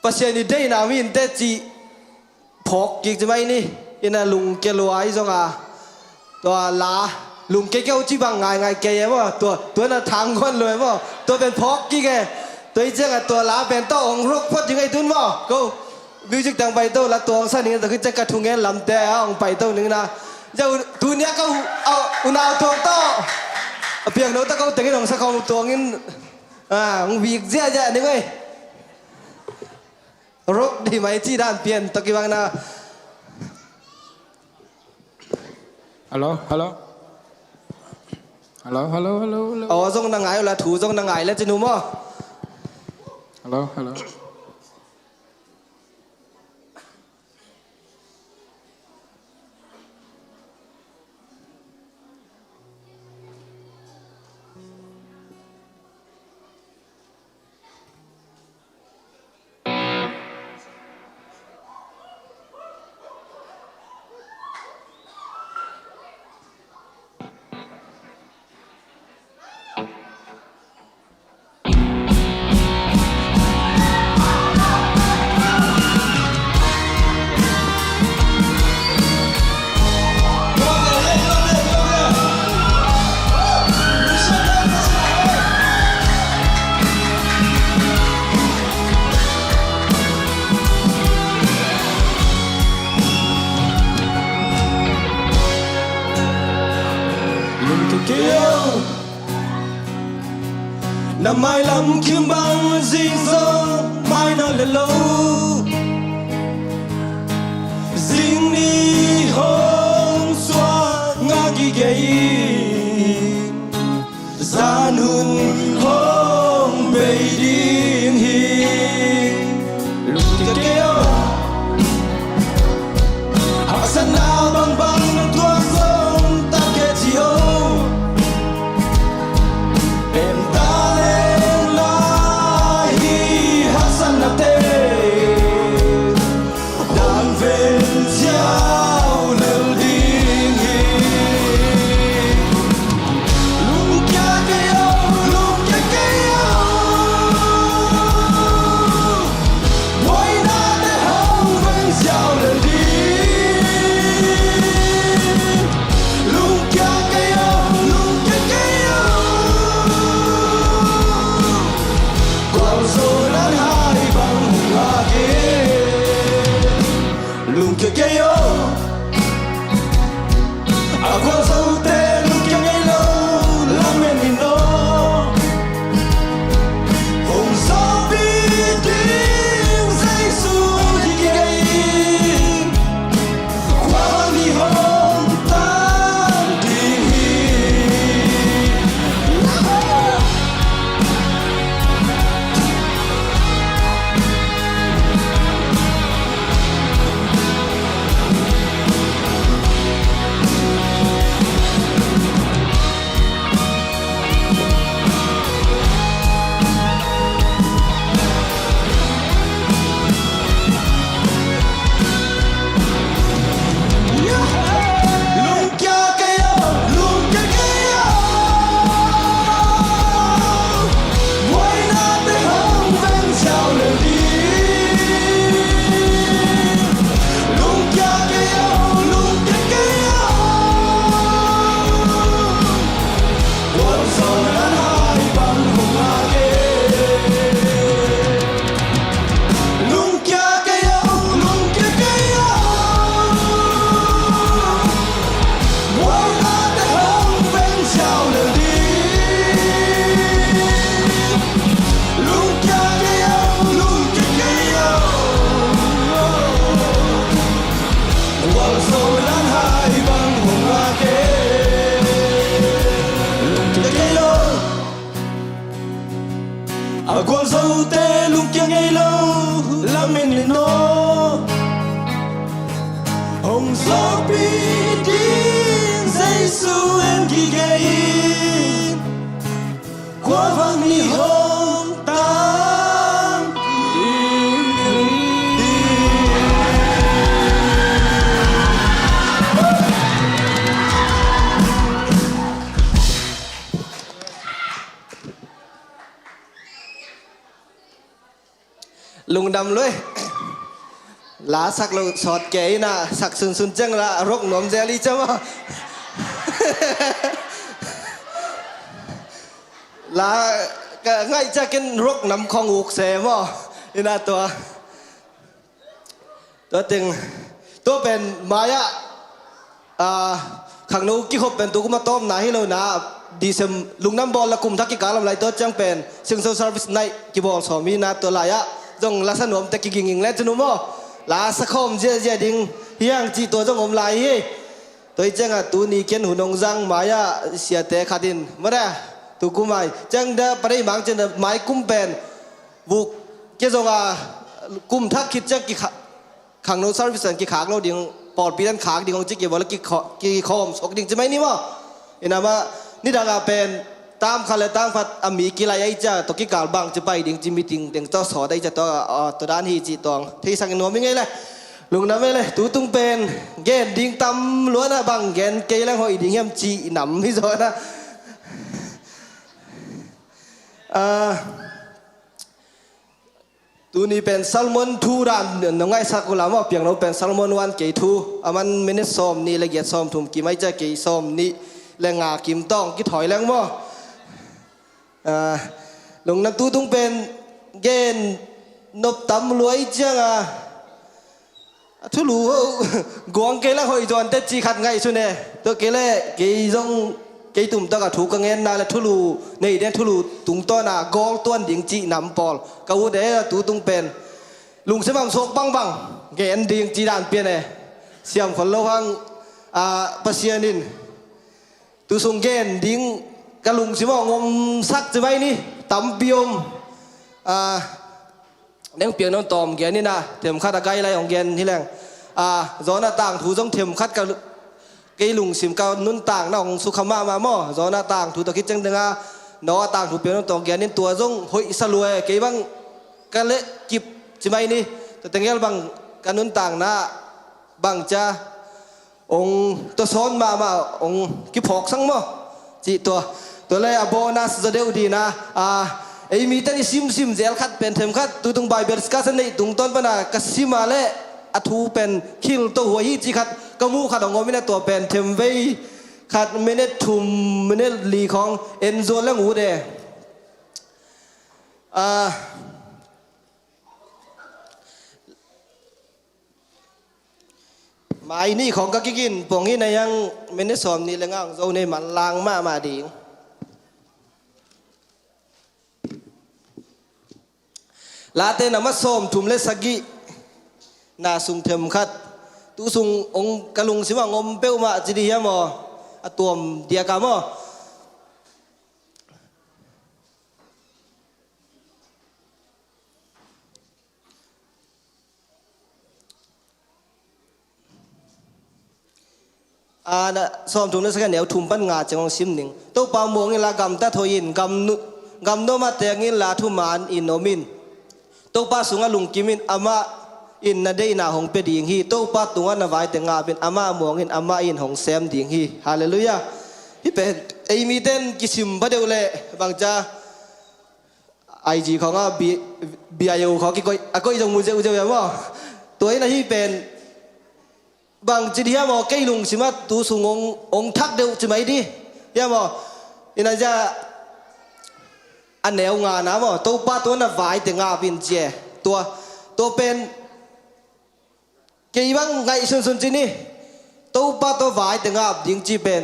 ปัสเซียนนี่ได้นามินแต่จีพกกิจไม่นี่อินาลุงเกลโลไอจงตัวลาลุงเกลจีบังไงเกย์ว่าตัวน่ะทางคนเลยว่าตัวเป็นพกกี่แกตัวอีเจ้าตัวลาเป็นโต้องรุกพอดยังไงตุนว่าก็มิวสิกต่างไปโต้ละตัวองสั้นนี่แต่คือจะกระทุงเงินลำแต่องไปโต้นึงนะเจ้าตัวเนี้ยก็เอาอุณาตัวโต้เพียงโน้ตก็แต่งของสักของตัวเงินวิกเจ้านี่ไงรกดีไหมที่ด้านเปลี่ยนตะกี้บางนะฮัลโหลอ๋อจงนางไงละถูจงนางไงแล้วจะหนุ่มอ่ะฮัลโหลนำไม้ลำคิมบังซิงโซไม้นอนเลโลซิงนี่ฮงสวางากิเกยซานุนฮงเบยดิงฮิลูกเกลียวหักสนาบังตัวทรงตาเกจิโอWhy not? mình lên nó hồng gió bi đi dây su em ghi gầy qua vang ni hồng tam lùng đầm lưỡi lá sắc lô sọt kế na sắc sun sun chăng là rốc nóm jelly chấm à lá ngay cha cái rốc nắm khong uk xe mà inaตัวtìnhตัวเป็นมายะขังนู้กี่ขบเป็นตัวกุมาต้มนาให้เรานะดีเซมลุงน้ำบอลละกลุ่มทักกิการลำไรตัวจังเป็นซึ่งโซเซอร์วิสในกี่บอลสอมีนะตัวลายะจงลักษณะแต่กี่กิ่งแล้วจะนุ่มอ่ะลาสักคมเจดิ่งเฮียงจีตัวจงอมลายตัวจังอ่ะตัวนี้เขียนหุ่นองจังมายะเสียแต่ขาดินมาได้ตัวกุมายจังเดปริมังจังเดไม้กุมเป็นบุกเกี่ยจงอ่ะกุมทักคิดจังกี่ขังนู้เซอร์วิสกี่ขากเราดิ่งปอดปีนั้นขากดิ่งของจิกเกี่ยวกับกี่คอมสกดิ่งจะไหมนี่มั้งเห็นไหมนี่ดังอ่ะเป็นตามคันเลยตามฟัดอามีกีฬาไอ้เจ้าตัวกี่กาลบังจะไปดิ่งจิมิติงดิ่งตัวสอได้จะตัวด้านฮีจีตองที่สังเกตว่าไม่ไงเลยลุงน้ำไม่เลยตัวตุ้งเป็นเกณฑ์ดิ่งตำล้วนนะบังเกณฑ์เกย์แล้วหอยดิ่งยำจีหนำที่สอนะตัวนี้เป็นซัลมอนทูรันน้องไอ้สักกุลาว่าเพียงเราเป็นซัลมอนวันเกย์ทูมันไม่ได้ซ้อมนี่ละเอียดซ้อมถุ่มกี่ไม่จะเกย์ซ้อมนี่แรงงากิมต้องกี่ถอยแรงมั้งลงน้ำตู้ตุ้งเป็นเกณฑ์นบตำรวยจังทุลูกวางเกล้าหอยจวนเตจีขัดไงสุดเนี่ยตัวเกล้เกย์จงเกย์ตุ่มตะกับถูกกังเงินน่ะแล้วทุลูในเดือนทุลูตุงต้นน่ะกองต้นดิ่งจีนำปอลกวูเดะตู้ตุ้งเป็นลุงเสมังโศกบังเกณฑ์ดิ่งจีด่านเปลี่ยนเนี่ยเสียมคนละวังปัสยานินตัวส่งเกณฑ์ดิ่งกะลุงสิว่างมซักจะไหมนี่ตำเปียมเลี้ยงเปียกน้องตอมเกณฑ์นี่นะเทียมคัดตะไคร้อะไรของเกณฑ์ที่แรงจอหน้าต่างถูต้องเทียมคัดกับเกลุงสิมเกานุ่นต่างน้องสุขมาหม้อจอหน้าต่างถูตะคิดจังดึงน้อต่างถูเปียกน้องตอมเกณฑ์นี่ตัวจงหอยสลวยเกบังกันเละจิบจะไหมนี่แต่แต่เงี้ยบังกันนุ่นต่างนะบังจะองตัวซ้อนมาองกิพอกสังมั้งจีตัวเลยโบนัสจะเดียวดีนะไอ้มีแต่นี่ซิมเจลคัดเป็นเทมคัดตัวตรงใบเบอร์สกัสนี่ตรงต้นปนะกัสซิมาเล่อทูเป็นคิลตัวหัวฮีจีคัดกมูคัดของงมินะตัวเป็นเทมเวคัดเมเนตทุมเมเนตลีของเอ็นโซและงูเดหมายนี่ของกักกินปงนี้ในยังเมเนสอมนี่เลยง่างโซในมันลางมาดีลาเตนมาส้มถุมเลสกินาสุงเทมคัดตุสุงองกะลุงสิว่างมเป้วมาจิดียามออะตัวมเดียกามอนะซ้อมถุงนั่นสักเหนียวถุงปั้นงาจังซิมหนึ่งตัวปลาหมวงนี่ละกำตาทยินกำโนมาเตียงนี่ละทุมานอินโนมินตัวปลาสุงลุงกิมินอามาอินนาเดนาหงเป็ดยิงฮีตัวปลาตัวนั้นไว้แต่งาเป็นอามาหมวงอินอามาอินหงแซมดิงฮีฮาเลลูยาที่เป็นไอมีเต้นกิซิมพระเดวเล่บางจ้าไอจีของบีไอโอของกิโกยจงมูเจอุเจยังว่าตัวนี้ที่เป็นบางจีดีฮะมอเกลุงสิมาตูสุงองทักเดียวจะไหมดีฮะมออินาจะอันแนวงานนะมอตัวป้าตัวนั้นไว้แต่งาเป็นเจตัวเป็นเกี่ยบังไงสุนจีนี่ตัวป้าตัวไว้แต่งาดิงจีเป็น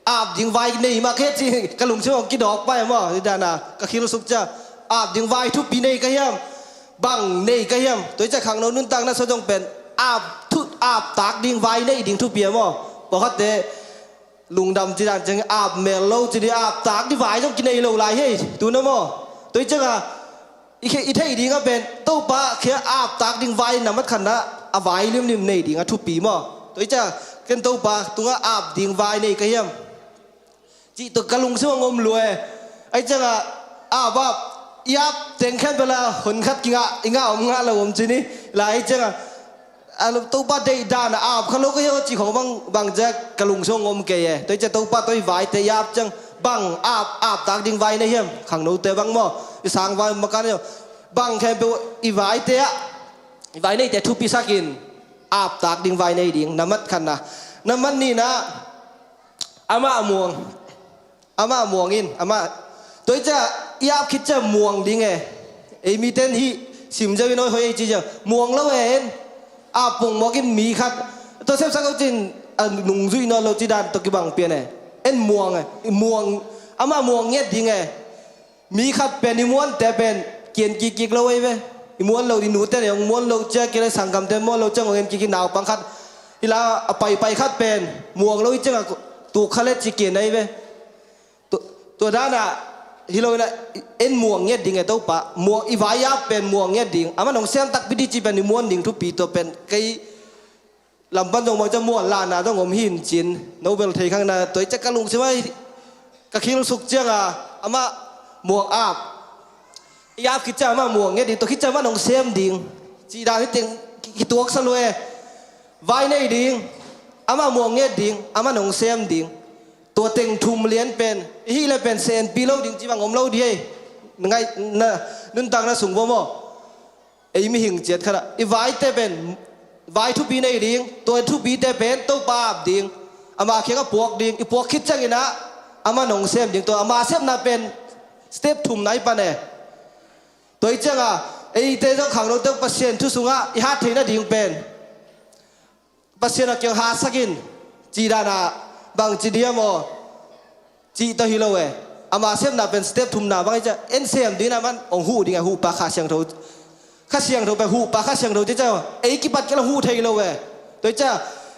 อาบดิงไว้ในมาแค่จีกะลุงสิมากินดอกไปมอที่ด้านน่ะก็คิดรู้สึกจะอาบดิงไว้ทุกปีในก็ยังบังในก็ยังตัวจะขังโน่นนุ่นตังนั้นสะจงเป็นอาบตากดิ่งไว้ในดิ่งทุเปียมั้งบอกว่าแต่ลุงดำจีดันจังอาบเมลโลจีดีอาบตากที่ไว้ต้องกินในโลลายเฮ้ยตัวนั้นมั้งตัวจัง อีเท่ดีก็เป็นตู้ปะเขียอาบตากดิ่งไว้นำมัดขันนะอาไว้เลี่ยมในดิ่งทุบปีมั้งตัวจะเกันตู้ปะตัวอาบดิ่งไว้ในก็ยังจีตัวกะลุงช่วงงมรวยไอ้จังอาบับยับเต็งแค่เวลาหนคัดกิงอิงาอมงาเราผมจีนี่หลายจังตู้ปะได้ด่านอาบเขาลูกก็ยังจีของบางจะกะลุงช่วงงมเกยตัวจะตู้ปะตัวไว้แต่ยับจังบังอาบตากดิ่งไว้ในเฮียมขังโนเตบังมั้งสร้างไว้มากันเนี่ยบังแค่เป็นอีไว้เตะอีไว้ในแต่ทุบปีสักินอาบตากดิ่งไว้ในดิ่งน้ำมันขันนะน้ำมันนี่นะอาม่าม่วงอินอาม่าตัวจะยาบคิดจะม่วงดิ่งไงไอ้มีเต้นที่สิมจะวินโอยเขาไอ้จีจะม่วงแล้วเองอาบปุ่งมอกินมีครับตัวเซฟสักเขาจินหนุ่งซุยนอนเราจีดานตัวกิบังเปียนไงเอ็นม่วงไงม่วงอาม่าม่วงเงี้ยดิ่งไงมีครับเป็นอิมวนแต่เป็นเกียนกิกเราไว้ไหมอิมวนเราดินูแต่เนี่ยมวนเราเจอเกี่ยวกับสังคมแต่มวนเราเจอเงินกิกหนาวปังคัดทีละไปคัดเป็นม่วงเราเจอตัวคาเลจิเกียนได้ไหมตัวด้านน่ะฮิโร่น่ะเอ็นม่วงเงี้ยดิ่งไงตัวปะม่วงอีวายาเป็นม่วงเงี้ยดิ่งอามันของเสียงตักพิธีจีเป็นอิมวนดิ่งทุกปีตัวเป็นไก่ลำบันตรงมันจะม่วนลานาต้องงมหินจินโนเบลไทยข้างหน้าตัวจะกระลุงใช่ไหมกะคิงสุกเจ้าอามาม่วงอาบยาบคิดจะมาม่วงเงี้ยดิ่งตัวคิดจะมาหนองเสียมดิ่งจีดาที่เต็งคิดตัวสลวยไว้ในดิ่งอามาม่วงเงี้ยดิ่งอามาหนองเสียมดิ่งตัวเต็งทุ่มเลี้ยนเป็นฮีเลยเป็นเซนปีโลดิ่งจีบังอมเล่าดีไงน่ะนุ่นตังน่ะสูงบ่มั้งไอ้มีหิงเจ็ดขนาดไอ้ไว้แต่เป็นไว้ทุบปีในดิ่งตัวทุบปีแต่เป็นตัวปาบดิ่งอามาเขียก็ปวกดิ่งไอ้ปวกคิดจังอีนะอามาหนองเสียมดิ่งตัวอามาเสียมน่ะเป็นสเต็ปทุ่มไหนปะเนี่ยตัวจังไอ้เตะต้องขังเราต้องปัสเซียนทุสุงไอ้ฮัทเทน่ะดิ่งเป็นปัสเซียนเกี่ยวหาสักินจีดานาบางจีเดียมอจีตะฮิโลเวอามาเสียมน่ะเป็นสเต็ปทุ่มน่ะบางจะเอ็นเสียมดีนะมันองหูดิ่งหูปากขาเสียงเขาไปหูปากขาเสียงเขาที่เจ้าไอ้กิบัดก็ละหูเทโลเวตัวจ้า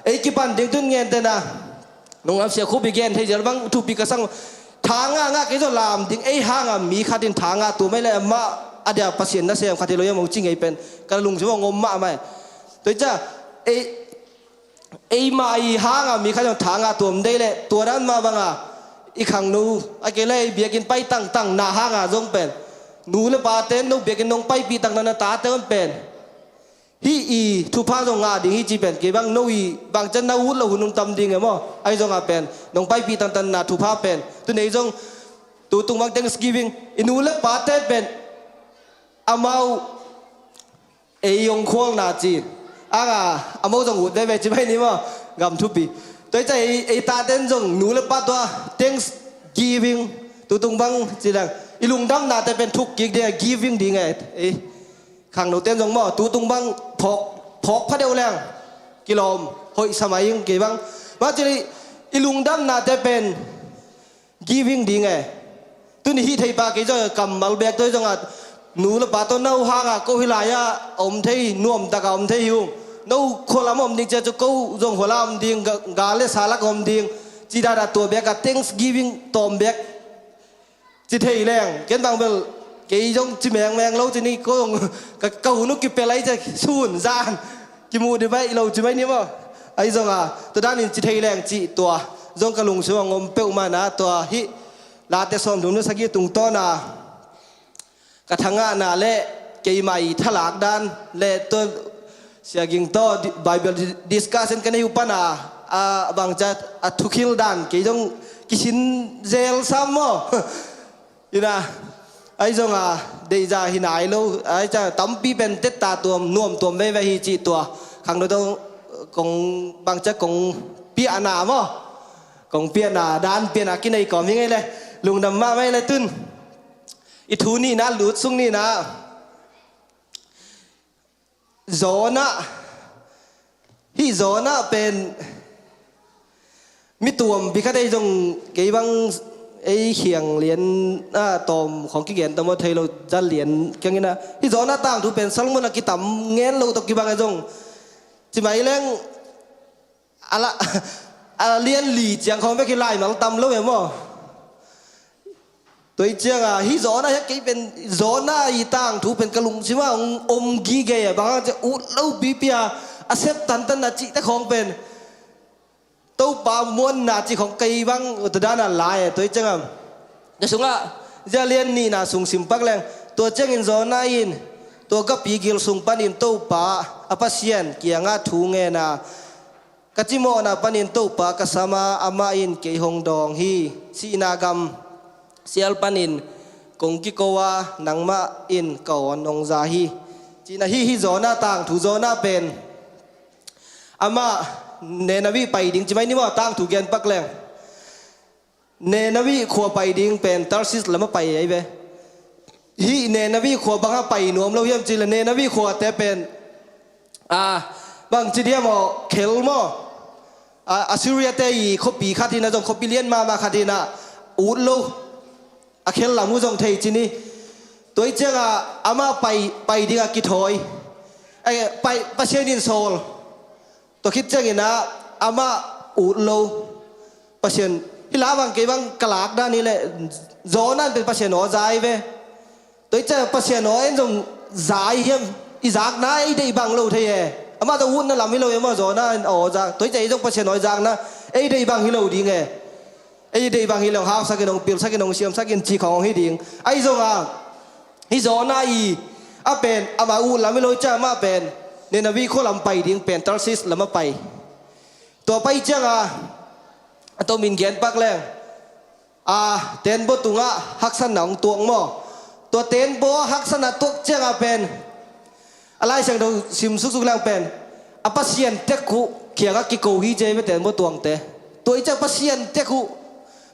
ไอ้กิบันดิ่งตุนเงินแต่นะน้องอับเสียคู่ปีเกนที่จะบางทุบปีกระสังทางง่ะกี่ตัวลามดิ่งไอ้ห่างมีขาดินทางตัวไม่เลยมาอเดียปัสเซียนน่ะเสียมขาดิโลยมองจริงไอ้เป็นกระลุงใช่ไหมงมมาไหมตัวจ้าไอ้มาไอ้ห่างมีขาดินทางตัวมันได้เลยตัวนั้นมาบังอีขังนูไอ้เกล้เบียกินไปตั้งหน้าห่างจงเป็นนูเลยปาเต้นนูเบียกินน้องไปปีตั้งนั้นตาเต้นเป็นฮีอีทุพาจงดิ่งฮีจีเป็นเก็บบางนูอีบางจันนาวุฒิเราหุ่นตำดิ่งไงมั้งไอ้จงเป็นน้องไปปีตั้งนาทุพาเป็นตัวไหนจงตัวตรงบาง Thanksgiving อินูเลยปาเต้นเป็นอามาเอยงควงนาจีอามาจงหุ่นได้ไหมจีไม่นี่มั้งกำทุบปีตัวใจไอ้ตาเต้นจงหนูเลยปาตัว Thanksgiving ตัวตรงบางจีดังอีลุงดำนาแต่เป็นทุกกิกเดีย giving ดีไงไอ้ขังหนูเต้นจงมั้งตัวตรงบางพกพระเดียวแรงกิโลมหอยสมัยยังกี่บางว่าจีอีลุงดำนาแต่เป็น giving ดีไงตัวนี้ที่ไทยปากี่เจ้ากำมัลเบกตัวจงหนูเลยปาตัวน่าห่างก็หิลายอมไทยน่วมตะกอมไทยหิวนู้คนละมั่งดิ่งจะกู้จงหัวลามดิ่งกาเลสาลักอมดิ่งจีดาตัวเบียก Thanksgiving ตอมเบียกจีเทยแรงเกินบางเบลเกี่ยจงจีแมงเราจีนี่ก็กับเกาหนุกิเปลัยจะสูนจานกิมูดีไปเราจีไม่เนี่ยมั้งไอ้จงตัวด้านนี้จีเทยแรงจีตัวจงกระลุงช่วงงมเปลมานะตัวฮิลาเตสอมถุงนึกสักยี่ตุงต้อนะกระทั่งน่ะเละเกี่ยใหม่ทลากด้านเละตัวเสียกิ่งต่อ Bible discussion กันในอุปนาบางจะทุกิลดันกี่จงกิชินเซลซัมโมอยู่นะไอ้จงเดี๋ยวจะหินไอ้ลูไอ้จะตั้มปีเป็นเตตาตัวน่วมตัวไม่ไว้หิจีตัวขังโดยต้องกงบางจะกงเปียนาโมกงเปียนาด้านเปียนากินไอ้ก่อนยังไงเลยลุงดำมาไม่เลยตึ้นอีทูนี่นะหลุดซุ่งนี่นะโซน่ะที่โซน่ะเป็นมิตัวพิฆาตจงเกี่ยบังไอ้เขียงเหรียญตอมของกิเกนตอมไทยเราจะเหรียญอย่างนี้นะที่โซน่ะต่างถูกเป็นสังมุนกิตำเงี้ยเราตกกี่บังไอ้จงจิ๋มไอ้เรื่องอะไรเรียนหลีเจียงเขาไม่กี่ลายมันตำแล้วเหรอมั้ง ตัวเจ้าฮิโซน่าฮักกี้เป็นโซน่าอีต่างถูเป็นกะลุงใช่ไหมอมกีเกย์บางจะอุดเล่าบีเปียอาเซปตันตันนาจิแต่ของเป็นตัวป่ามวนนาจิของไกบางตัวด้านลายตัวเจ้าจะสุงละจะเรียนนี่นะสุงสิมปักแรงตัวเจ้าอินโซน่าอินตัวก็ปีกิลสุงปันอินตัวป่าอภัสเซียนเกียงอาทูเงนะกจิโมนะปันอินตัวป่ากษมาอามาอินเกยฮงดองฮีสีนากรรมเซียลปันินกงกิโกวานังมาอินเก่านองซาฮีจีน่าฮีโซน่าต่างถูโซน่าเป็นอามาเนนวีไปดิ้งจะไม่นี่ว่าต่างถูกเกณฑ์ปักแรงเนนวีขัวไปดิ้งเป็นตาร์ซิสแล้วมาไปไอ้เบ้ฮีเนนวีขัวบางไปหนุ่มเราเยี่ยมจีละเนนวีขัวแต่เป็นบางจีเดียมเคลมอาซิเรียเตยเขาปีคาดินาจงเขาปีเลียนมาคาดินาอูดโลอาเคลลามูจงเทจินี่ตัวเจ้าอามาไปดิ้งกิทอยไอ้ไปปัชเชนินโซลตัวคิดเจ้าเงินนะอามาอูดโลปัชเชนฮิลาบางเกบังกลากด้านนี้แหละโซนั่นเป็นปัชเชนหัวใจเว้ตัวเจ้าปัชเชนหัวเอ็นจงใจเฮียมอีจากนั้นไอ้ได้บางโลเทียอามาตัววุ่นนั่นลำฮิโลยังมาโซนั่นอ๋อจากตัวเจ้าจงปัชเชนหัวจากนะไอ้ได้บางฮิโลดีไงไอ้ได้บางฮิโลหาสักกินองปิลสักกินองเชียมสักกินจีของฮิดิงไอ้จงฮิโซน่าอีเป็นอามาอูลำฮิโลจ้ามาเป็นเนนวีโคลำไปดิ้งเป็นตาร์ซิสแล้วมาไปตัวไปเจ้าตัวมินเกียนปักแรงเต้นบตุงฮักษณะหนองตัวงมอตัวเต้นโบฮักษณะตัวเจ้าเป็นอะไรเสียงเราซิมสุกแรงเป็นปัสเซียนเทคุเขียกกิโกฮีเจไม่เต้นบตวงเตตัวเจ้าปัสเซียนเทคุ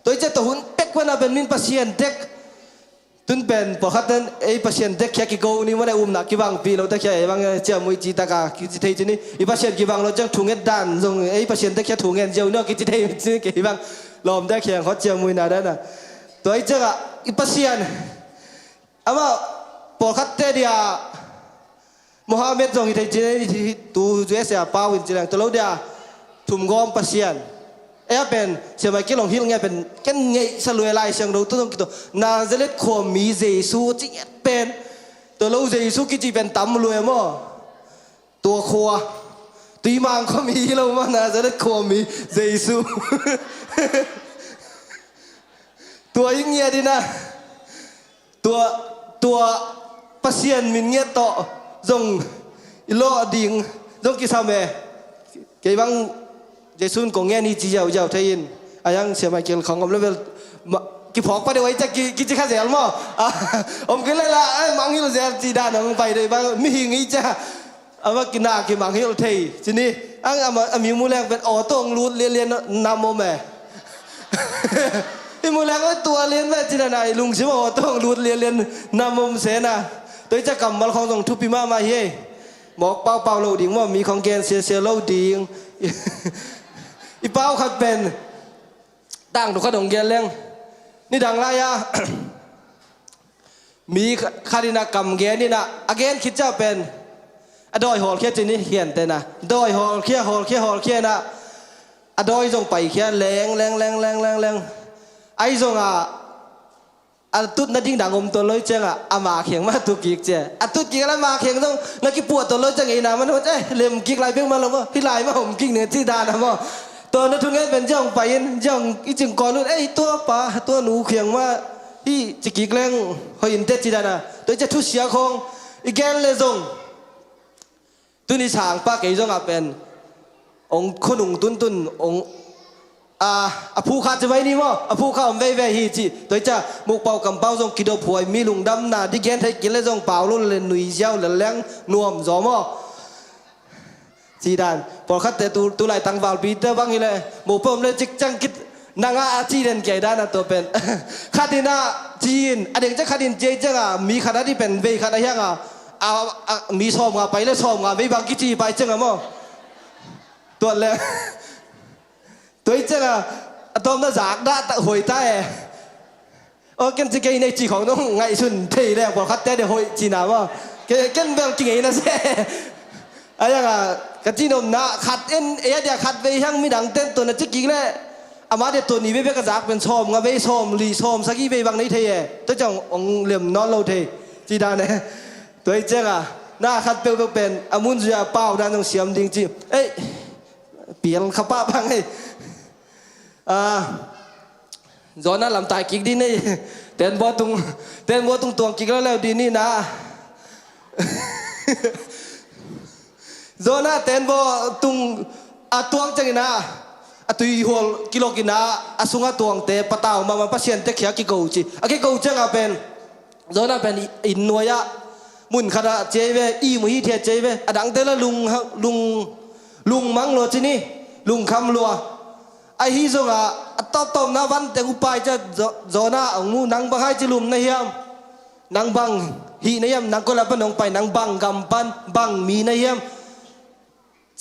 ตัวเจ้าตัวหุ่นเทควันเป็นมินปัสเซียนเทคตุนเป็นพอขัดนั้นไอ้ปัสเซียนเด็กแค่กิโกนี่มันได้นักกี่บางปีเราแต่แค่บางเจ้ามือจีตากากิจิเทจินี่ไอ้ปัสเซียนกี่บางเราจังถุงเงินดันตรงไอ้ปัสเซียนเด็กแค่ถุงเงินเจ้าเนาะกิจิเทจินี่กี่บางลมได้แค่เขาเจ้ามือนาได้น่ะตัวไอ้เจ้าไอ้ปัสเซียนมาพอขัดเดียมุฮัมมัดจงไอ้เทจินี่ตัวจุเอเซียป้าวินจีนังตัวเราเดียถุงกอมปัสเซียนเป็นเชื่อไหมกี่หลงฮิลเงี้ยเป็นกันเงี้ยสลวยลายเสียงเราต้องคิดตัวนาเซเลตขวมีเจสูจีเป็นตัวเราเจสูกิจิเป็นตั้มรวยมั้งตัวขวตีมังก็มีเรามั้งนาเซเลตขวมีเจสูตัวยิ่งเงี้ยดีนะตัวปัสเซียนมินเงี้ยต่อจงอิโลดิ่งจงกิสามเอเกี่ยบังเจสุนกงเงี้ยนี่จีเจ้าเทียนอายังเสียมาเกี่ยวของผมแล้วกี่พอกไปเดี๋ยวไว้จะกี่จะข้าเสียมั้งผมกินเลยละมังฮิโรเสียจีด้านผมไปเลยบ้างไม่หิงอีจ้าเอาว่ากินหน้ากินมังฮิโรเทียทีนี้มีมูแรงเป็นต้องรูดเรียนนำโมแม่ไอ้มูแรงก็ตัวเรียนแม่จีน่ะลุงชิบะต้องรูดเรียนนำโมเสนาตัวจะกำมาของตรงทุบปีมาเฮ้หมอกเป่าเราดิ่งว่ามีของแกนเสียเราดิ่งอีเป้าขัดเป็นตั้งถูกขนมเกียนเลี้ยงนี่ดังไรมีคดีนักกรรมเกียนนี่นะอาเกนคิดจะเป็นดอยหอลเคียจีนี่เขียนแต่นะดอยหอลเคียนะดอยจงไปเคียแรงไอ้จงตุ๊ดนั่นยิ่งดังอมตัวเลยจังมาเขียงมาตุกิกเจ้ตุ๊ดกิกแล้วมาเขียงต้องนักกีปวดตัวเลยจังไงนะมันว่าเล่มกิกลายเบี้ยมาแล้วว่าพี่ลายมาผมกิกเนี่ยที่ดานะมั้งตัวนั้นทุกอย่างเป็นย่องไปย่องอีจึงก่อนนู้นตัวป่าตัวหนูเขียงว่าที่จะกิกแรงหอยอินเตจิดานะตัวจะทุเสียคงอีแกนเลยจงตุนิสางป้าเกยจงเป็นองค์คนหนุ่มตุนองค์ผู้ข้าจะไว้นี่มั้งผู้ข้าไม่ฮีจีตัวจะมุกเป่ากำเป่าจงกิดผวยมีลุงดำนาดิแกนให้กินเลยจงเป่าลุ่นเลยหนุ่ยเจ้าเลยแรงนวมจอมั้งจีดานพอคัดแต่ตัวไหลตั้งวาลปีเตอร์บ้างนี่เลยหมู่ผมเลยจิกจังคิดนางอาจีเดนเกยด้านตัวเป็นคาดินาจีนอเด็กจะคาดินเจจังมีขนาดที่เป็นเวขนาดยังมีซ้อมไปเลยซ้อมไม่บางกิจีไปจังมั้งตัวเลยตัวเจ้าตอนนั้นจากได้แต่หอยใต้กันจะเกี่ยในจีของน้องไงชุนที่แรกบอกคัดแต่เดี๋ยวหอยจีน่าว่ากันแบบจริงไงนะเซ่อะไรกันจีนมนะขัดเดียขัดไปยังมีดังเต้นตัวนั้นจะกี่เลย อามาเดตัวนี้เว้ยก็จากเป็นชอมงาเว้ยชอมลีชอมสักกี่เว้ยบางนี้เทย์ตัวจังองเหลี่ยมนอนเราเทจีดาเนี่ยตัวเจ้าหน้าคัดเปลวเป็นอามุนจะเป้าด้านตรงเสียมจริงๆเอ้ยเปลี่ยนขป้าบ้างไงจอน่าลำตายกิกดีนี่เต้นบัวตุงตัวกิกแล้วดีนี่นะจอน่าเต้นบัวตุงตวงจังนะตุยหัวกิโลกินะสุงตวงเตะปะตาวมาพัศยันเตะเขียกิโกจีกิโกจังเป็นจอน่าเป็นอินนัวยะมุนขนาดเจเวอีมุฮีเทียเจเวดังเตละลุงมังโลจีนี่ลุงคำลัวไอฮิโซงตอบนาวันแต่อุปายจะจอน่าองมูนังบังให้จิลุมในยามนังบังฮีในยามนังก็ละปนองไปนังบังกำปันบังมีในยาม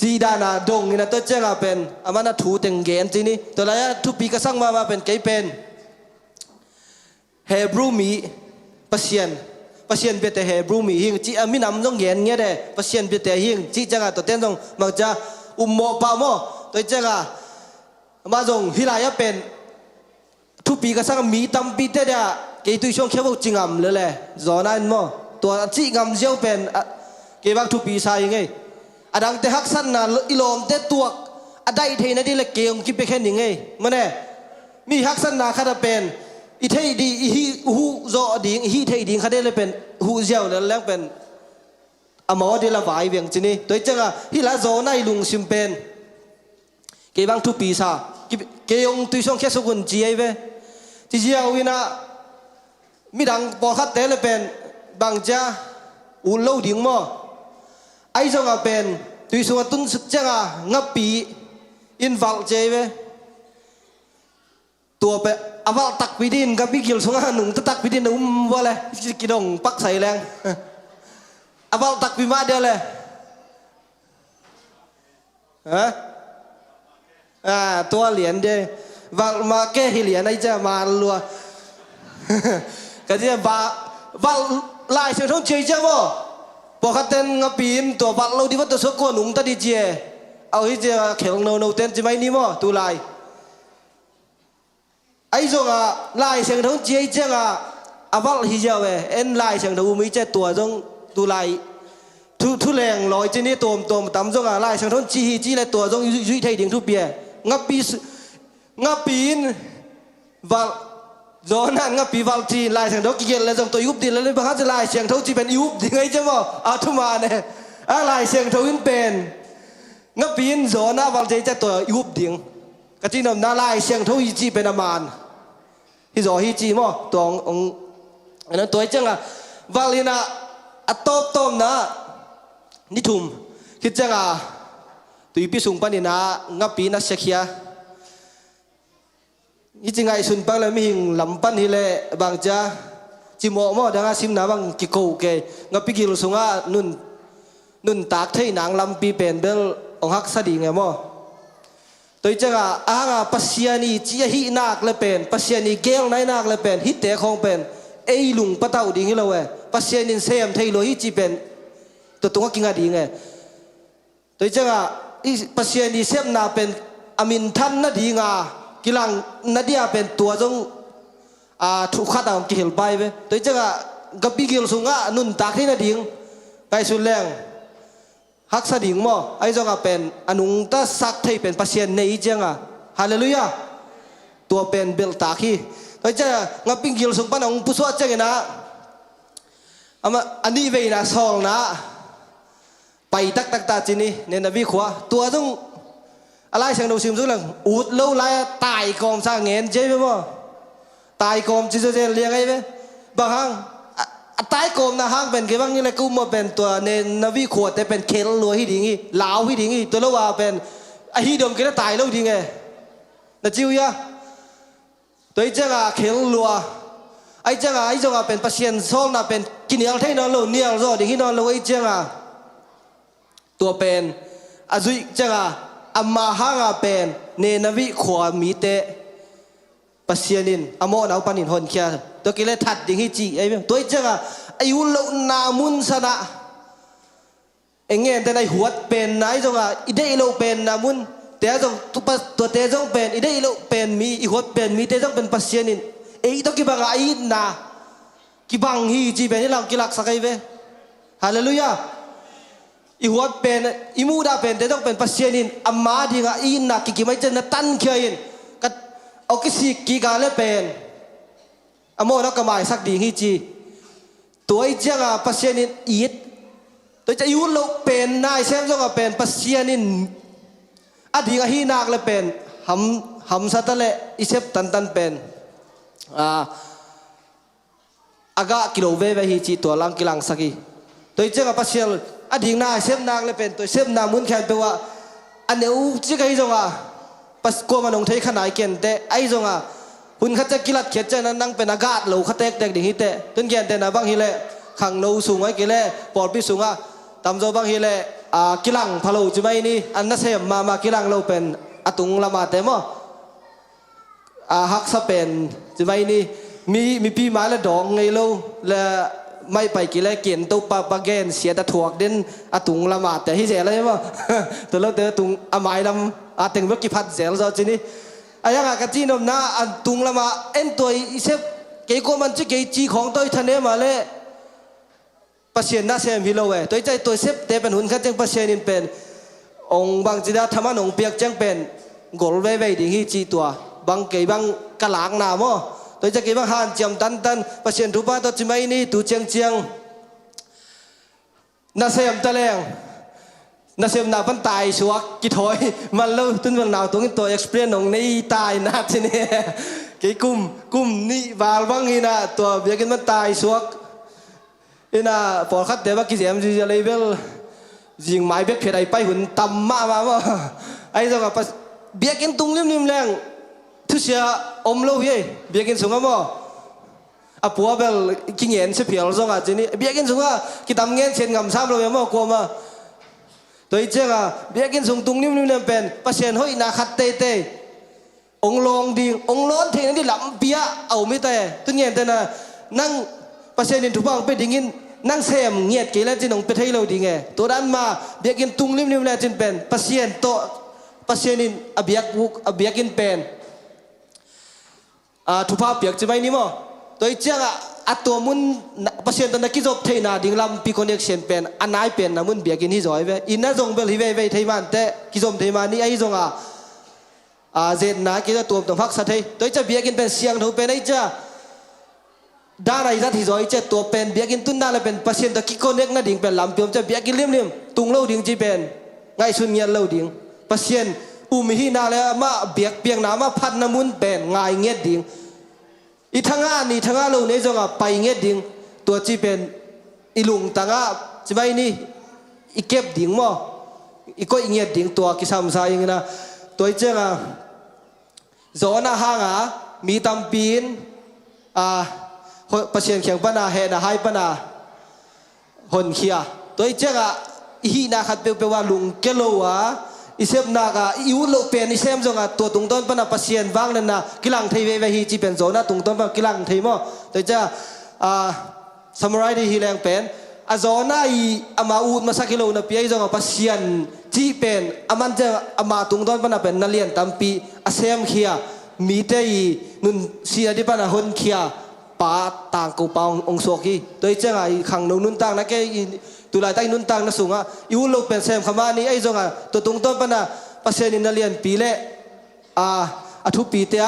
จีดานาดงนี่นะตัวเจ้าเป็นอามานาถูเต็งเกนจีนี่ตัวระยะทุกปีก็สร้างมาเป็นไกเป็นเฮบรูมีปัศยันเปแต่เฮบรูมีหิงจีมีนำต้องเงี้ยเด้ปัศยันเปแต่หิงจีจังตัวเต้นต้องมักจะโมปาโมตัวเจ้ามาจงฮิลายเป็นทุกปีก็สร้างมีตั้มปีเตเดียเกี่ยตุยช่วงแค่ว่าจิงำเลยแหละจอนั้นโมตัวจีงำเจ้าเป็นเกี่ยบางทุกปีใช่ไงดังแต่ฮักสันน่ะอิลอมเตตัวได้เทนได้เลยเกี่ยวกินไปแค่นี้ไงมันเนี่ยมีฮักสันน่ะข้าจะเป็นอีเทดีอีหูโจดิ่งอีเทดิ่งข้าได้เลยเป็นหูเจ้าแล้วเป็นอมอเดลวายเวียงจีนี่ตัวจังอ่ะฮิลาโจน่าลุงซิมเป็นเกี่ยบางทุกปีซาเกี่ยวตุยช่องแค่สุกุนจีไอเวจีเจ้าวินะมีดังปอคัดเตเลยเป็นบางจ้าอุ่นเล่าดิ่งมั้งไอ้จงเป็นตุยสวตุนสุดจังงับปีอินวัลเจเวตัวเป็นอวัลตักวิดินกับพิกิลสงหนุ่งตักวิดินว่าเลยกิดงปักใส่แรงอวัลตักวิมาเดียวเลยตัวเหรียญเดียวัลมาแก้เหรียญไอ้เจ้ามาลัวก็จะวัลลายเสียงท้องเจียเจ้าบ่พอขัดเต้นงับปีนตัวบัดเราดีว่าตัวสกุลหนุ่มตัดดีเจเอาที่เจเขียงโนเต้นจะไม่นี่มั้งตัวลายไอ้ส่งลายเสียงท้องเจียเจ้าบัดฮิเจ้าเอ็นลายเสียงท้องมีเจ้าตัวจงตัวลายทุแรงลอยจีนี่ตัวต่ำจงลายเสียงท้องจีเลยตัวจงยุ่ยไทยดิ่งทุบเบียงับปีนวัลจอนั่นงับปีวัลจีลายเสียงท้องเกี่ยวเลยจงตัวยุบดินแล้วเลยบางครั้งจะลายเสียงท้องจีเป็นยุบยังไงเจ้าบ่ทุมาเนี่ยลายเสียงท้องเป็นงับปีนจอน่าวัลจีจะตัวยุบดิ่งกะจีนำน่าลายเสียงท้องจีเป็นอามานฮิจอฮิจีมั้งตัวองนั้นตัวจังวัลนะตบนะนี่ทุ่มคิดจังตุยพิสุงปานินะงับปีนักเสียยี่จริงไงสุนปังเลยมีหิงลำปันฮิเลบางจ้าจิโมโมดังอาซิมนาบางกิโกเกงับปีกิลสุงนุ่นตากเทยนางลำปีเป็นเบลองฮักสดีไงโมตัวจังปัสยานีจีฮินักเลยเป็นปัสยานีเกลไนนักเลยเป็นฮิตเตะของเป็นเอลุงปะเต่าดิ่งฮิโลเวปัสยานีเซมเทยโลฮิจีเป็นตัวกิงาดิ่งไงตัวจังปัสยานีเซมนาเป็นอามินทันนาดิ่งกิลังนาเดียเป็นตัวจงทุกขัดเอากิลไปเว้ตัวจังกับปีกิลสุงนุ่นตากที่นาดิ่งไปสุดแรงฮักสดิ่งมั้งไอ้จงเป็นอนุงตาสักที่เป็นปัสยานีจังฮาเลลูยาตัวเป็นเบลตาคีตัวจังกับปีกิลสุงปนองผู้สวดจังนะอันนี้เวนะสองนะไปตักตาจีนี่เนี่ยนบีขวาตัวต้องอะไรเสียงดูซิมซุ่งหลังอุดเล่าไรตายกอมสร้างเงินเจ๊ไหมมั้งตายกอมจีเจเรียงไงไหมบางครั้งตายกอมนะฮังเป็นกี่บางนี่แหละกูมาเป็นตัวเนี่ยนบีขวาแต่เป็นเคลลัวฮิดิงี้ลาวฮิดิงี้ตัวละว่าเป็นไอฮิดมก็ได้ตายแล้วดิไงนะจิวยะตัวไอ้เจ้าเคลลัวไอ้เจ้าเป็นปัศยันซ้อมนะเป็นกินเนียลเท่นอนโลเนียลรอดิ่งที่นอนโลไอ้เจ้าตัวเป็นอาจุยเจ้าอามาฮังเป็นเนนวิขวามีเตปัศยานินอโมนเอาปานินหอนเคียตัวกิเลทัดดิ่งที่จีไอ้ตัวเจ้าอายุโลนามุนสนะเองเงี้ยแต่ในหัวเป็นไหนจังอีเดโลเป็นนามุน แต่จงตัวเตจงเป็นอีได้อีโลเป็นมีอีหัวเป็นมีเตจงเป็นปัสเซียนินเอ้ยต้องกิบังไอ้นากิบังฮีจีเป็นนี่เรากิลักสักไอ้เว้ฮาเลลูยาอีหัวเป็นอีมูดาเป็นเตจงเป็นปัสเซียนินอามาดีงาอีนากิไม่เจนตันเขียนก็เอากิสิกิกาเลเป็นอโมนักกมาสักดีฮีจีตัวไอ้เจ้าปัสเซียนินอีดตัวจะยูโลเป็นนายเซมจงเป็นปัสเซียนินอดีตฮีนักเลยเป็นหำสัตเลอิเซปตันเป็นอากากิโลเวฮีจีตัวลังกิลังสักีตัวเจ้าปัสเซียนอดีตนายเซมนักเลยเป็นตัวเซมนามุนแค่ตัวอันเดียวจีกันจงปัสกัวมันองเทขนาดเก่งแต่ไอ้จงหุ่นขัดจะกิลัดเขียนใจนั้นนั่งเป็นอากาศเหลวขัดเตกดิ่งฮิเตต้นเกียนแต่นะบางฮิเลขังโนสูงไว้กิเลปอดพิสูงตามโจบางฮิเลกิลังพะโลจุไม่นี่อันนั้นเสียมากิลังเราเป็นอตุงละมาเต็มฮักซาเป็นจุไม่นี่มีปีมาแล้วดองไงเราและไม่ไปกิเลเกียนตุปปะเกนเสียตะถวกเด่นอตุงละมาแต่ที่เสียอะไรมั้งตัวเราเตอตุงอามายลำเต็งวิกิพัดเสียเราจีนี่อายังกะจีนมนะอันตุงละมาเอ็นตัวอีเซฟเกี่ยก็มันจะเกี่ยจีของตัวทะเลมาเลยปัสเซียนน่าเสียมิโลเวตัวใจตัวเซฟเตเป็นหุ่นขัดจังปัสเซียนินเป็นองบางจีดาธรรมนองเปียกจังเป็นกอลเวดิ่งฮีจีตัวบางเกี่ยบางกะหลางนามอตัวจะเกี่ยบางฮันจำตันปัสเซียนรูปะตัวจิไม่นี่ตัวเจียงน่าเสียมตะแรงน่าเสียมนาพันตายชัวกิถอยมันเล่าต้นเมืองหนาวตัวนี้ตัว experience ของนี่ตายนะทีนี้กี่กลุ่มนี่บาลบางฮีนะตัวเบียกินมันตายชัวเอ็น่ะพอคัดเดี๋ยวว่ากิเสียมจะเลเวลยิงไม้เบียกเพียดไอ้ไปหุ่นต่ำมาไอ้เจ้ากับเบียกินตุ้งลิ่มแรงทุเสียอมโลเฮ้เบียกินสูงมั้งปัวเบลกินเย็นเสียเพียร์ส่งอ่ะจีนี่เบียกินสูงกิตำเงินเช่นกับซ้ำเราอย่างมั้งกลัวมาตัวเจ้าเบียกินสูงตุ้งลิ่มเป็นปัสเซียนห้อยนาคัดเตะองลงดิ่งองล้นเทนที่หลังเบียเอาไม่แต่ตุ้งเย็นแต่น่ะนั่งปัสเซียนถูกบ้างไปดิ่งนั่งเสียมเงียดกี่แล้วจีนองไปให้เราดิ่งตัวนั้นมาเบียกินตุ้งลิ่มแล้วจีนเป็นปัสเซียนโตปัสเซียนินเบียกินเป็นทุพาเปียกจะไม่นี่มั้งตัวเจ้าตัวมุนปัสเซียนตอนนักกิจบเทน่าดิ่งลำปีคนเอกเชียนเป็นอันไหนเป็นนะมุนเบียกินที่จอยเว้อินน่าจงเบลฮิเว่เทมันแต่กิจบเทมันนี่ไอ้จงเจนนะกิจตัวต้องพักสัตย์ตัวเจ้าเบียกินเป็นเสียงถูเป็นไอ้เจ้าด้านไหนด้านที่จอยเจ้าตัวเป็นเบียกินตุ้นด้านเลยเป็นปัสเซียนตะกิคนเอกน่าดิ่งเป็นลำเปียมเจ้าเบียกินเลี่ยมตุงเล่าดิ่งจีเป็นไงสุนเงียนเล่าดิ่งปัสเซียนอุมิหินาแล้วมาเบียกเปียงน้ำมาพัดน้ำมุนเป็นไงเงียดดิ่งอีทั้งนี่ทั้งเราเนี่ยจงไปเงี้ยดิ่งตัวจีเป็นอีลุงต่างจะไม่นี่อีเก็บดิ่งมั้งอีก็อีเงี้ยดิ่งตัวกิสามสายอย่างนะตัวเจ้าโซน่าห่างมีตำปีนปัสเซียนเขียงปนาเฮน่าไฮปนาหนเขียตัวเจ้าอีน่าขัดเปว่าลุงเกลัวอิเซมนากอิวโลเป็นอิเซมจงตัวตุงต้นปนปัสเซียนบางนั่นนะกิลังไทยเวฮีจีเป็นโซน่าตุงต้นปนกิลังไทยมั้งแต่จะสมุไรที่ฮิแรงเป็นโซน่าอามาอูดมาสักกิโลนะพี่ไอ้จงปัสเซียนจีเป็นมันจะอามาตุงต้นปนเป็นนัเลียนตัมปีเซมเขียมีเตยนุนเสียที่ปนหนเขียป้าต่างกูปาองศกีตัวเจ้าขังนุนต่างนักเกยตุลาใต้นุนต่างนักสูงอิวโลเป็นเซมขมานี่ไอ้จงตัวตุงต้นปนะปัสเซนินเลียนปีเล่ทุปีเตะ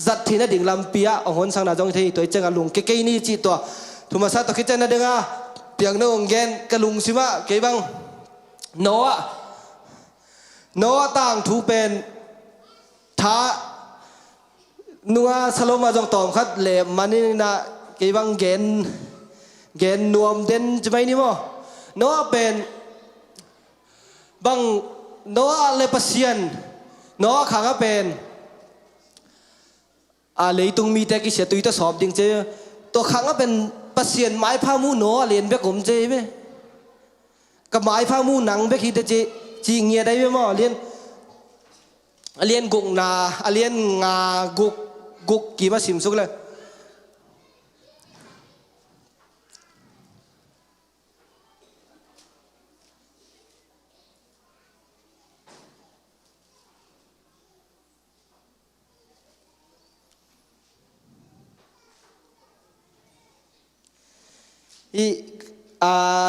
จัดที่นั่นดิ่งลำปีองหนสังนาจงที่ตัวเจ้าลุงเกยนี่จีตัวทุมาสัตว์ตัวคิดเจนนั่นเด้งเปียงน้องเกนกะลุงสิมะเกยบังโนต่างทูเป็นท้านัวสโลมาจงตอมคัดเหลมมันนี่นะเกี่ยบังเกนนวมเด่นจะไม่นี่มั้งนัวเป็นบังนัวเลปัสเซียนนัวขังเป็นเลยตรงมีแต่กิเสียตุยตะสอบจริงเจ้ตัวขังเป็นปัสเซียนไม้ผ้ามูนัวเรียนเบกผมเจ้ไหมกับไม้ผ้ามูหนังเบกฮิตเจจีเงียได้ไหมมั้งเรียนกุกนาเรียนงากุกกี่มาสิมสุกเลย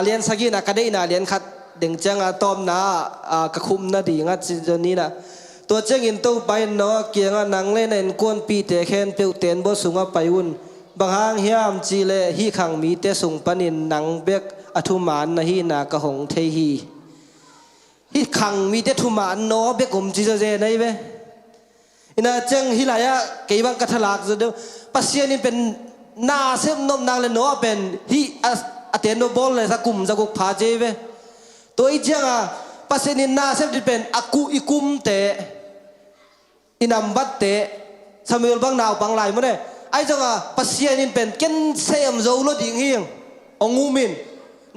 เรียนสกินะก็ได้นะเรียนขัดเด้งจังตอมนากระคุมนาดีงัดจนนี้นะตัวเจ้าอินตู้ไปเนาะเกียงนังเล่นเอ็นกวนปีเตะแคนเปียวเตียนบ่สูงไปวุ่นบางหางเฮียมจีเลฮีขังมีเตะสูงปนินนังเบกอธุมานนะฮีนากระหงเทฮีฮีขังมีเตะทุมานเนาะเบกอมจีเจไหนเว้อินาจังฮิลายะเกี่ยบังกัทลักจะเดียวปัสยานี่เป็นนาเซมนมนางเลยเนาะเป็นฮีอเตียนโนบอลเลยสักกุมสักกุกพาเจเว้ตัวอีจังปัสยานี่นาเซมที่เป็นอากูอีกุมเตะอินามบัตเตะสมัยบางนาวบางลายมั้งเนี่ยไอ้จังปัสยานี่เป็นเก่งเซมโจลดิ่งเฮียงองงูมิน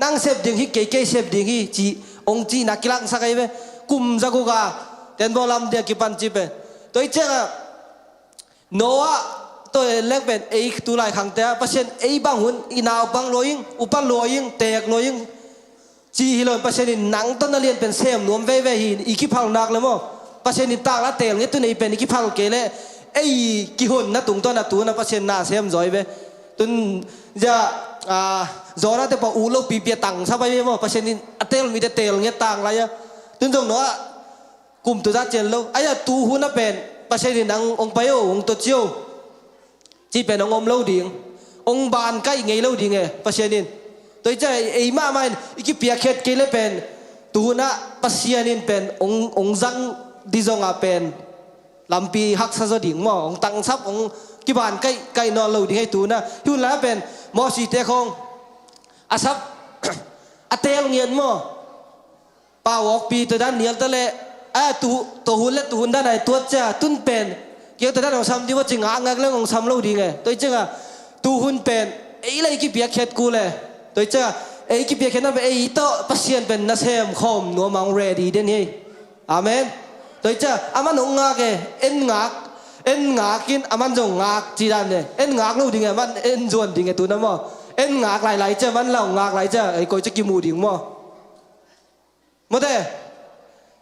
นั่งเซฟดิ่งฮีเก๋เซฟดิ่งฮีจีองจีนักกีฬาสักไอ้เว้กุมสักกุกาเตียนบอลลำเดียกิปันจีเป็นตัวเจ้าโนอาตัวเล็กเป็นตัวลายขังแต่ปัจจุบันบางหุ่นอินาวบางลอยิงอุปลอยิงเตกลอยิงจีฮิโลปัจจุบันหนังต้นนักเรียนเป็นเซมนวมเว่หินอีกิพังนักเลยมั้งปัจจุบันต่างละเตลเนี่ยตัวนี้เป็นอีกิพังเกล้กี่หุ่นนะตุงต้นนะตัวนะปัจจุบันน่าเซมจอยเว้ตุนจะจอนะแต่พออูโลปีเปียตังซะไปมั้งปัจจุบันเตลมีแต่เตลเนี่ยต่างอะไรอะตุนตรงเนาะกลุ่มตัวจัดเจนแล้วไอ้ตัวหุ่นน่ะเป็นปัจจุบันนังองไปโอองตัวเจียวจีเป็นองเล่าดิ่งองบานใกล้ไงเล่าดิ่งไงปัจจุบันตัวเจ้ามาไม่อีกเปียเข็ดเกลเป็นตัวน่ะปัจจุบันเป็นองจังดิจงอาเป็นลำปีฮักซาจดิ่งมั้งองตังซับองกี่บานใกล้นอนเล่าดิ่งให้ตัวน่ะหุ่นแล้วเป็นมอสีเตะคงอาซับอาเตลเงียนมั้งป่าวอกปีตัวด้านเนียนตะเละตัวหุ่นและตัวหุ่นด้านไหนตัวเจ้าตุ้นเป็นเกี่ยวกับด้านของซ้ำที่ว่าจริงงักเรื่องของซ้ำเล่าดีไงตัวเจ้าตัวหุ่นเป็นอะไรกี่เปียกเข็ดกูเลยตัวเจ้ากี่เปียกเข็ดนั่นเป็นโตปัสเซียนเป็นนัเซมคอมนัวมังเรดีเด่นนี่อาเมนตัวเจ้าอามันงงักเอ็นงักกินอามันจงงักจีดันเนี่ยเอ็นงักเล่าดีไงมันเอ็นจวนดีไงตัวนั้นมั้งเอ็นงักหลายเจ้ามันเล่างักหลายเจ้าก็จะกินมูดิ่งมั้งมาเด้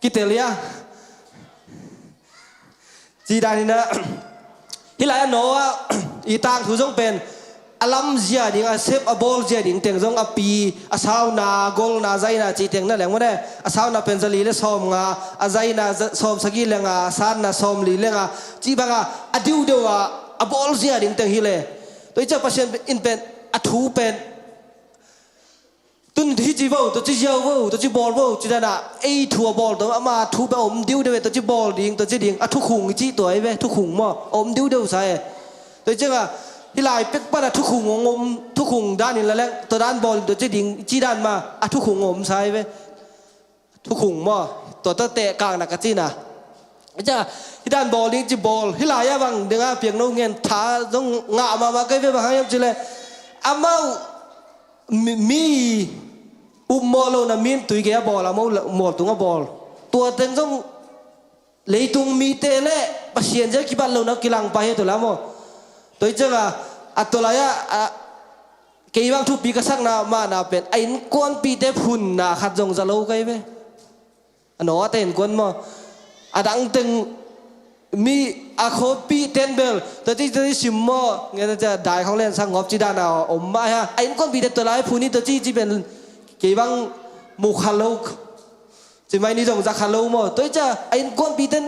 กิเตเลียจีดานี่นะฮิลายโนอ่ะอีต่างถูจงเป็นอลัมเจียดิ่งอาเซฟอบอลเจียดิ่งเตียงจงอปีอาสาวนากงนาใจนาจีเตียงนั่นแหละว่าได้อาสาวนาเป็นสลีเลสอมงาอาใจนาสอมสกีเลงาสานนาสอมลีเลงาจีบังอาอดิวเดียวอาบอลเจียดิ่งเตียงฮิเลตัวเจ้าปัจเจกอินเป็นอทูเป็นตุนที่จีบอลตัวจีเจ้าบอลตัวจีบอลบอลจีนั่นทัวบอลตัวมาทูไปอมดิวเดียวตัวจีบอลดิ่งตัวจีดิ่งทุกขุงจีตัวไอ้เว้ทุกขุงมั้งอมดิวเดียวใช่ตัวเจ้าที่ลายเป็กปั้นทุกขุงงมทุกขุงด้านนี้แล้วตัวด้านบอลตัวจีดิ่งจีด้านมาทุกขุงงมใช่เว้ทุกขุงมั้งตัวเตะกลางนักจีน่ะจ้าที่ด้านบอลดิ่งจีบอลที่ลายบางเดี๋ยวเพียงน้องเงินท้าต้องงะมาใกล้เว้บางอย่างจีเลยอามามีมอลนะมีนตุยเกียบอลอะมอลตุงบอลตัวเต็งต้องเลยตุงมีเตเล่ปัสเซียนจะกี่บ้านเรานักกีฬาไปตัวละมั้งตัวเจ้าอะตัวละยะเกี่ยงทุบปีกษักนามานาเป็นไอ้กวนปีเตพุนนาขัดจงจะเล่าไงเว้อันนั้นว่าเต็นกวนมั้งอะดังตึงมีอาโคปีเทนเบลตัวที่ชิมมอเงี้ยจะได้ของเล่นสังงบจีดานาอมมาฮะไอ้กวนปีเตตัวละผู้นี้ตัวที่เป็นเกี่ยงมุขโลกจะไม่นิยมจะขโลกมั้งตัวจะไอ้คนปีเต้น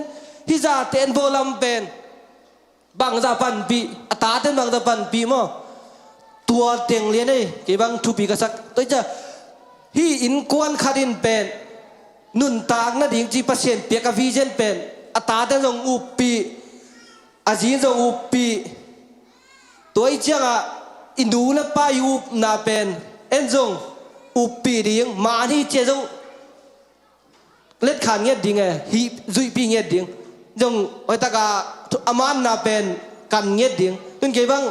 ที่จะเต้นโบลัมเป็นบางจะปันปีตาเต้นบางจะปันปีมั้งตัวเตียงเลี้ยนเลยเกี่ยงทุบีกษักตัวจะที่อินกวนขาดินเป็นนุ่นตากนั่นดิ่งจีปัสเซียนเปียกวิเจนเป็นตาเต้นจงอุปปีอาจีนจงอุปปีตัวจะอินดูและป้ายุบนาเป็นเอ็นจงอุปปีดิ่งมาที่เจ้าจงเล็ดขันเงี้ยดิ่งฮีจุยปีเงี้ยดิ่งจงไว้ตากาอามันนาเป็นกันเงี้ยดิ่งตุนเกี่ยง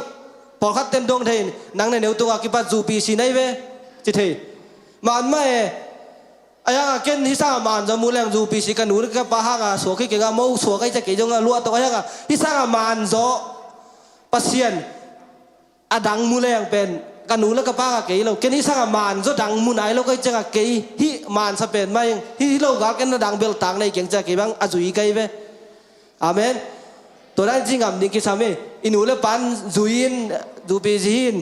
พอขัดเต็มดวงเทนนังในเนื้อตัวกิปัจจุปีสีไหนเว้จิตเทมันไม่ไอ้ยังเก่งที่สร้างมันจะมูลแรงจูปีสีกันหนูกับป้าห่างสวกเก่งมูสวกไอ้จะเกี่ยงลัวตัวไอ้ยังที่สร้างมันจะปัสเซียนอดังมูลแรงเป็นกันหนูแล้วก็ป้าเกย์เราแค่นี้สร้างมันจะดังมุนไหนเราก็จะเกย์ที่มันสเปนไม่ที่เราก็แค่นั้นดังเบลต่างในเก่งจะเกย์บ้างอาจุยเกย์เว้อาเมนตัวนั้นจริงอ่ะนี่คิดทำไมอินูเลปันจุยินดูปีจีน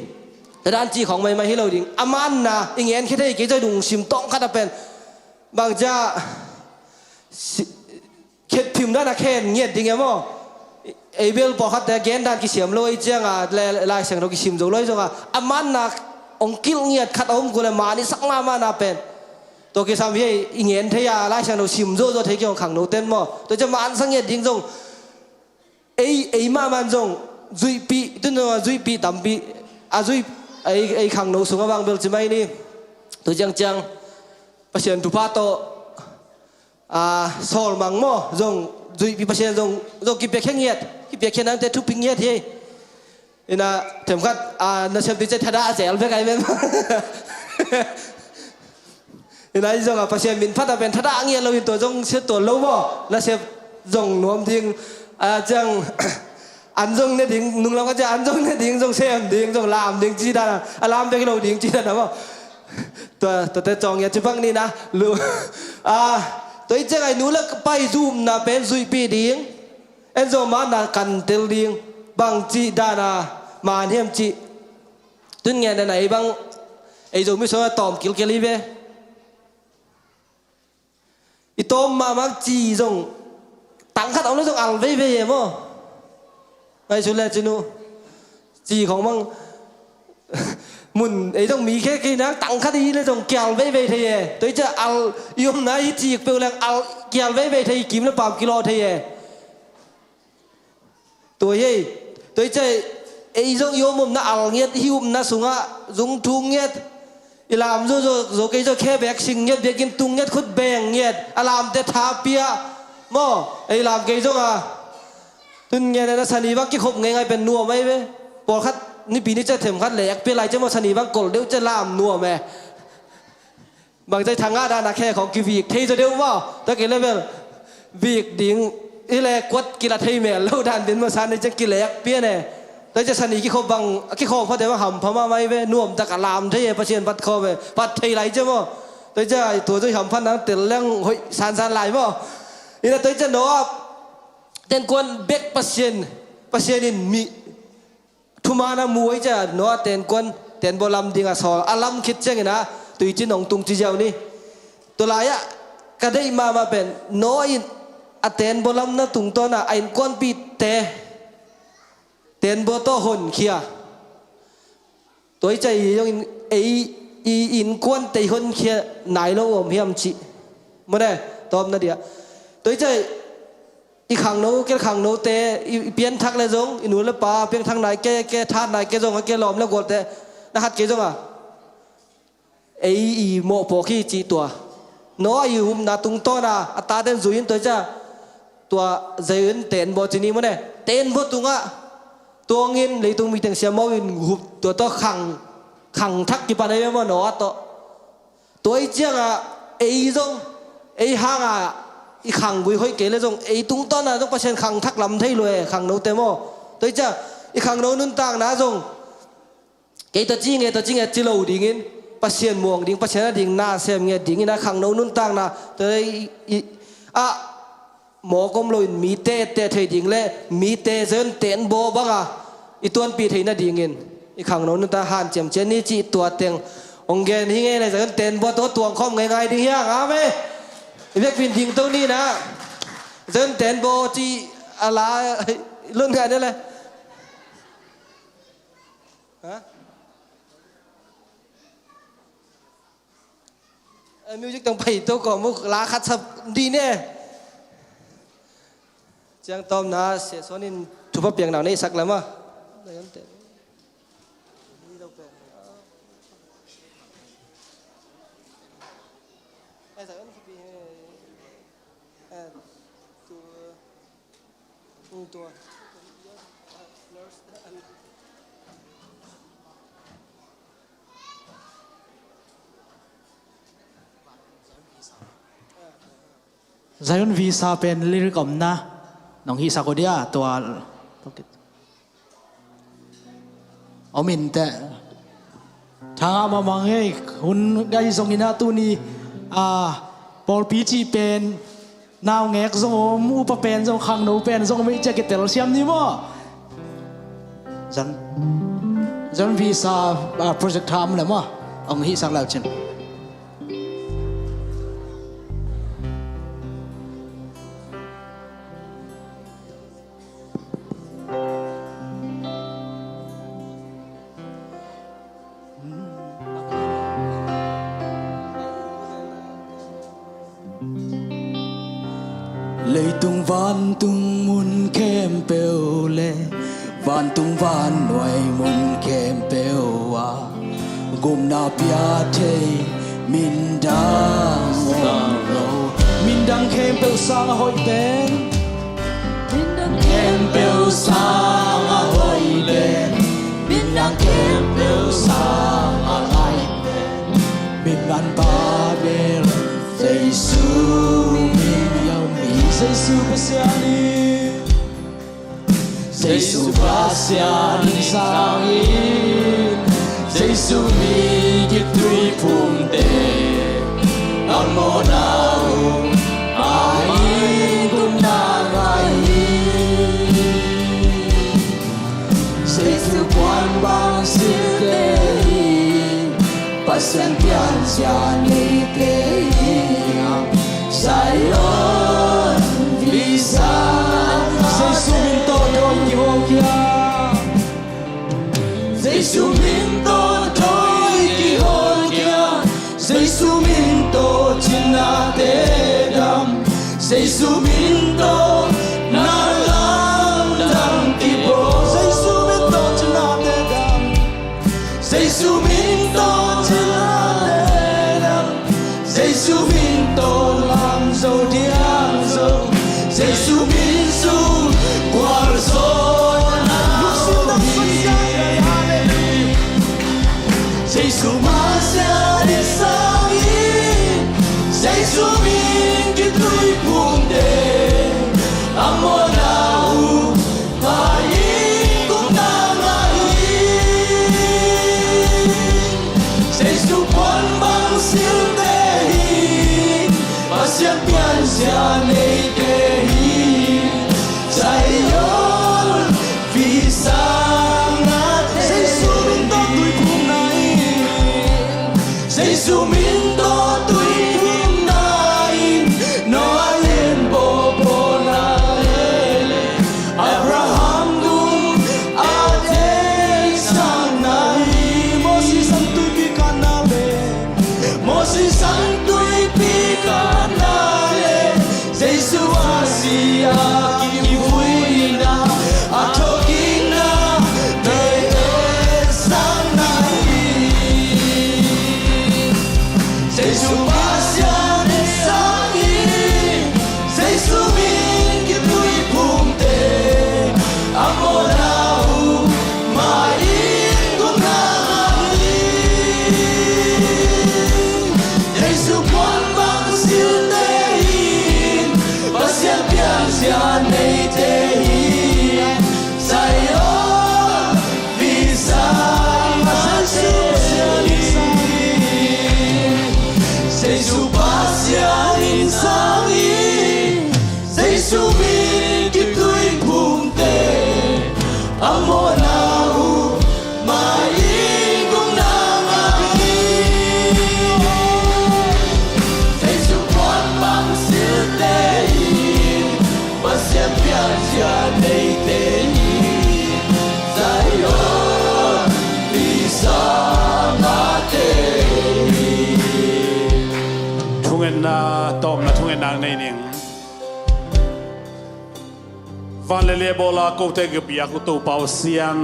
แต่ แต่ด้านจีของไม่ให้เราดิ่งอามันนะอิงเอ็นแค่ได้กี่ใจดุงชิมต้องขัดเป็นบางจะเข็ดพิมพ์ด้านนักเข็นเงียดดิ่งมั้งไอเบลพอขัดแต่เกณฑ์ด้านกิเสียมลอยเจียงอ่ะลายเสียงเรากิชิมจงลอยจงอ่ะอามันนะองกิลเงียดขัดอมกุลมานี่สักมานะเป็นตัวกิสามพี่อิงเอ็นเทียลายเสียงเราชิมโจ้เทียงขังโนเต้นมั้งตัวจะมาอันสังเงียดดิ่งจงไอมามันจงจุยปีตัวนึงจุยปีต่ำปีจุยไอขังโนสุงบางเบลจิไม่นี่ตัวจังประเสียนทุพาโตสอลมังมั้งจงจุยปีประเสียนจงกิเปียแค่เงียดกิเปียแค่นั้นแต่ทุบพิงเงียดเฮ้ยนะเถมขัดน่าเชื่อติดใจทัดอาเซลเพื่อไงเป็นนะจงประเสียนมินพัดเป็นทัดอาเงียดเราเป็นตัวจงเชื่อตัวรู้มั้งน่าเชื่อจงนวมทิ้งจังอันจงเนี่ยดิ้งนุ่งเราก็จะอันจงเนี่ยดิ้งจงเสียมดิ้งจงลามดิ้งจีดานะลามเด็กเราดิ้งจีดานะมั้งตัวแต่จองอย่าจะฟังนี่นะรู้ตัวอีเจ้าไอ้หนูแล้วไปซูมนะเป็นซุยปีดิ้งเอ็นโซมานะกันเตลดิ้งบางจีดานะมาเนียมจีตุนเงี้ยไหนบางไอ้โซมิโซะตอมกิลเกลีเวอีตอมมามักจีจงตั้งขัดเอาแล้วจงอัลเว่ยมั้งไอ้ชุดแรกจีนูจีของมังมุนไอ้ต้องมีแค่กี่นักตั้งขัดดีแล้วจงเกี่ยวเว่ยทีตัวจะอัลยมนะอีจีเปลือกอัลเกี่ยวเว่ยทีกิมแล้วปั๊มกิโลทีตัวยัยตัวจะไอ้จงยมมุนนะอัลเงียดหิวมุนนะสุงะจงทุ่งเงียดอีลามโจเกยโจแค่แบกสิงเงียดเบียกินตุงเงียดขุดแบงเงียดอลามเตทาเปียมั้งไอ้ลามเกยโจตุนเงี้ยนะสนีบังกี่ขบไงเป็นนัวไหมเว้ยปอดคัดนี่ปีนี้จะเถิมคัดแหลกเป็นไรจะมาสนีบังกลเดี๋ยวจะลามนัวแม่บางใจทางงาดานาแค่ของกิวีกเทจะเดียวว่าตะกี้เลยเป็นวีกดิ่งอีแหลกกวดกีฬาเทยแม่แล้วดันเดินมาสันในจะกิแหลกเปี้ยเนี่ยแต่จะสนีกี่ขบบังกี่ขบเพราะแต่ว่าหำพม่าไหมเว้ยนัวมตะกะลามเทยประเชียนปัดคอเว้ยปัดเทยไรจะมั้งแต่จะตัวจะหำพันนั้นเต็มเรื่องหอยสานไหลมั้งนี่นะตัวจะโน้เต้นกวนเบกปัสเซียนนี่มีทุมานะมวยจะโน้เต้นกวนเต้นบอลลัมดิ่งอ่ะสออาลัมคิดจังนะตุยจีนองตุงจีเจ้านี่ตัวลายะก็ได้มาเป็นโน้อินอ่ะเต้นบอลลัมนะตุงตัวน่ะไอ้กวนปีเต้นบอลโตหนเขียตัวใจยังไอ้อินกวนเตะหนเขียไหนเราอมเฮียมจีไม่ได้ตอบนะเดียตัวใจอีขังโน้แกขังโน้เตะเปลี่ยนทักเลยจงอีหนูเลยป่าเปลี่ยนทางไหนแกทาดไหนแกจงแกหลอมแล้วกดเตะนะฮัดแกจงอ่ะไอ้โมโปขี้จีตัวโน้อยู่หุ่มนาตุงโตนะอัตราเดินจุยนตัวจ้าตัวเจินเต้นบอจีนี่มั้งเนี่ยเต้นบอตุงอ่ะตัวเงินเลยตุงมีแต่เสียมวินหุบตัวโตขังทักกี่ปานได้มั้งโน้ตัวไอ้เจ้าอ่ะไอ้จงไอ้ห้างอ่ะอีขังบุยห้อยเกล้จงไอ้ตุงต้นน่ะต้องประชันขังทักลำไทยเลยขังโนเตโมตัวจ้าอีขังโนนุ่นต่างนะจงเกตัวจริงจิโลดิ่งประชันมวงดิ่งประชันดิ่งหน้าเสียมเงี้ยดิ่งนะขังโนนุ่นต่างนะตัวหมอกลมลอยมีเตะไทยดิ่งเล่มีเตะเซินเต้นโบบ้างอ่ะอีตัวปีไทยน่ะดิ่งอีขังโนนุ่นต่างหันเจียมเจนี่จีตัวเต็งองเกนที่ไงเลยเซินเต้นโบตัวคอมไงดิ่งยังอ่ะไหมเรียกพินทิ้งตรงนี้นะเดินเต้นโบจีอะไรเรื่องอะไรนี่แหละฮะมิวสิกต้องไปตัวก่อนมุกลาคัดสับดีเนี่ยจังตอมนะเสียส่วนนี้ทุบเปียงหนาวนี่สักแล้วมั้งตัวไซออนวีซาเป็นลิริกอมนะน้องฮิซาโกเดียตัวเอามินแต่ทางมามังเฮ้คุณไกส่งอินาตูนีปอลพีจีเป็นนาวเงกส่งมูปเป็นส่งขังโนเป็นส่งไม่จะเกิดเตลเซียมนี่มั้งจัน dân visa project tham là mà ông hi sang lao chân lấy tung van tung mun kem bèo lệ van tung van nuôi mun kem bèo à gồm na bia thề min dang min dang kem bèo sang hội bên kem bèo sang hội bên min dang kem bèo sang hội bên min ban ba bèo Giêsu Giêsu pasiani Giêsu pasiani sangin Giêsu mi kitui pumte amonau ai cũng nangai Giêsu quan bang sirte pasian piansiani te Zion visa Giêsu min to đôi Jehovah Giêsu min to đôi Jehovah Giêsu min to china te dam Giêsu min to na lam dam ti bo Giêsu min to china te dam Giêsu min to china te dam Giêsu min to lam dâu diang dâu Giêsu min su guardo na Giêsu masia de sangi Giêsu min kitui punde amonau mai cũng nangai Giêsu quan bang siêu te pasian pian nei te Zion visa Giêsu min to tui phum nai Giêsu min to tui phum nai no alien bo na lele Abraham dum ate sang nai Moses sang tui pi kanale Moses sang tui pi kanale Giêsu asia ki vui na atokina te sang nai Giêsu asia de sangi Giêsu min ki vui pumte amonau mai cũng nangai Giêsu quan bang siêu te pasian pian nei te Zion visa Giêsu pasian sangi Giêsu min kitui pumte amonau mai cũng nangai Giêsu quan bang siêu te pasian pian nei te Zion visa te thungen na tom na thungen nang nei ning van le bola ko te ge bia ko to pau sian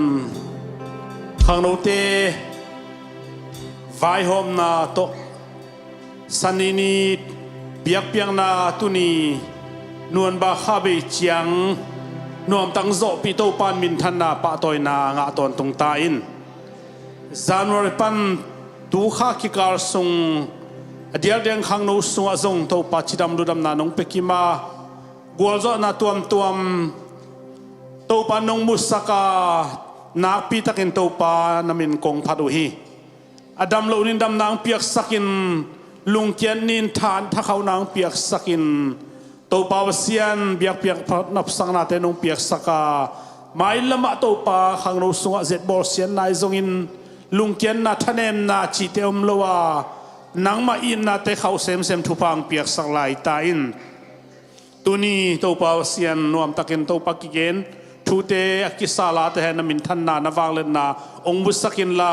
khang no te vai hom na to sanini biak piang na tuni nuan ba khabe chiang nuam tang zo pi to pan min than na pa toy na nga ton tung ta in January pan tu kha ki kar sung adial deng khang no sunga zong to pa chidam ludam na nong pekima gwalzo na tuam to pa nong musaka na pi takin to pa namin kong phadu hi adam lo nin dam nang piak sakin lungkian nin than thakau nang piak sakin to pa wasian biak piak nap sang na te nong piak saka mai lama to pa khang no sunga zet bol sian nai zongin lungkian na thanem na chi te lowa nang ma in na te khau sem thu pang piak sak lai ta in tuni to pa sian nuam takin to pa ki gen thu te akisala te han min than na wang len na ong bu sakin la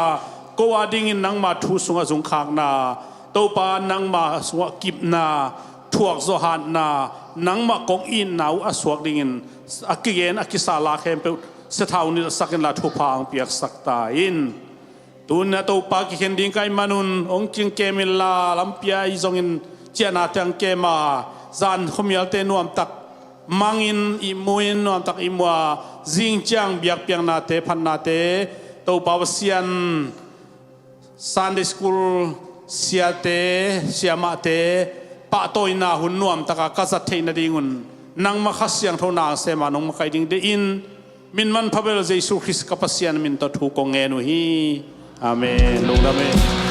ko ading in nang ma thu sunga zung khak na to pa nang ma sunga kip na thuak zo han na nang ma kong in nau aswak ding in akigen akisala khem pe se thau ni sakin la thu pang piak sak ta in tun na to pa ki khen ding kai manun ong ching kemin la lampia i zong in chiana tang ke ma zan khomial te nuam tak mangin i muin nuam tak i mwa jing chang biak piang na te phan na te to pa sian Sunday school siate siama te pa toy na hun nuam taka kasat theina dingun nang ma khasyang thona se manong ma kai ding de in min man phabel jesu christ kapasian min to thu ko nge nu hi amen lungdame